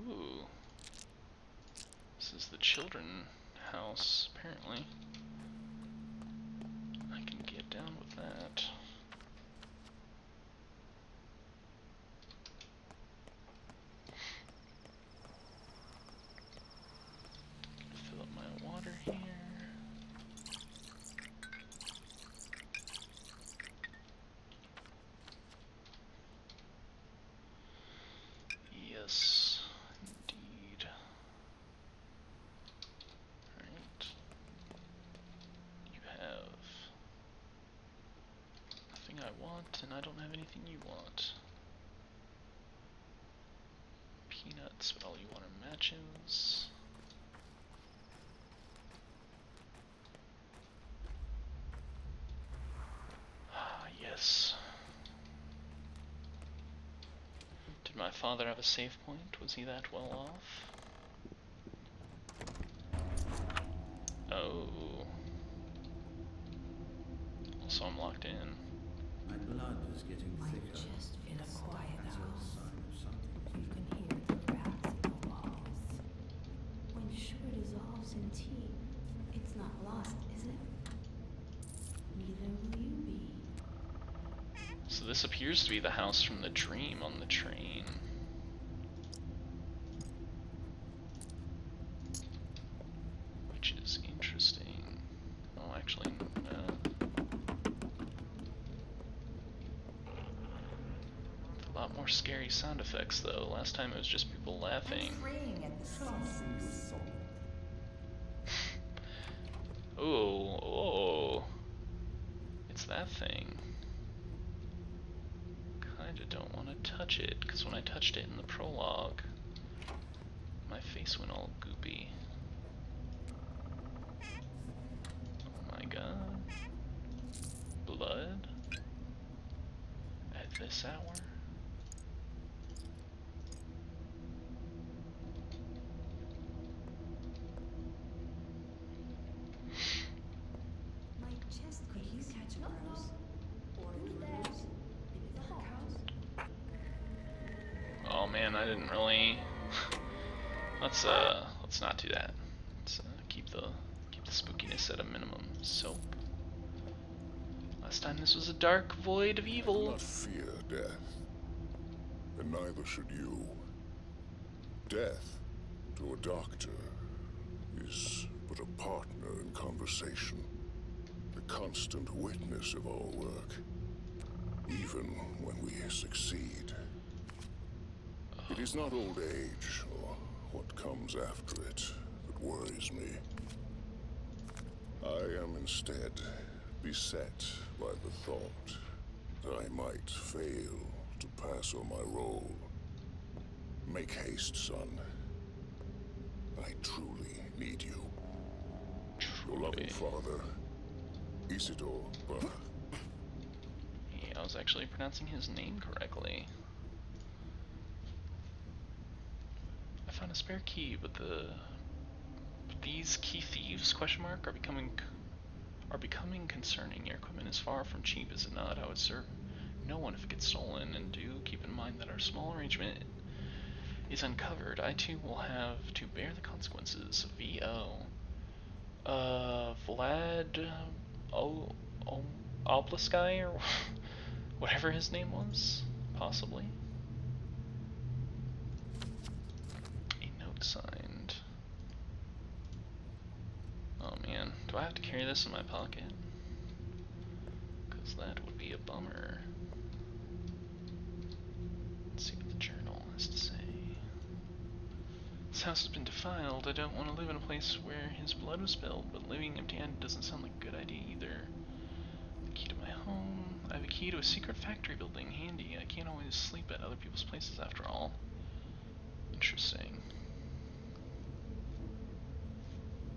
Ooh. This is the children house, apparently. I can get down with that. Fill up my water here. Yes, indeed. Alright. You have nothing I want, and I don't have anything you want. Peanuts, but all you want are matches. Ah, yes. Did my father have a save point? Was he that well off? Oh. Also, I'm locked in. My blood is getting thicker. Just in a quiet As a house. sign of something. You can hear the rats in the walls. When sugar dissolves in tea, it's not lost, is it? Neither will you be. So this appears to be the house from the dream on the train. Which is interesting. Oh, actually, a lot more scary sound effects though. Last time it was just people laughing. Oh, oh. It's that thing. Kinda don't want to touch it, because when I touched it in the prologue, my face went all goopy. Oh my god. Blood? At this hour? My chest could you catch a bruise? Or a bruise? Maybe the house? Oh man, I didn't really. Let's not do that. Let's keep the spookiness at a minimum. Soap. Last time this was a dark void of I do evil. not fear death, and neither should you. Death, to a doctor, is but a partner in conversation, a constant witness of our work, even when we succeed. It is not old age or what comes after it that worries me. I am instead beset by the thought that I might fail to pass on my role. Make haste, son. I truly need you. Your loving father, Isidore Burr. Yeah, I was actually pronouncing his name correctly. I found a spare key, but these key thieves are becoming concerning. Your equipment is far from cheap, is it not? I would serve no one if it gets stolen, and do keep in mind that our small arrangement is uncovered. I too will have to bear the consequences. V.O. Vlad Oblisky, or whatever his name was, possibly. A note signed. Oh man, do I have to carry this in my pocket? Because that would be a bummer. Let's see what the journal has to say. This house has been defiled. I don't want to live in a place where his blood was spilled, but living empty-handed doesn't sound like a good idea either. The key to my home. I have a key to a secret factory building handy. I can't always sleep at other people's places after all. Interesting.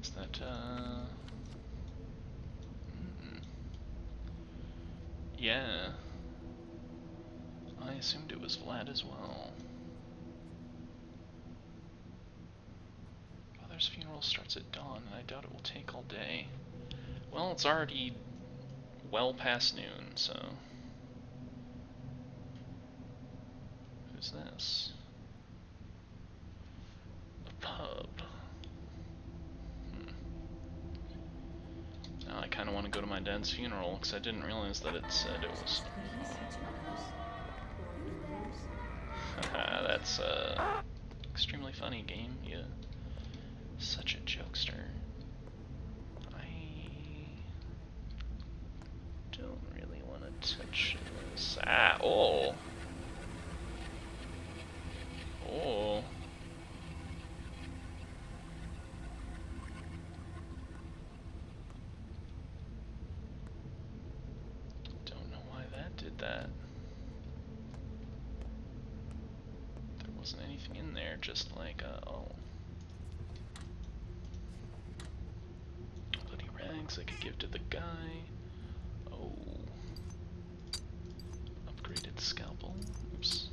Is that, yeah. I assumed it was Vlad as well. Father's funeral starts at dawn, and I doubt it will take all day. Well, it's already well past noon, so... Who's this? A pub. kind of want to go to my dad's funeral because I didn't realize that it said it was. Haha, that's extremely funny game. You such a jokester. I don't really want to touch this. Ah, oh. Oh. Don't know why that did that. There wasn't anything in there, just like, oh. Bloody rags I could give to the guy. Oh. Upgraded scalpel. Oops.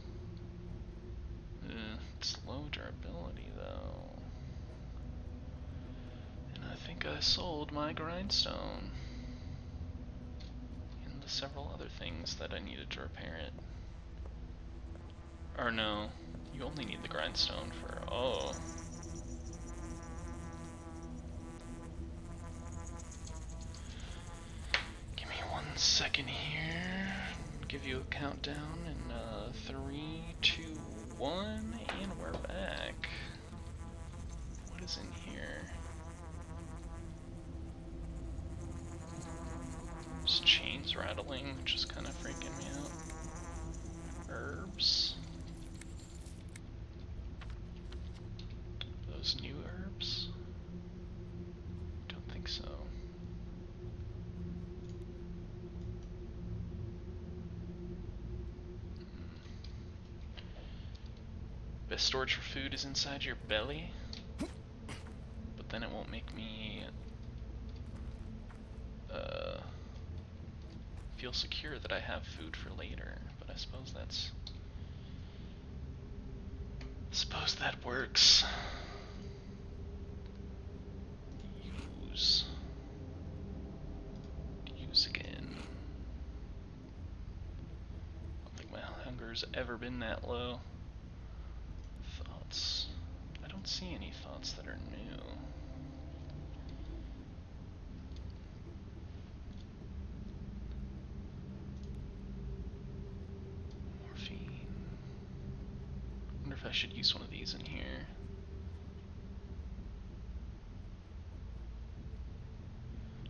It's low durability though. And I think I sold my grindstone. And the several other things that I needed to repair it. Or no, you only need the grindstone for, oh. Give me 1 second here. Give you a countdown in 3, 2, 1, and we're back. What is in here? Just chains rattling, which is kind of freaking me out. Herbs. Those new herbs? Don't think so. Best storage for food is inside your belly, but then it won't make me feel secure that I have food for later. But I suppose that works. Use again. I don't think my hunger's ever been that low. Thoughts. I don't see any thoughts that are new. Morphine. Wonder if I should use one of these in here.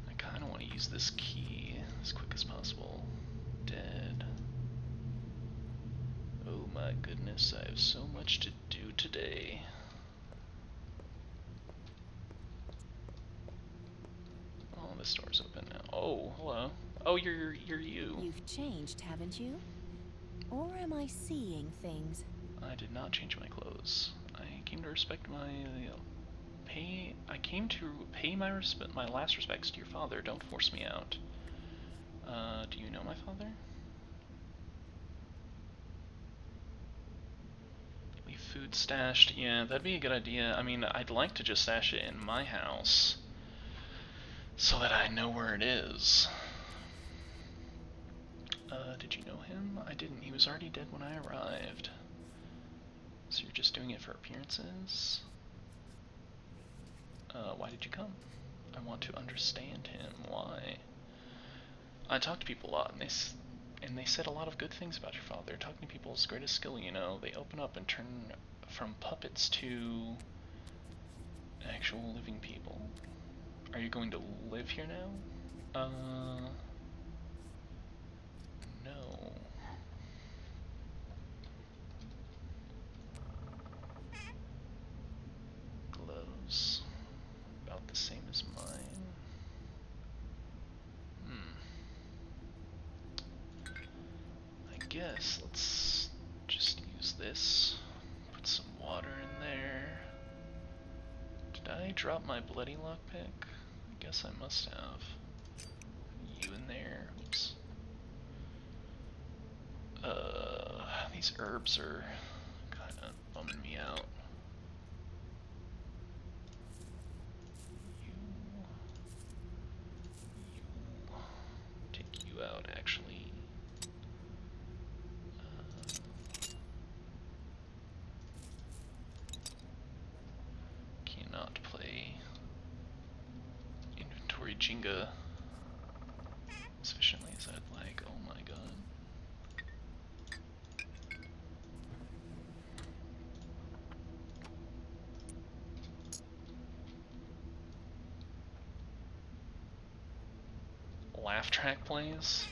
I kinda want to use this key as quick as possible. Dead. Oh my goodness, I have so much to do today. Oh, this door's open now. Oh, hello. Oh, you're you. You've changed, haven't you? Or am I seeing things? I did not change my clothes. I came to respect my I came to pay my last respects to your father. Don't force me out. Do you know my father? Leave food stashed. Yeah, that'd be a good idea. I mean, I'd like to just stash it in my house so that I know where it is. Did you know him? I didn't. He was already dead when I arrived. So you're just doing it for appearances? Why did you come? I want to understand him. Why? I talk to people a lot, and they said a lot of good things about your father. Talking to people is the greatest skill, you know. They open up and turn from puppets to actual living people. Are you going to live here now? No. Gloves. About the same as mine. I guess let's just use this. Put some water in there. Did I drop my bloody lockpick? I guess I must have. You in there. Oops. These herbs are kind of bumming me out. Take you out, actually. Cannot play inventory Jenga as efficiently as I'd like. Oh my god. Laugh track plays?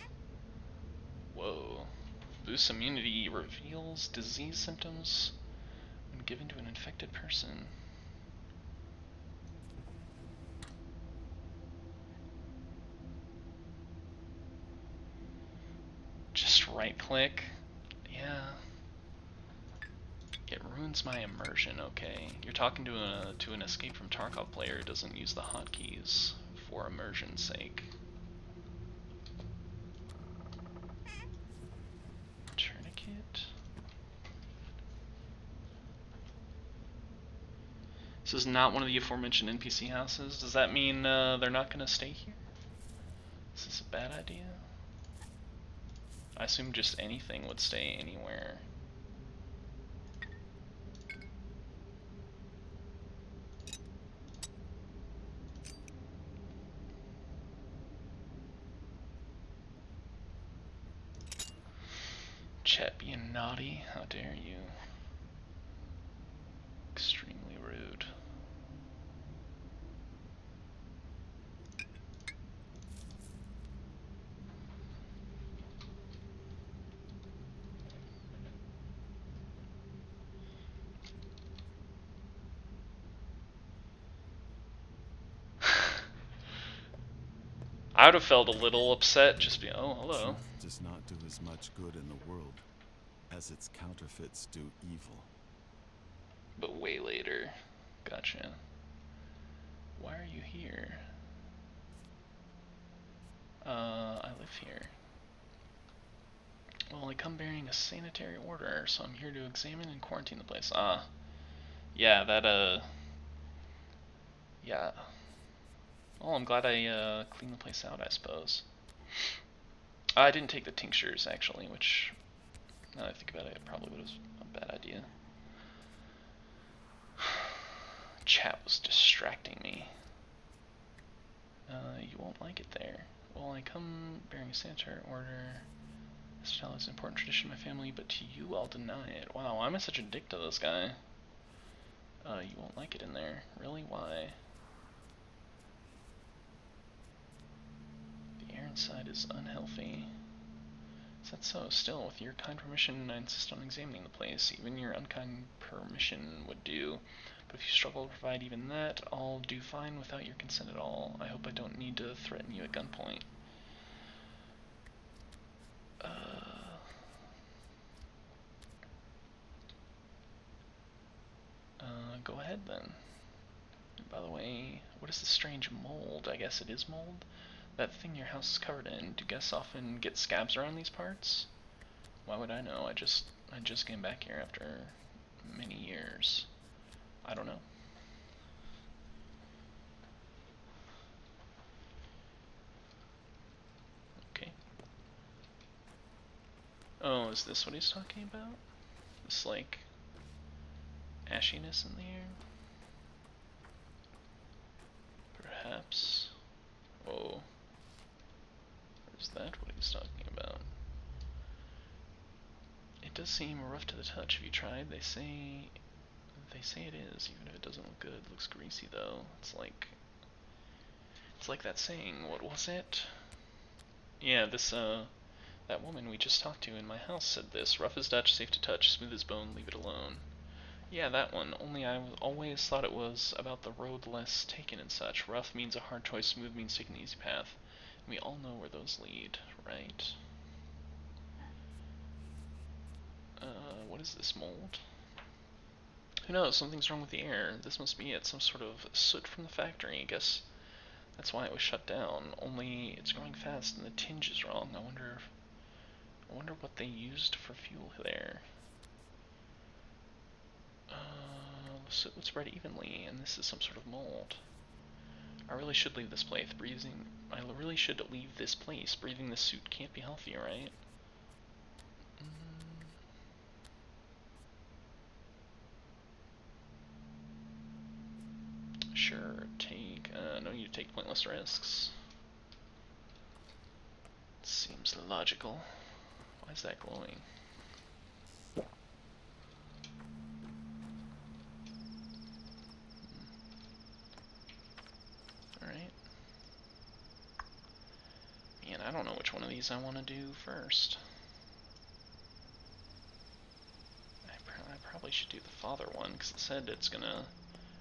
Whoa. Boosts immunity, reveals disease symptoms when given to an infected person. Just right click. Yeah. It ruins my immersion, okay. You're talking to an Escape from Tarkov player who doesn't use the hotkeys for immersion's sake. Tourniquet. This is not one of the aforementioned NPC houses. Does that mean they're not going to stay here? Is this a bad idea? I assume just anything would stay anywhere. Chet being naughty? How dare you? Extremely rude. I would have felt a little upset just being, oh, hello. Truth does not do as much good in the world as its counterfeits do evil. But way later. Gotcha. Why are you here? I live here. Well, I come bearing a sanitary order, so I'm here to examine and quarantine the place. Ah. Yeah, that, yeah. Well, I'm glad I, cleaned the place out, I suppose. I didn't take the tinctures, actually, which, now that I think about it, probably was a bad idea. Chat was distracting me. You won't like it there. Well, I come bearing a sanitary order. This style is an important tradition of my family, but to you, I'll deny it. Wow, why am I such a dick to this guy? You won't like it in there. Really? Why? The air inside is unhealthy. Is that so? Still, with your kind permission, I insist on examining the place. Even your unkind permission would do. But if you struggle to provide even that, I'll do fine without your consent at all. I hope I don't need to threaten you at gunpoint. Go ahead then. And by the way, what is this strange mold? I guess it is mold? That thing your house is covered in. Do guests often get scabs around these parts? Why would I know? I just came back here after many years. I don't know. Okay. Oh, is this what he's talking about? This, like, ashiness in the air? Perhaps. Whoa. Is that what he's talking about? It does seem rough to the touch. Have you tried? They say it is, even if it doesn't look good. It looks greasy though. It's like that saying, what was it? Yeah, this that woman we just talked to in my house said this. Rough as Dutch, safe to touch, smooth as bone, leave it alone. Yeah, that one. Only I always thought it was about the road less taken and such. Rough means a hard choice, smooth means taking the easy path. And we all know where those lead, right? What is this mold? Who knows? Something's wrong with the air. This must be it. Some sort of soot from the factory. I guess that's why it was shut down. Only it's growing fast and the tinge is wrong. I wonder what they used for fuel there. The soot would spread evenly, and this is some sort of mold. I really should leave this place. Breathing this suit can't be healthy, right? Sure, no need to take pointless risks. pathological. Why is that glowing? Alright. Man, I don't know which one of these I want to do first. I probably should do the father one, because it said it's gonna...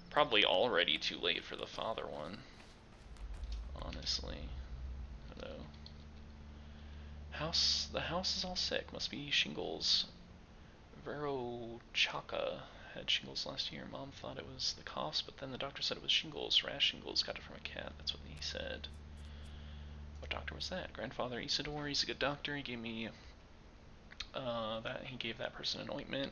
Probably already too late for the father one. Honestly. Hello. The house is all sick. Must be shingles. Vero Chaka had shingles last year. Mom thought it was the coughs, but then the doctor said it was shingles. Rash shingles. Got it from a cat. That's what he said. What doctor was that? Grandfather Isidore. He's a good doctor. He gave me he gave that person an ointment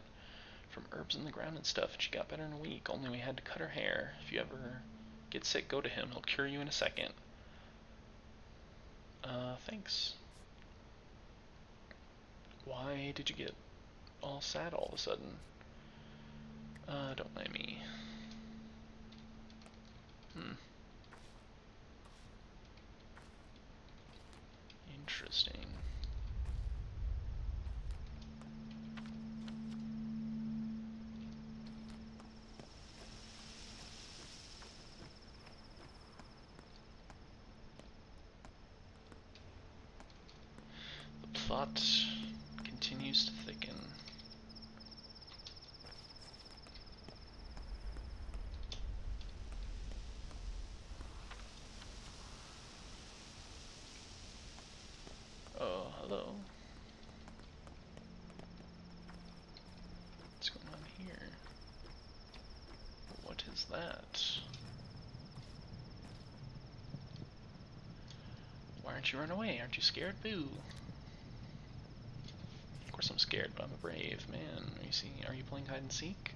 from herbs in the ground and stuff, and she got better in a week. Only we had to cut her hair. If you ever get sick, go to him. He'll cure you in a second. Thanks. Why did you get all sad all of a sudden? Don't mind me. Interesting. The plot continues to thicken. Oh, hello. What's going on here? What is that? Why aren't you running away? Aren't you scared? Boo. Of course I'm scared, but I'm a brave man. Are you playing hide and seek?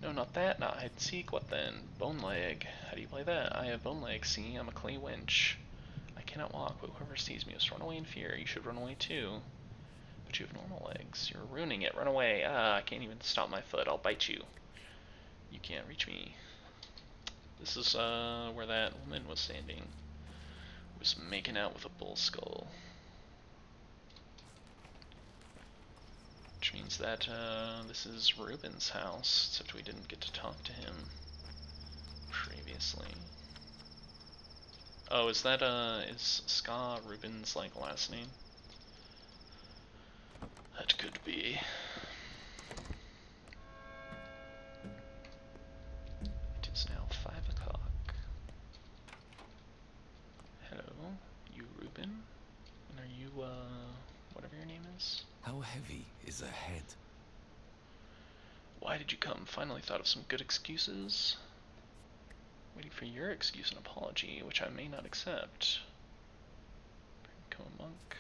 No, not that, not hide and seek. What then? Bone leg. How do you play that? I have bone leg. See, I'm a clay wench. I cannot walk, but whoever sees me must run away in fear. You should run away too. But you have normal legs. You're ruining it. Run away. Ah, I can't even stop my foot. I'll bite you. You can't reach me. This is where that woman was standing. Was making out with a bull skull. Which means that this is Ruben's house, except we didn't get to talk to him previously. Oh, is that is Ska Ruben's like last name? That could be. It is now 5 o'clock. Hello, you Ruben? And are you whatever your name is? How heavy is a head? Why did you come? Finally thought of some good excuses. Waiting for your excuse and apology, which I may not accept. Become a monk.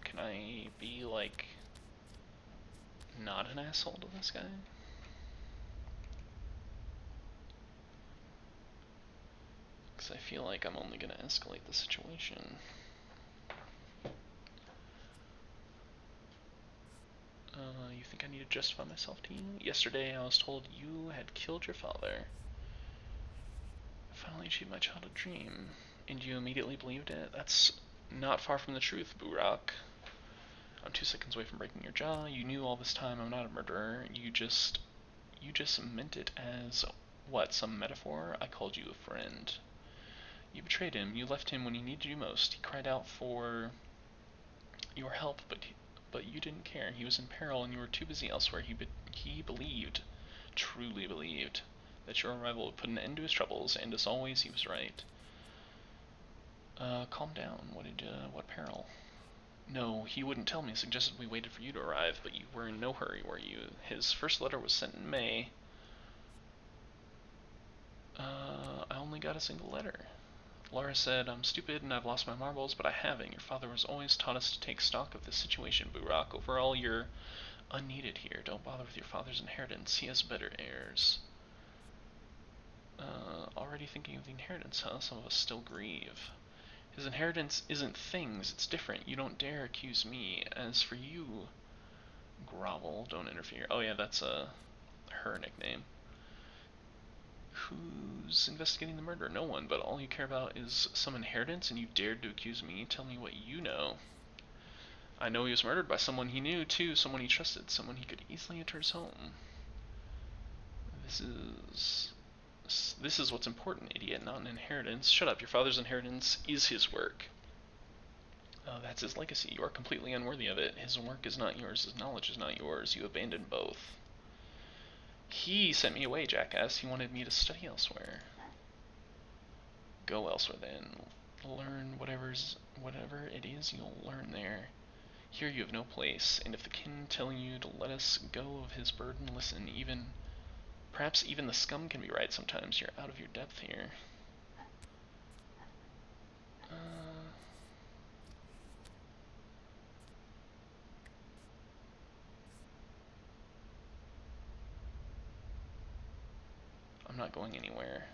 Can I be, like, not an asshole to this guy? Because I feel like I'm only gonna escalate the situation. You think I need to justify myself to you? Yesterday I was told you had killed your father. I finally achieved my childhood dream. And you immediately believed it? That's not far from the truth, Burak. I'm 2 seconds away from breaking your jaw. You knew all this time I'm not a murderer. You just meant it as, what, some metaphor? I called you a friend. You betrayed him. You left him when he needed you most. He cried out for your help, but you didn't care. He was in peril and you were too busy elsewhere. He believed, truly believed, that your arrival would put an end to his troubles, and as always, he was right. Calm down. What peril? No, he wouldn't tell me. Suggested we waited for you to arrive, but you were in no hurry, were you? His first letter was sent in May. I only got a single letter. Laura said, I'm stupid and I've lost my marbles, but I haven't. Your father has always taught us to take stock of this situation, Burak. Overall, you're unneeded here. Don't bother with your father's inheritance. He has better heirs. Already thinking of the inheritance, huh? Some of us still grieve. His inheritance isn't things, it's different. You don't dare accuse me. As for you, Grovel, don't interfere. Oh yeah, that's her nickname. Who's investigating the murder? No one, but all you care about is some inheritance, and you dared to accuse me. Tell me what you know. I know he was murdered by someone he knew, too, someone he trusted, someone he could easily enter his home. This is what's important, idiot, not an inheritance. Shut up, your father's inheritance is his work. That's his legacy. You are completely unworthy of it. His work is not yours, his knowledge is not yours. You abandoned both. He sent me away, jackass. He wanted me to study elsewhere. Go elsewhere then. Learn whatever it is you'll learn there. Here you have no place, and if the kin telling you to let us go of his burden, listen, perhaps even the scum can be right sometimes. You're out of your depth here. I'm not going anywhere.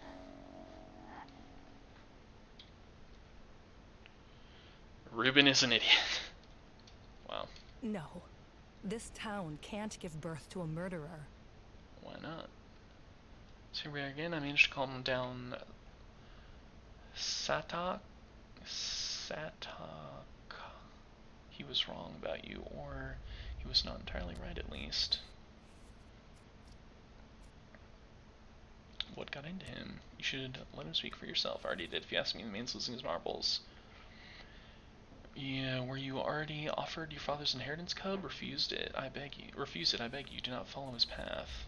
Reuben is an idiot. Wow. No. This town can't give birth to a murderer. Why not? So here we are again. I managed to calm down Satok. He was wrong about you, or he was not entirely right at least. What got into him? You should let him speak for yourself. I already did. If you ask me, the man's losing his marbles. Yeah, were you already offered your father's inheritance, cub? Refused it, I beg you. Do not follow his path.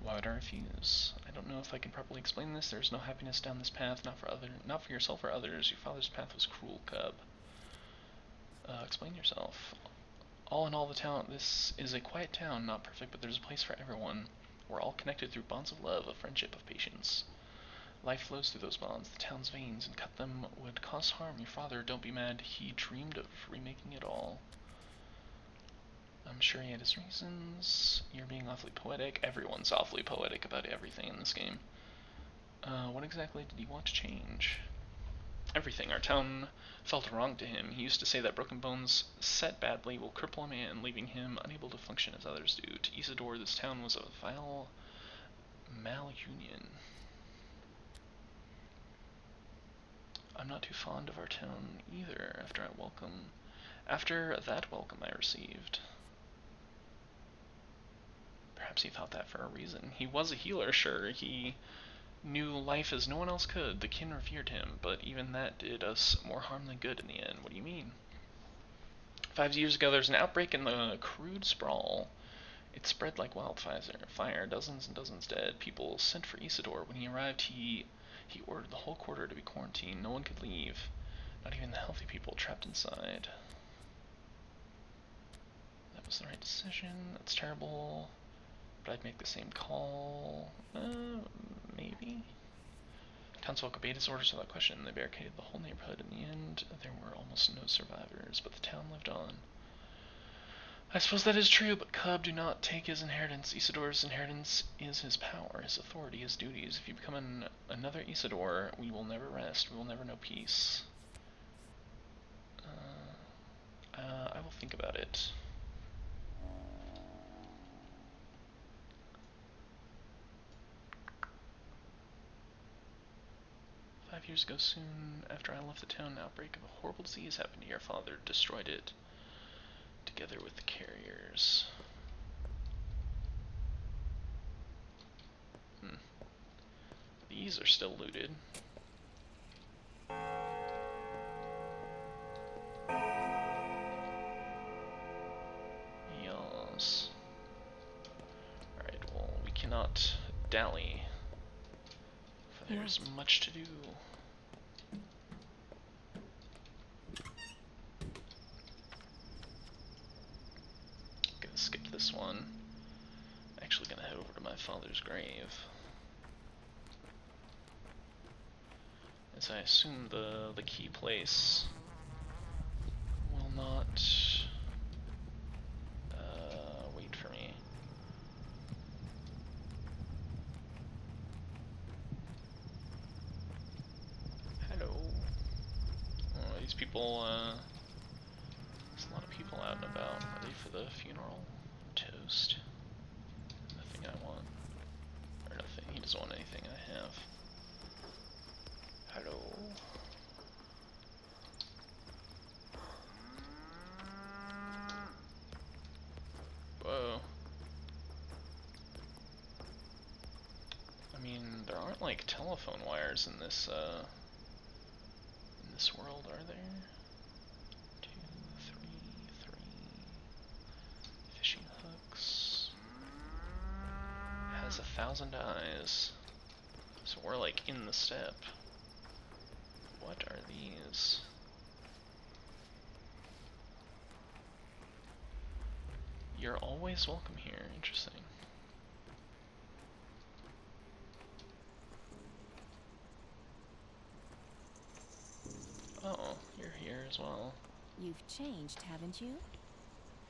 Why would I refuse? I don't know if I can properly explain this. There's no happiness down this path, not for yourself or others. Your father's path was cruel, cub. Explain yourself. All in all, the town. This is a quiet town, not perfect, but there's a place for everyone. We're all connected through bonds of love, of friendship, of patience. Life flows through those bonds, the town's veins, and cut them would cause harm. Your father, don't be mad, he dreamed of remaking it all. I'm sure he had his reasons. You're being awfully poetic. Everyone's awfully poetic about everything in this game. What exactly did he want to change? Everything. Our town felt wrong to him. He used to say that broken bones set badly will cripple a man, leaving him unable to function as others do. To Isidore, this town was a vile malunion. I'm not too fond of our town either after that welcome I received. Perhaps he thought that for a reason. He was a healer, sure. He knew life as no one else could. The kin revered him, but even that did us more harm than good in the end. What do you mean? 5 years ago, there was an outbreak in the crude sprawl. It spread like wildfire. Dozens and dozens dead. People sent for Isidore. When he arrived, he ordered the whole quarter to be quarantined. No one could leave. Not even the healthy people trapped inside. That was the right decision. That's terrible. But I'd make the same call. Maybe? Townsfolk obeyed his orders without question. They barricaded the whole neighborhood. In the end, there were almost no survivors, but the town lived on. I suppose that is true, but Cub, do not take his inheritance. Isidore's inheritance is his power, his authority, his duties. If you become another Isidore, we will never rest. We will never know peace. I will think about it. "5 years ago, soon after I left the town, an outbreak of a horrible disease happened to your father. Destroyed it, together with the carriers." These are still looted. Yes. Alright, well, we cannot dally, for there's much to do. Gonna skip this one. Actually gonna head over to my father's grave. As I assume the key place will not wait for me. Hello. Oh, these people, there's a lot of people out and about. Are they for the funeral? Toast. Nothing I want. Or nothing. He doesn't want anything I have. Hello. Whoa. I mean, there aren't like telephone wires in this world, are there? 2, 3. Fishing hooks. Has 1,000 eyes. So we're like in the step. What are these? You're always welcome here. Interesting. Oh, you're here as well. You've changed, haven't you?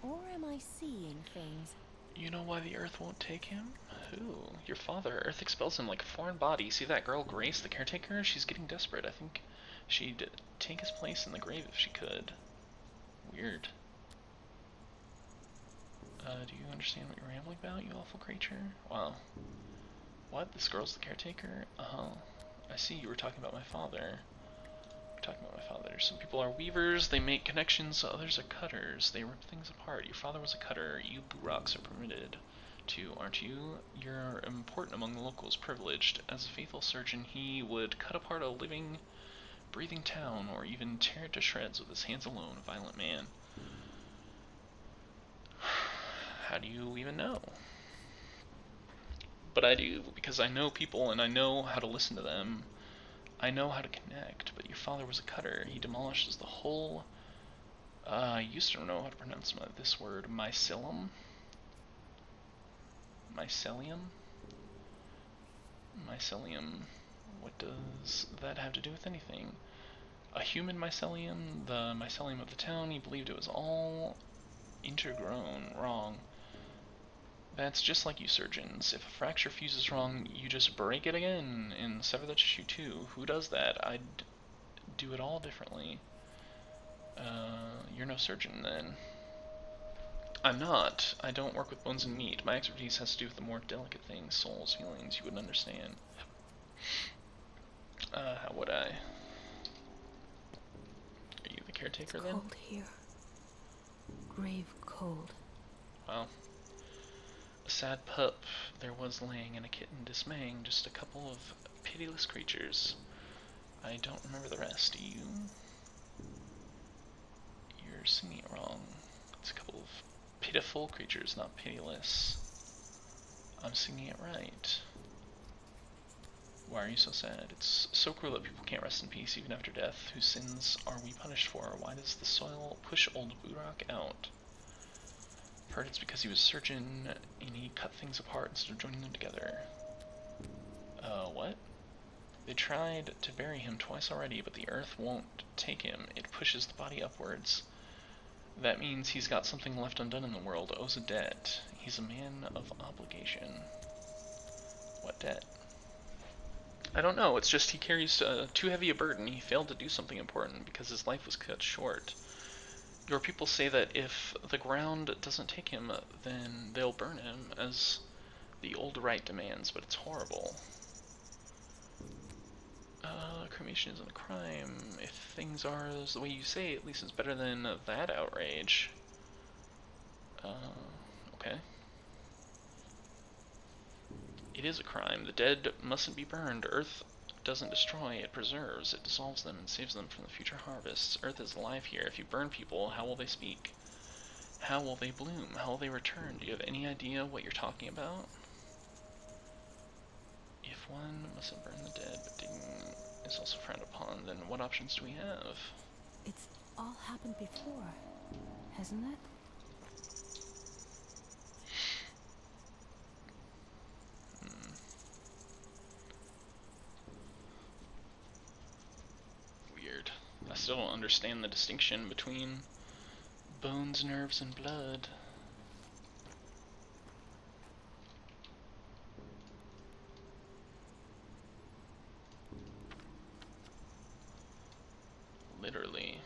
Or am I seeing things? You know why the Earth won't take him? Who? Your father. Earth expels him like a foreign body. See that girl, Grace, the caretaker? She's getting desperate. I think she'd take his place in the grave if she could. Weird. Do you understand what you're rambling about, you awful creature? Wow. What? This girl's the caretaker? Uh-huh. I see, you were talking about my father. Talking about my father. Some people are weavers, they make connections, others are cutters. They rip things apart. Your father was a cutter. You Buroks are permitted to, aren't you? You're important among the locals, privileged. As a faithful surgeon, he would cut apart a living, breathing town, or even tear it to shreds with his hands alone, a violent man. How do you even know? But I do, because I know people and I know how to listen to them. I know how to connect, but your father was a cutter. He demolishes the whole, I used to know how to pronounce this word, mycelium? Mycelium? Mycelium. What does that have to do with anything? A human mycelium? The mycelium of the town? He believed it was all intergrown. Wrong. That's just like you surgeons. If a fracture fuses wrong, you just break it again and sever the tissue too. Who does that? I'd do it all differently. You're no surgeon then. I'm not. I don't work with bones and meat. My expertise has to do with the more delicate things, souls, feelings you wouldn't understand. How would I? Are you the caretaker then? Cold here. Grave cold. Wow. A sad pup there was laying and a kitten dismaying, just a couple of pitiless creatures. I don't remember the rest, do you? You're singing it wrong. It's a couple of pitiful creatures, not pitiless. I'm singing it right. Why are you so sad? It's so cruel that people can't rest in peace even after death. Whose sins are we punished for? Why does the soil push old Burok out? I've heard it's because he was a surgeon and he cut things apart instead of joining them together. What? They tried to bury him twice already, but the earth won't take him. It pushes the body upwards. That means he's got something left undone in the world, owes a debt. He's a man of obligation. What debt? I don't know, it's just he carries too heavy a burden. He failed to do something important because his life was cut short. Your people say that if the ground doesn't take him, then they'll burn him, as the old rite demands, but it's horrible. Cremation isn't a crime. If things are the way you say, at least it's better than that outrage. Okay. It is a crime. The dead mustn't be burned. Earth doesn't destroy, it preserves. It dissolves them and saves them from the future harvests. Earth is alive here. If you burn people, how will they speak? How will they bloom? How will they return? Do you have any idea what you're talking about? If one mustn't burn the dead, but digging is also frowned upon, then what options do we have? It's all happened before, hasn't it? Weird. I still don't understand the distinction between bones, nerves, and blood. Literally.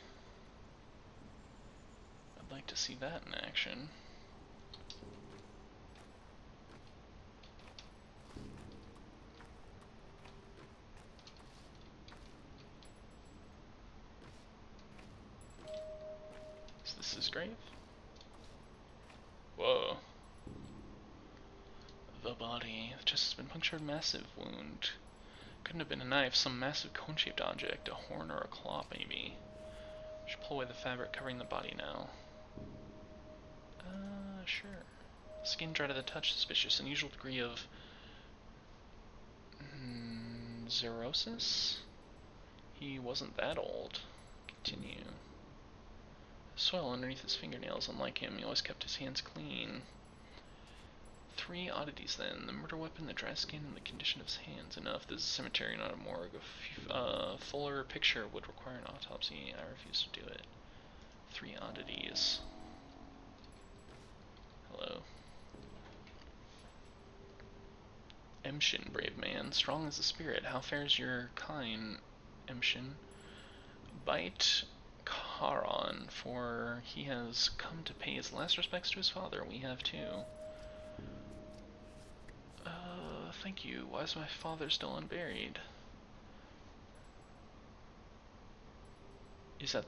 I'd like to see that in action. his grave? Whoa. The body. The chest has been punctured, massive wound. Couldn't have been a knife, some massive cone-shaped object, a horn or a claw maybe. Should pull away the fabric covering the body now. Sure. Skin dry to the touch, suspicious. Unusual degree of xerosis? He wasn't that old. Continue. Soil underneath his fingernails, unlike him, he always kept his hands clean. 3 oddities then. The murder weapon, the dry skin, and the condition of his hands. Enough. This is a cemetery, not a morgue. A fuller picture would require an autopsy. I refuse to do it. 3 oddities. Hello. Emshin, brave man, strong as a spirit. How fares your kind, Emshin? Bite Charon, for he has come to pay his last respects to his father. We have too. Thank you. Why is my father still unburied? Is that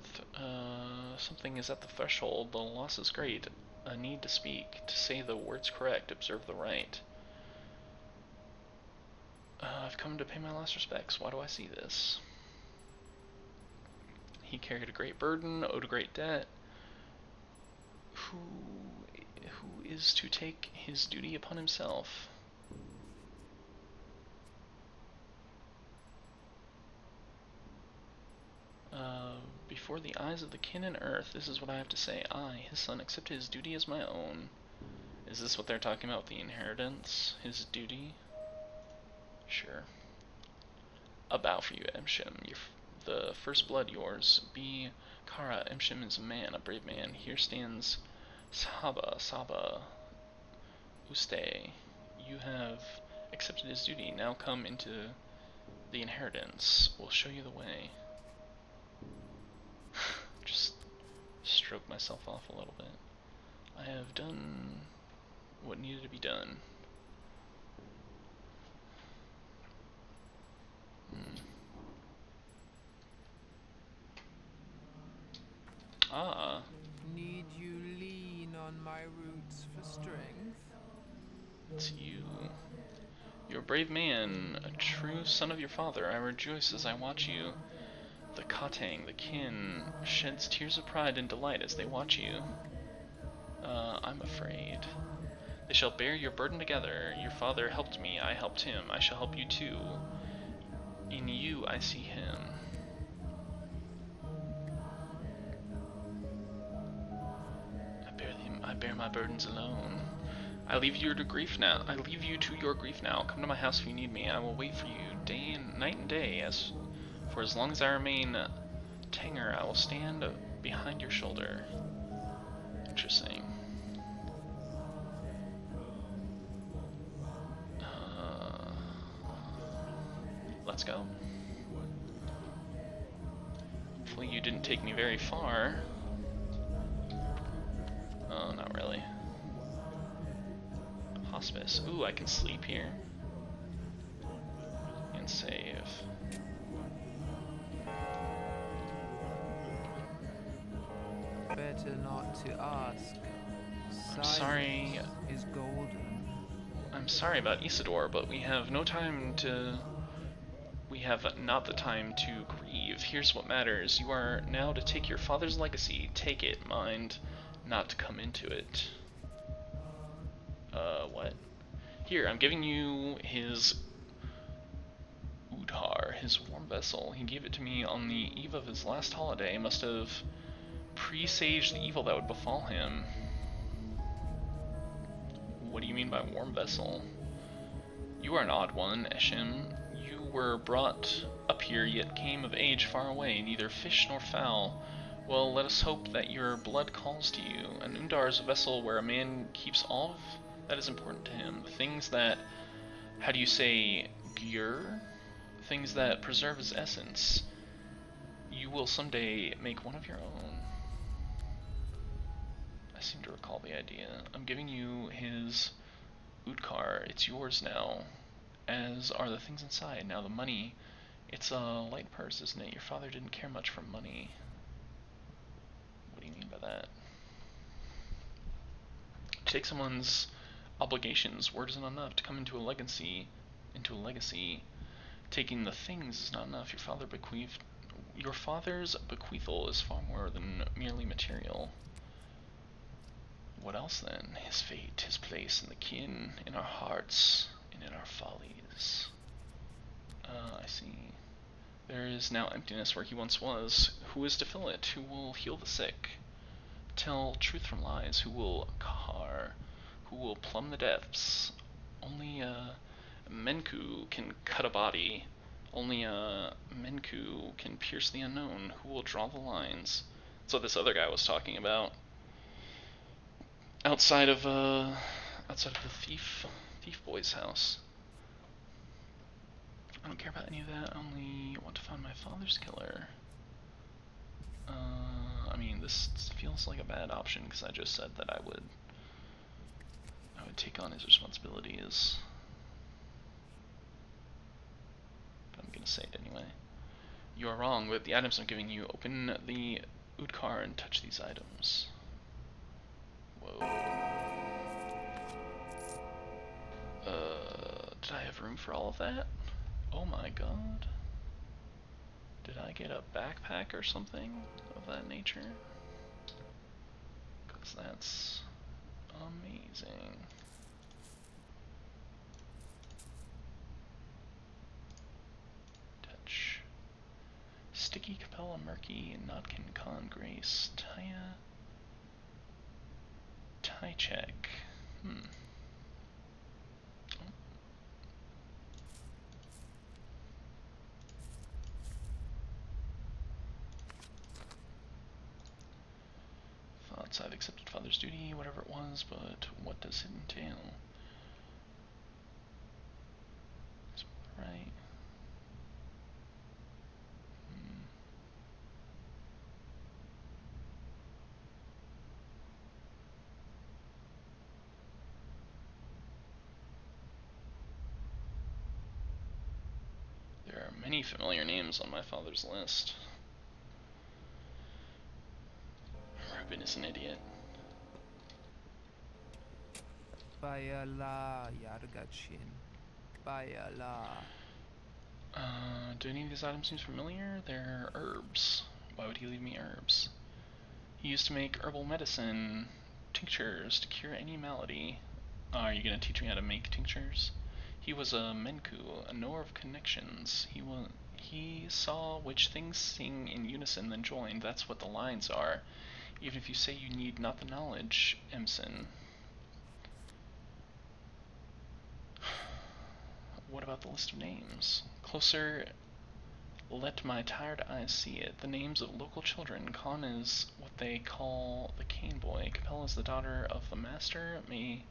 something is at the threshold? The loss is great. A need to speak, to say the words correct, observe the right. I've come to pay my last respects. Why do I see this? He carried a great burden, owed a great debt. Who is to take his duty upon himself? Before the eyes of the kin and earth, this is what I have to say. I, his son, accepted his duty as my own. Is this what they're talking about, the inheritance? His duty? Sure. A bow for you, Emshin. The first blood yours. Be Kara. Emshin is a man, a brave man. Here stands Saba, Uste. You have accepted his duty. Now come into the inheritance. We'll show you the way. Just stroke myself off a little bit. I have done what needed to be done. Ah. Need you lean on my roots for strength? It's you. You're a brave man, a true son of your father. I rejoice as I watch you. The Katang, the kin, sheds tears of pride and delight as they watch you. I'm afraid. They shall bear your burden together. Your father helped me, I helped him. I shall help you too. In you I see him. I bear my burdens alone. I leave you to grief now. I leave you to your grief now. Come to my house if you need me. I will wait for you night and day. For as long as I remain Tanger, I will stand behind your shoulder. Interesting. Let's go. Hopefully you didn't take me very far. Oh, not really. Hospice. Ooh, I can sleep here. And save. Better not to ask. I'm sorry. Is golden. I'm sorry about Isidore, but we have no time to... We have not the time to grieve. Here's what matters. You are now to take your father's legacy. Take it, mind, not to come into it. What? Here, I'm giving you his Udhar, his warm vessel. He gave it to me on the eve of his last holiday. He must have presaged the evil that would befall him. What do you mean by warm vessel? You are an odd one, Eshim. You were brought up here, yet came of age far away, neither fish nor fowl. Well, let us hope that your blood calls to you. An Undar is a vessel where a man keeps all of that is important to him. Things that, how do you say, gyur? Things that preserve his essence. You will someday make one of your own. I seem to recall the idea. I'm giving you his Udkar. It's yours now, as are the things inside. Now the money, it's a light purse, isn't it? Your father didn't care much for money. What do you mean by that? To take someone's obligations, word isn't enough. To come into a legacy, taking the things is not enough. Your father's bequeathal is far more than merely material. What else then? His fate, his place in the kin, in our hearts, and in our follies. I see. There is now emptiness where he once was. Who is to fill it? Who will heal the sick? Tell truth from lies? Who will kahar? Who will plumb the depths? Only Menku can cut a body. Only Menku can pierce the unknown. Who will draw the lines? That's what this other guy was talking about. Outside of the thief boy's house. I don't care about any of that. I only want to find my father's killer. I mean, this feels like a bad option because I just said that I would take on his responsibilities. But I'm gonna say it anyway. You are wrong, but the items I'm giving you. Open the Udkar and touch these items. Whoa. Did I have room for all of that? Oh my god. Did I get a backpack or something of that nature? Because that's amazing. Touch. Sticky Capella Murky, Notkin Con Grace, Taya. Tie check. Thoughts I've accepted father's duty, whatever it was, but what does it entail? Right. There are many familiar names on my father's list. Reuben is an idiot. Bayala Yargachin. Bayala. Do any of these items seem familiar? They're herbs. Why would he leave me herbs? He used to make herbal medicine, tinctures to cure any malady. Are you gonna teach me how to make tinctures? He was a Menku, a knower of connections. He saw which things sing in unison then joined. That's what the lines are. Even if you say you need not the knowledge, Emson. What about the list of names? Closer, let my tired eyes see it. The names of local children. Khan is what they call the cane boy. Capella is the daughter of the master. May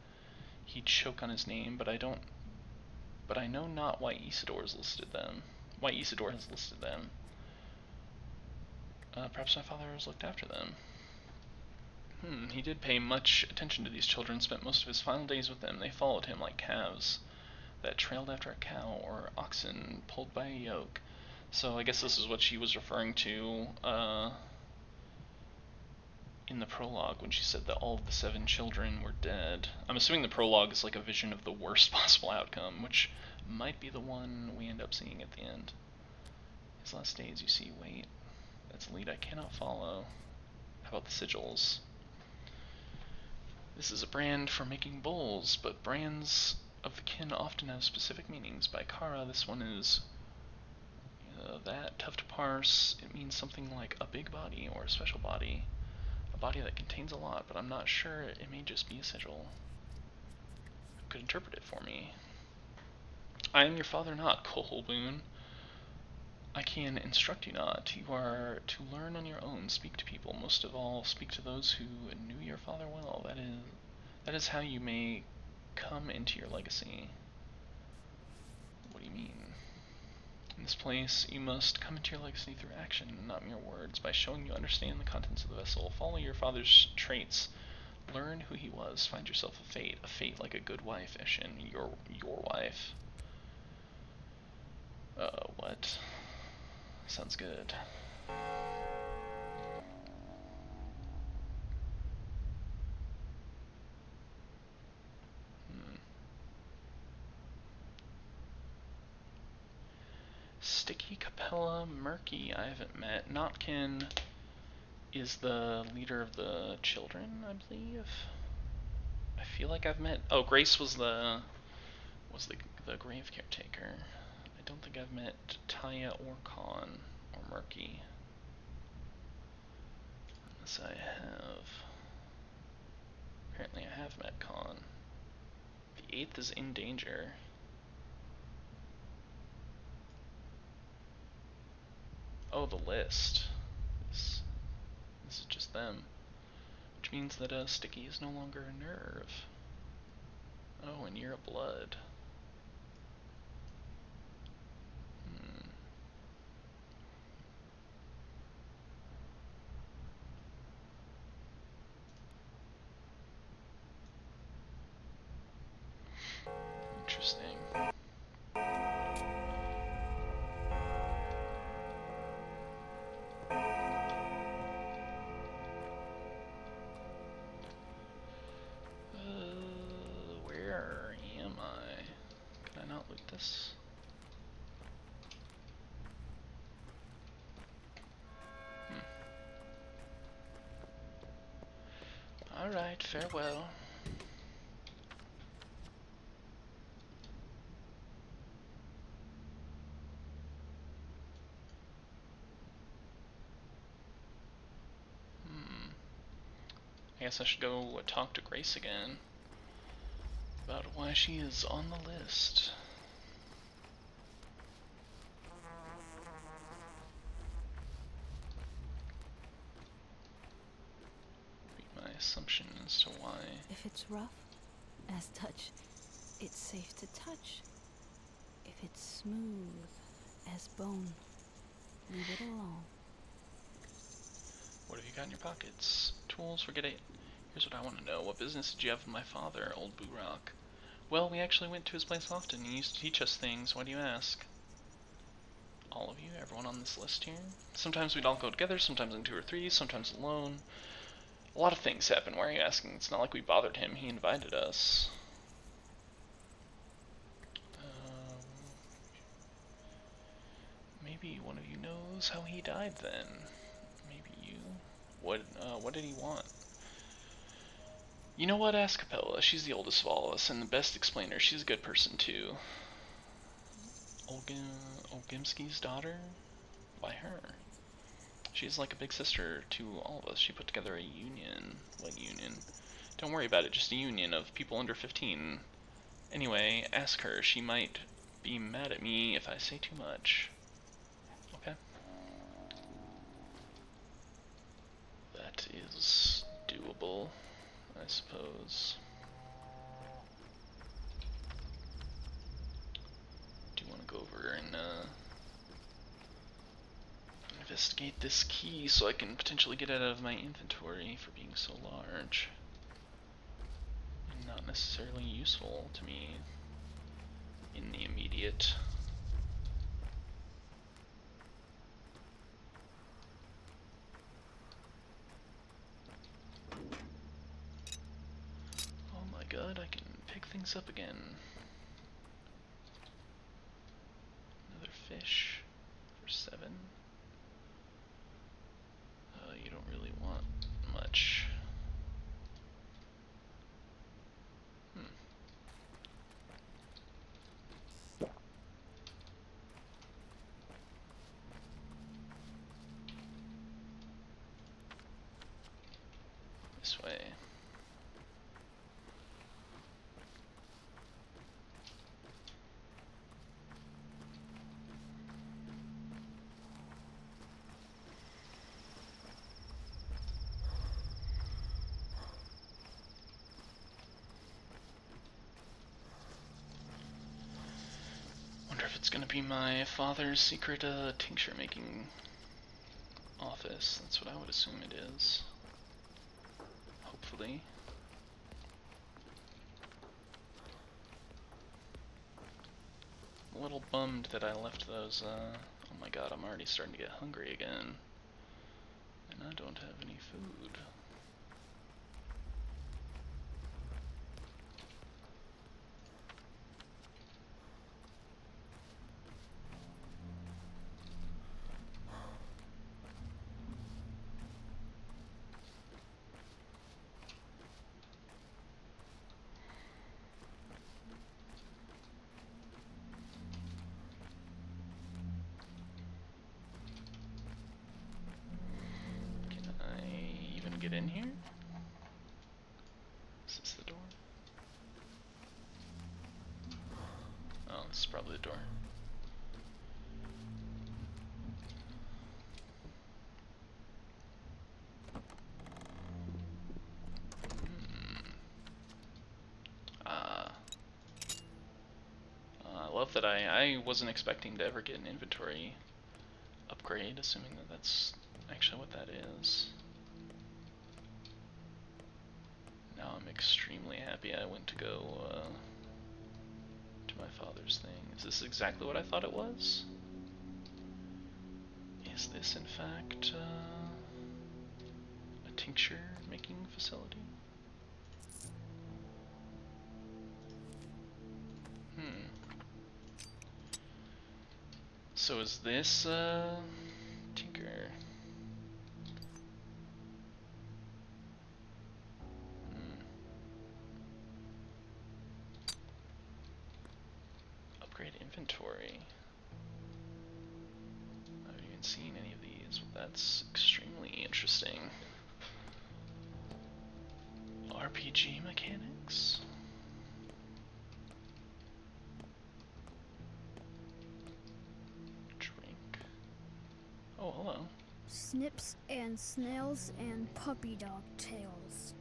he choke on his name, but I know not why Isidore has listed them. Perhaps my father has looked after them. He did pay much attention to these children, spent most of his final days with them. They followed him like calves that trailed after a cow, or oxen pulled by a yoke. So I guess this is what she was referring to in the prologue when she said that all of the 7 children were dead. I'm assuming the prologue is like a vision of the worst possible outcome, which might be the one we end up seeing at the end. His last days, you see, wait. That's a lead I cannot follow. How about the sigils? This is a brand for making bowls, but brands of the kin often have specific meanings. By Kara, this one is that, tough to parse. It means something like a big body or a special body. A body that contains a lot, but I'm not sure. It may just be a sigil. Who could interpret it for me? I am your father not, Koholboon. I can instruct you not. You are to learn on your own. Speak to people. Most of all, speak to those who knew your father well. That is how you may come into your legacy. What do you mean? In this place, you must come into your legacy through action, not mere words. By showing you understand the contents of the vessel, follow your father's traits, learn who he was, find yourself a fate like a good wife, Eshin, your wife. What? Sounds good. Sticky, Capella, Murky, I haven't met. Notkin is the leader of the children, I believe. I feel like I've met. Oh, Grace was the grave caretaker. I don't think I've met Taya or Khan or Murky. Unless I have. Apparently I have met Khan. The 8th is in danger. Oh, the list. This is just them. Which means that Sticky is no longer a nerve. Oh, and you're a blood. Interesting. Where am I? Can I not loot this? Alright, farewell. I guess I should go talk to Grace again about why she is on the list. Be my assumption as to why. If it's rough as touch, it's safe to touch. If it's smooth as bone, leave it alone. What have you got in your pockets? Tools, forget it. Here's what I want to know. What business did you have with my father, old Boo-Rock? Well, we actually went to his place often. He used to teach us things. Why do you ask? All of you? Everyone on this list here? Sometimes we'd all go together, sometimes in 2 or 3, sometimes alone. A lot of things happen. Why are you asking? It's not like we bothered him. He invited us. Maybe one of you knows how he died then. Maybe you. What did he want? You know what? Ask Capella. She's the oldest of all of us and the best explainer. She's a good person too. Olgimski's daughter? Why her? She's like a big sister to all of us. She put together a union. What union? Don't worry about it. Just a union of people under 15. Anyway, ask her. She might be mad at me if I say too much. Okay. That is doable, I suppose. Do you want to go over and investigate this key so I can potentially get it out of my inventory for being so large and not necessarily useful to me in the immediate. Oh my god, I can pick things up again. Another fish for 7. You don't really want much. This way. Wonder if it's gonna be my father's secret tincture making office. That's what I would assume it is. Hopefully. I'm a little bummed that I left those, oh my god, I'm already starting to get hungry again. And I don't have any food. get in here? Is this the door? Oh, this is probably the door. I love that I wasn't expecting to ever get an inventory upgrade, assuming that that's actually what that is. Now I'm extremely happy I went to go to my father's thing. Is this exactly what I thought it was? Is this in fact a tincture making facility? So is this tinker? Upgrade inventory. I haven't even seen any of these, but that's extremely interesting. RPG mechanics? Drink. Oh, hello. Snips and snails and puppy dog tails.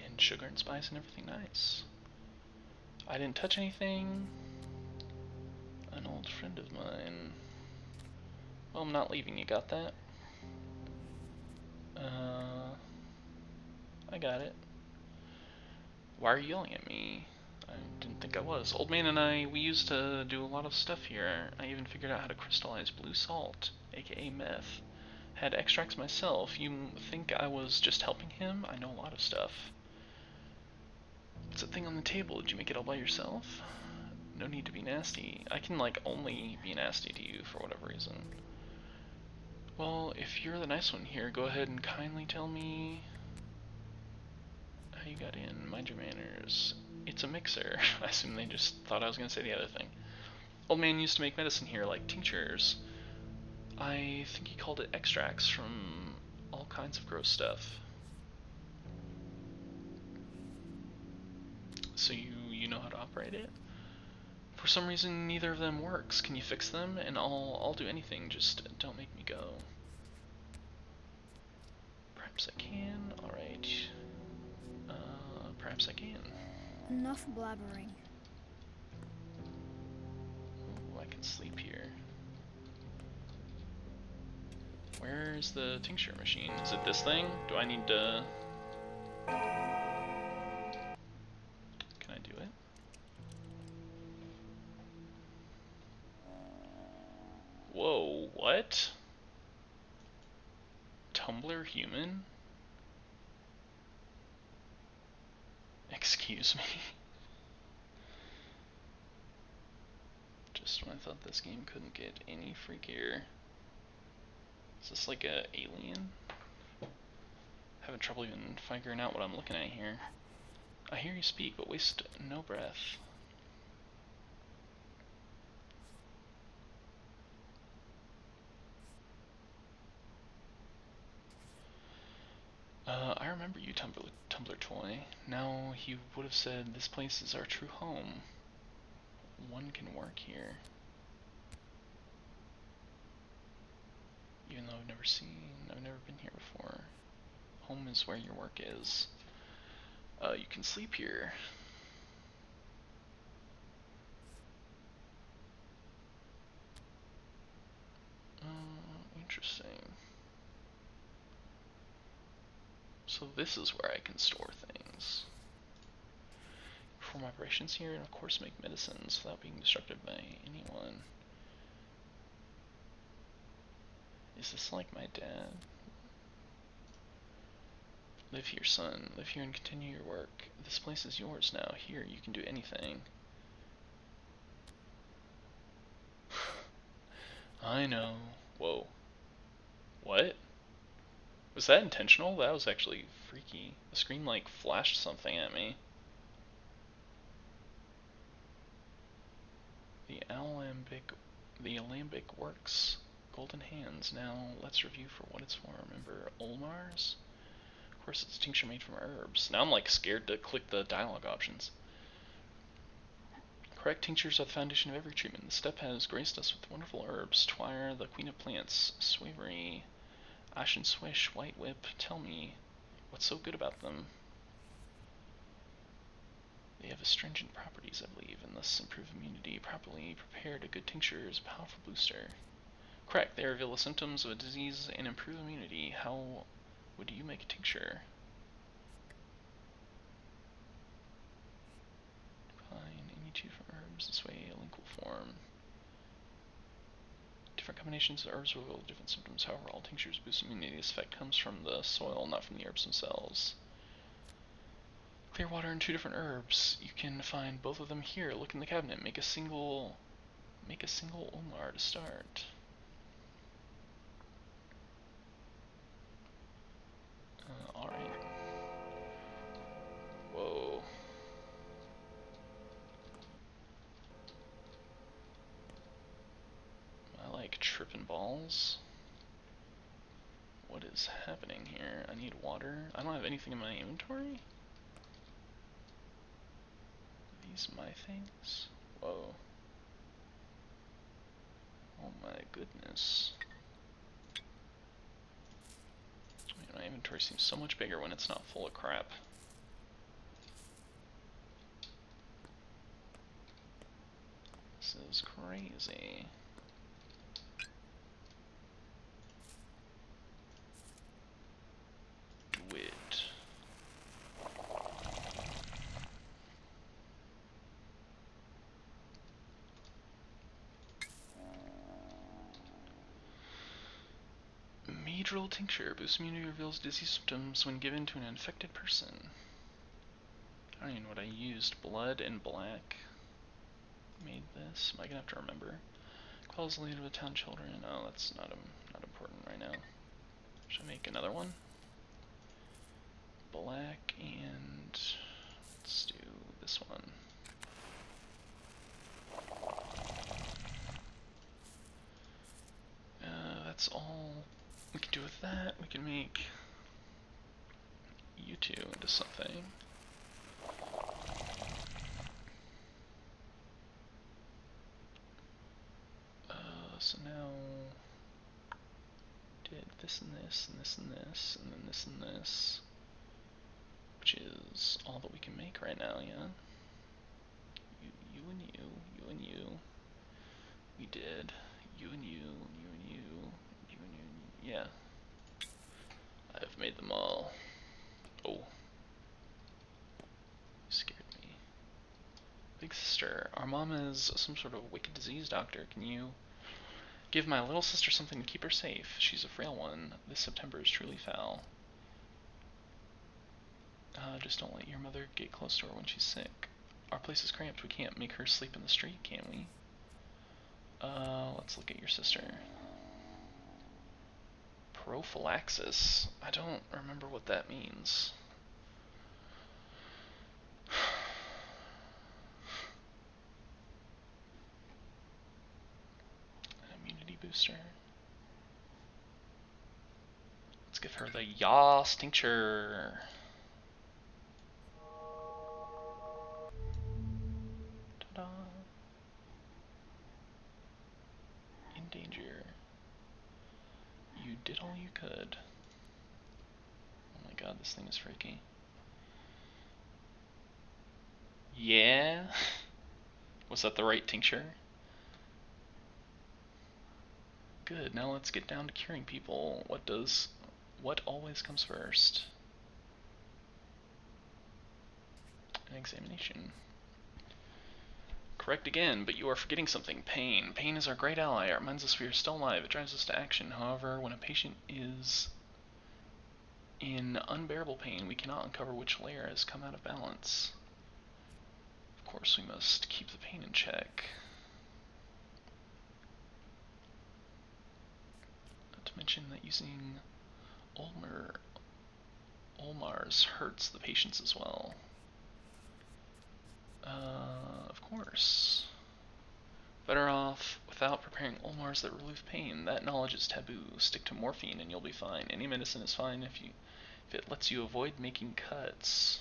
And sugar and spice and everything nice. I didn't touch anything. An old friend of mine. Well, I'm not leaving, you got that? I got it. Why are you yelling at me? I didn't think I was. Old man and I, we used to do a lot of stuff here. I even figured out how to crystallize blue salt, aka meth. Had extracts myself. You think I was just helping him? I know a lot of stuff. What's that thing on the table? Did you make it all by yourself? No need to be nasty. I can, like, only be nasty to you for whatever reason. Well, if you're the nice one here, go ahead and kindly tell me how you got in. Mind your manners. It's a mixer. I assume they just thought I was going to say the other thing. Old man used to make medicine here, like tinctures. I think he called it extracts from all kinds of gross stuff. So you know how to operate it? For some reason, neither of them works. Can you fix them? And I'll do anything. Just don't make me go. Perhaps I can. All right. Perhaps I can. Enough blabbering. Ooh, I can sleep here. Where's the tincture machine? Is it this thing? Do I need to... Can I do it? Whoa, what? Tumbler human? Excuse me? Just when I thought this game couldn't get any freakier. Is this like a alien? Having trouble even figuring out what I'm looking at here. I hear you speak, but waste no breath. I remember you, Tumbler Toy. Now he would have said this place is our true home. One can work here. Even though I've never been here before. Home is where your work is. You can sleep here. Interesting. So this is where I can store things. Perform operations here and of course make medicines without being disrupted by anyone. Is this like my dad? Live here, son. Live here and continue your work. This place is yours now. Here, you can do anything. I know. Whoa. What? Was that intentional? That was actually freaky. The screen like flashed something at me. The alembic works. Golden hands. Now let's review for what it's for. Remember Olmar's? Of course, it's a tincture made from herbs. Now I'm like scared to click the dialogue options. Correct tinctures are the foundation of every treatment. The step has graced us with wonderful herbs. Twire, the queen of plants, swavery, ashen swish, white whip. Tell me, what's so good about them? They have astringent properties, I believe, and thus improve immunity. Properly prepared, a good tincture is a powerful booster. Correct, they reveal the symptoms of a disease and improve immunity. How would you make a tincture? Combine any two different herbs this way, a link will form. Different combinations of herbs will reveal different symptoms. However, all tinctures boost immunity. This effect comes from the soil, not from the herbs themselves. Clear water and two different herbs. You can find both of them here. Look in the cabinet. Make a single Omar to start. Alright. Whoa. I like tripping balls. What is happening here? I need water. I don't have anything in my inventory? Are these my things? Whoa. Oh my goodness. My inventory seems so much bigger when it's not full of crap. This is crazy. Do it. Medril tincture boosts immunity, reveals disease symptoms when given to an infected person. I don't even know what I used. Blood and black made this. Am I gonna have to remember? Calls the leader of the town children. No, that's not important right now. Should I make another one? Black and let's do this one. That's all we can do with that. We can make you two into something. So now did this and this and this and this and then this and this, which is all that we can make right now, yeah? You and you, you and you. We did. You and you, you and you, you and you, yeah. I've made them all. Oh. You scared me. Big sister, our mom is some sort of wicked disease doctor. Can you give my little sister something to keep her safe? She's a frail one. This September is truly foul. Just don't let your mother get close to her when she's sick. Our place is cramped. We can't make her sleep in the street, can we? Let's look at your sister. Prophylaxis. I don't remember what that means. Immunity booster. Let's give her the Yas tincture. Ta-da. In danger. You did all you could. Oh my god, this thing is freaky. Yeah? Was that the right tincture? Good, now let's get down to curing people. What always comes first? An examination. Correct again, but you are forgetting something. Pain. Pain is our great ally. It reminds us we are still alive. It drives us to action. However, when a patient is in unbearable pain, we cannot uncover which layer has come out of balance. Of course, we must keep the pain in check. Not to mention that using Olmars hurts the patients as well. Of course. Better off without preparing Olmars that relieve pain. That knowledge is taboo. Stick to morphine and you'll be fine. Any medicine is fine if if it lets you avoid making cuts.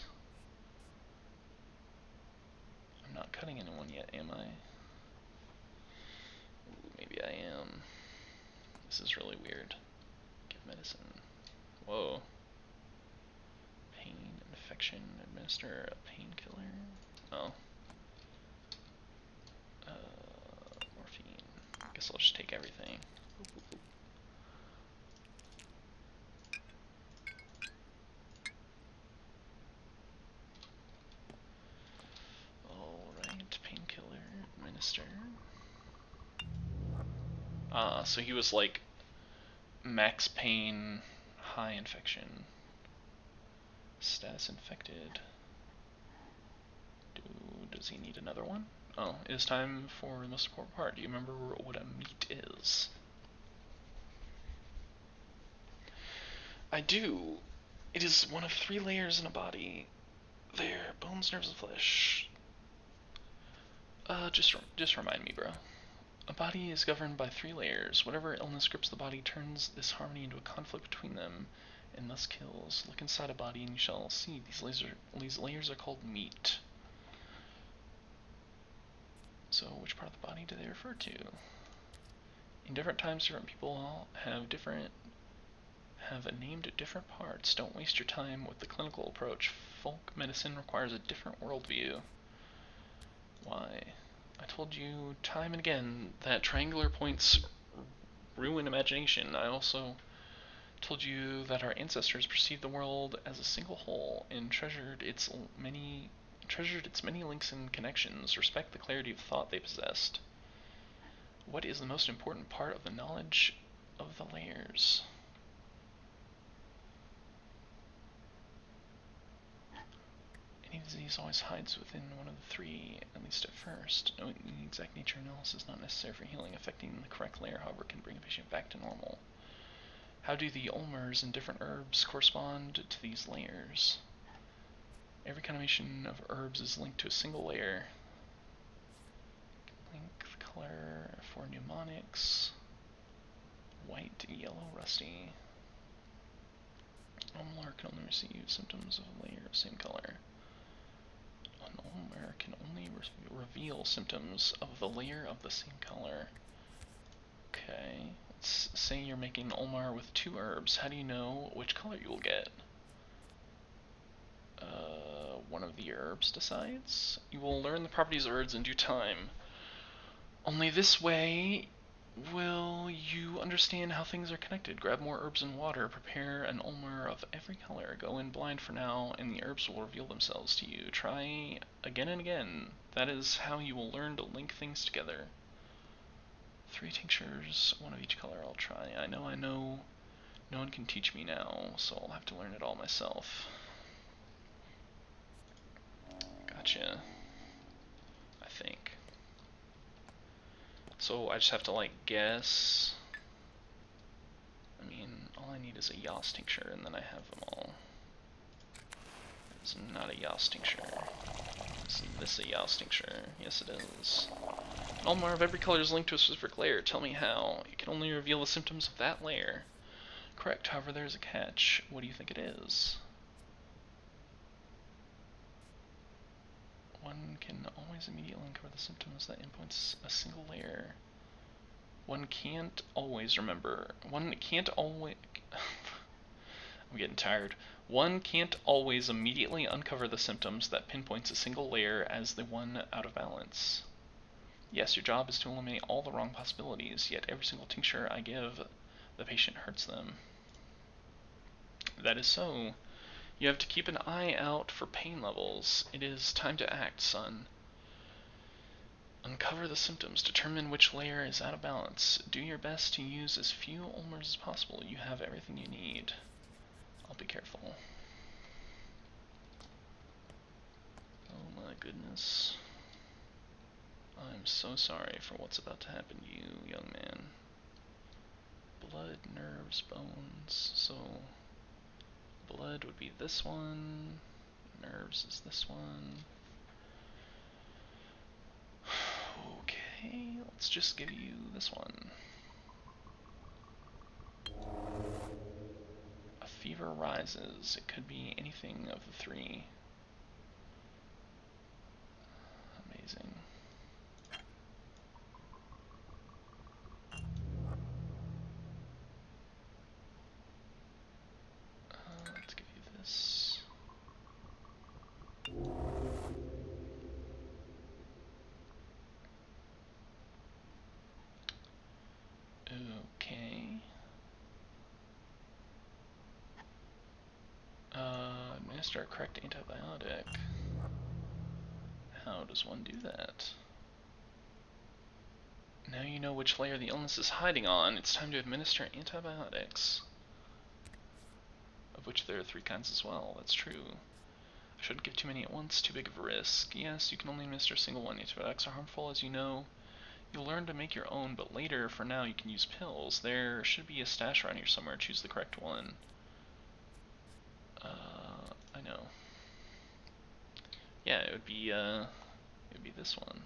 I'm not cutting anyone yet, am I? Ooh, maybe I am. This is really weird. Give medicine. Whoa. Pain, infection, administer a painkiller. Oh. Morphine. Guess I'll just take everything. Alright, painkiller, administer. So he was like max pain, high infection. Status infected. Does he need another one? Oh, it is time for the most important part. Do you remember what a meat is? I do. It is one of 3 layers in a body. There, bones, nerves, and flesh. Just remind me, bro. A body is governed by 3 layers. Whatever illness grips the body turns this harmony into a conflict between them, and thus kills. Look inside a body and you shall see. These layers are called meat. So, which part of the body do they refer to? In different times, different people have named different parts. Don't waste your time with the clinical approach. Folk medicine requires a different worldview. Why? I told you time and again that triangular points ruin imagination. I also told you that our ancestors perceived the world as a single whole and treasured its many links and connections. Respect the clarity of thought they possessed. What is the most important part of the knowledge of the layers? Any disease always hides within one of the 3, at least at first. Knowing the exact nature of illness is not necessary for healing. Affecting the correct layer, however, can bring a patient back to normal. How do the ulmers and different herbs correspond to these layers? Every combination of herbs is linked to a single layer. Link the color for mnemonics. White, yellow, rusty. Ulmer can only receive symptoms of a layer of same color. An ulmer can only reveal symptoms of the layer of the same color. Okay, let's say you're making an ulmer with 2 herbs. How do you know which color you will get? One of the herbs decides. You will learn the properties of herbs in due time. Only this way will you understand how things are connected. Grab more herbs and water. Prepare an ulmer of every color. Go in blind for now, and the herbs will reveal themselves to you. Try again and again. That is how you will learn to link things together. 3 tinctures, 1 of each color. I'll try. I know. No one can teach me now, so I'll have to learn it all myself. Gotcha. I think. So I just have to, like, guess. I mean, all I need is a Yas tincture, and then I have them all. It's not a Yas tincture. Is this a Yas tincture? Yes, it is. An ulmer of every color is linked to a specific layer. Tell me how. It can only reveal the symptoms of that layer. Correct, however, there's a catch. What do you think it is? One can always immediately uncover the symptoms that pinpoints a single layer. One can't always remember. One can't always... I'm getting tired. One can't always immediately uncover the symptoms that pinpoints a single layer as the one out of balance. Yes, your job is to eliminate all the wrong possibilities, yet every single tincture I give the patient hurts them. That is so. You have to keep an eye out for pain levels. It is time to act, son. Uncover the symptoms. Determine which layer is out of balance. Do your best to use as few ulmers as possible. You have everything you need. I'll be careful. Oh my goodness. I'm so sorry for what's about to happen to you, young man. Blood, nerves, bones. So, blood would be this one. Nerves is this one. Okay, let's just give you this one. A fever never rises. It could be anything of the three. Amazing. Let's give you this. Okay. Administer a correct antibiotic. How does one do that? Now you know which layer the illness is hiding on. It's time to administer antibiotics. Of which there are 3 kinds as well. That's true. I shouldn't give too many at once. Too big of a risk. Yes, you can only administer a single one. Antibiotics are harmful, as you know. You'll learn to make your own, but later, for now, you can use pills. There should be a stash around here somewhere. Choose the correct one. I know. Yeah, it would be this one.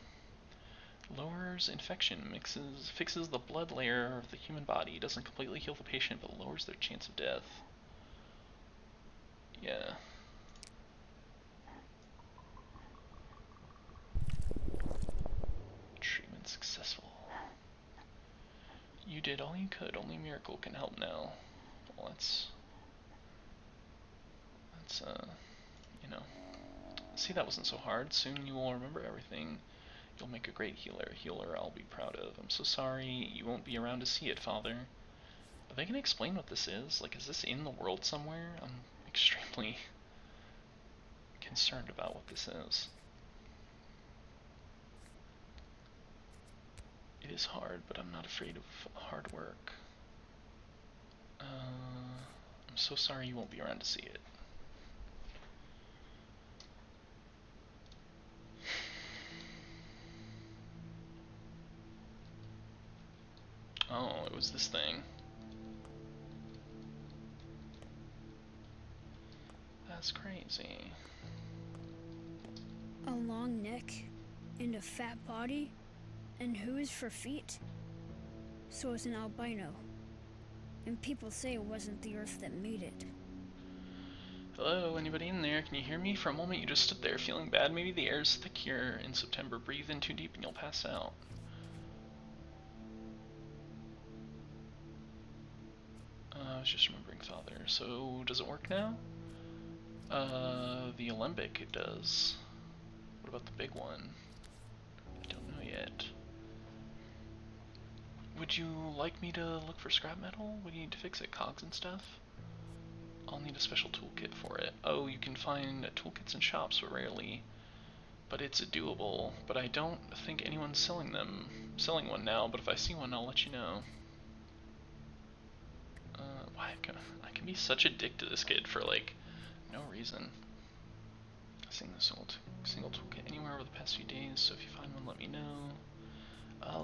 Lowers infection, fixes the blood layer of the human body. Doesn't completely heal the patient, but lowers their chance of death. Yeah. Treatment successful. You did all you could. Only a miracle can help now. Well, that's you know. See, that wasn't so hard. Soon you will remember everything. You'll make a great healer. A healer I'll be proud of. I'm so sorry you won't be around to see it, Father. Are they gonna explain what this is? Like, is this in the world somewhere? I'm extremely concerned about what this is. It is hard, but I'm not afraid of hard work. I'm so sorry you won't be around to see it. Oh, it was this thing. That's crazy. A long neck and a fat body and hooves for feet. So it's an albino. And people say it wasn't the Earth that made it. Hello, anybody in there? Can you hear me? For a moment you just stood there feeling bad. Maybe the air's thick here in September. Breathe in too deep and you'll pass out. I was just remembering, Father. So, does it work now? The Alembic, it does. What about the big one? I don't know yet. Would you like me to look for scrap metal? What do you need to fix it? Cogs and stuff? I'll need a special toolkit for it. Oh, you can find toolkits in shops, but rarely. But it's doable. But I don't think anyone's selling one now, but if I see one, I'll let you know. Why I can be such a dick to this kid for, like, no reason. Seeing the single toolkit anywhere over the past few days, so if you find one, let me know.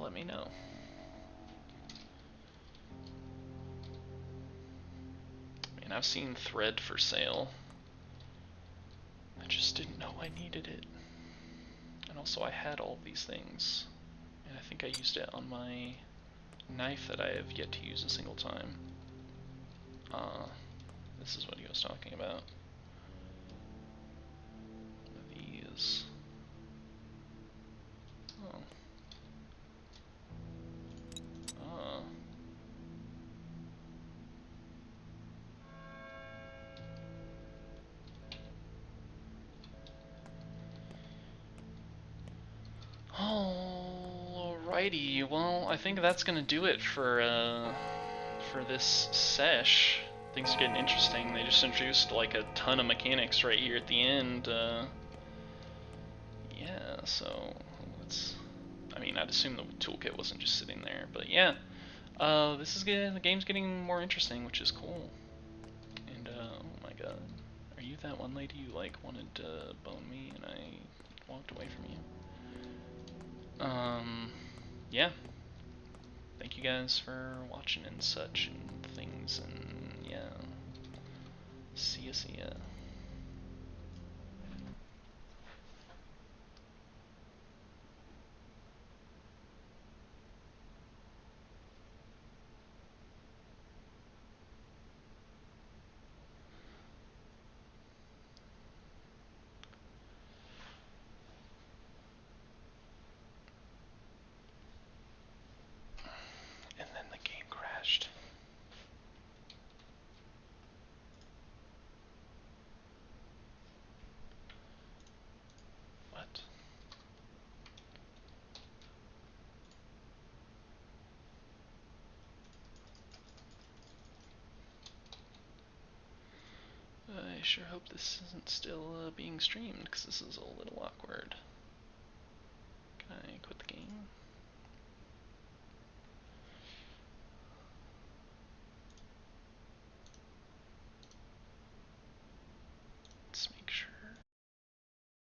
Let me know. And I've seen thread for sale. I just didn't know I needed it. And also I had all of these things. And I think I used it on my knife that I have yet to use a single time. This is what he was talking about. These. Oh. Oh. Alrighty, well, I think that's gonna do it for this sesh. Things are getting interesting. They just introduced like a ton of mechanics right here at the end. Yeah, so let's. I mean, I'd assume the toolkit wasn't just sitting there, but yeah. The game's getting more interesting, which is cool. And oh my god, are you that one lady who like wanted to bone me and I walked away from you? Yeah. Thank you guys for watching and such and things, and yeah. See ya. I sure hope this isn't still being streamed, because this is a little awkward. Can I quit the game? Let's make sure.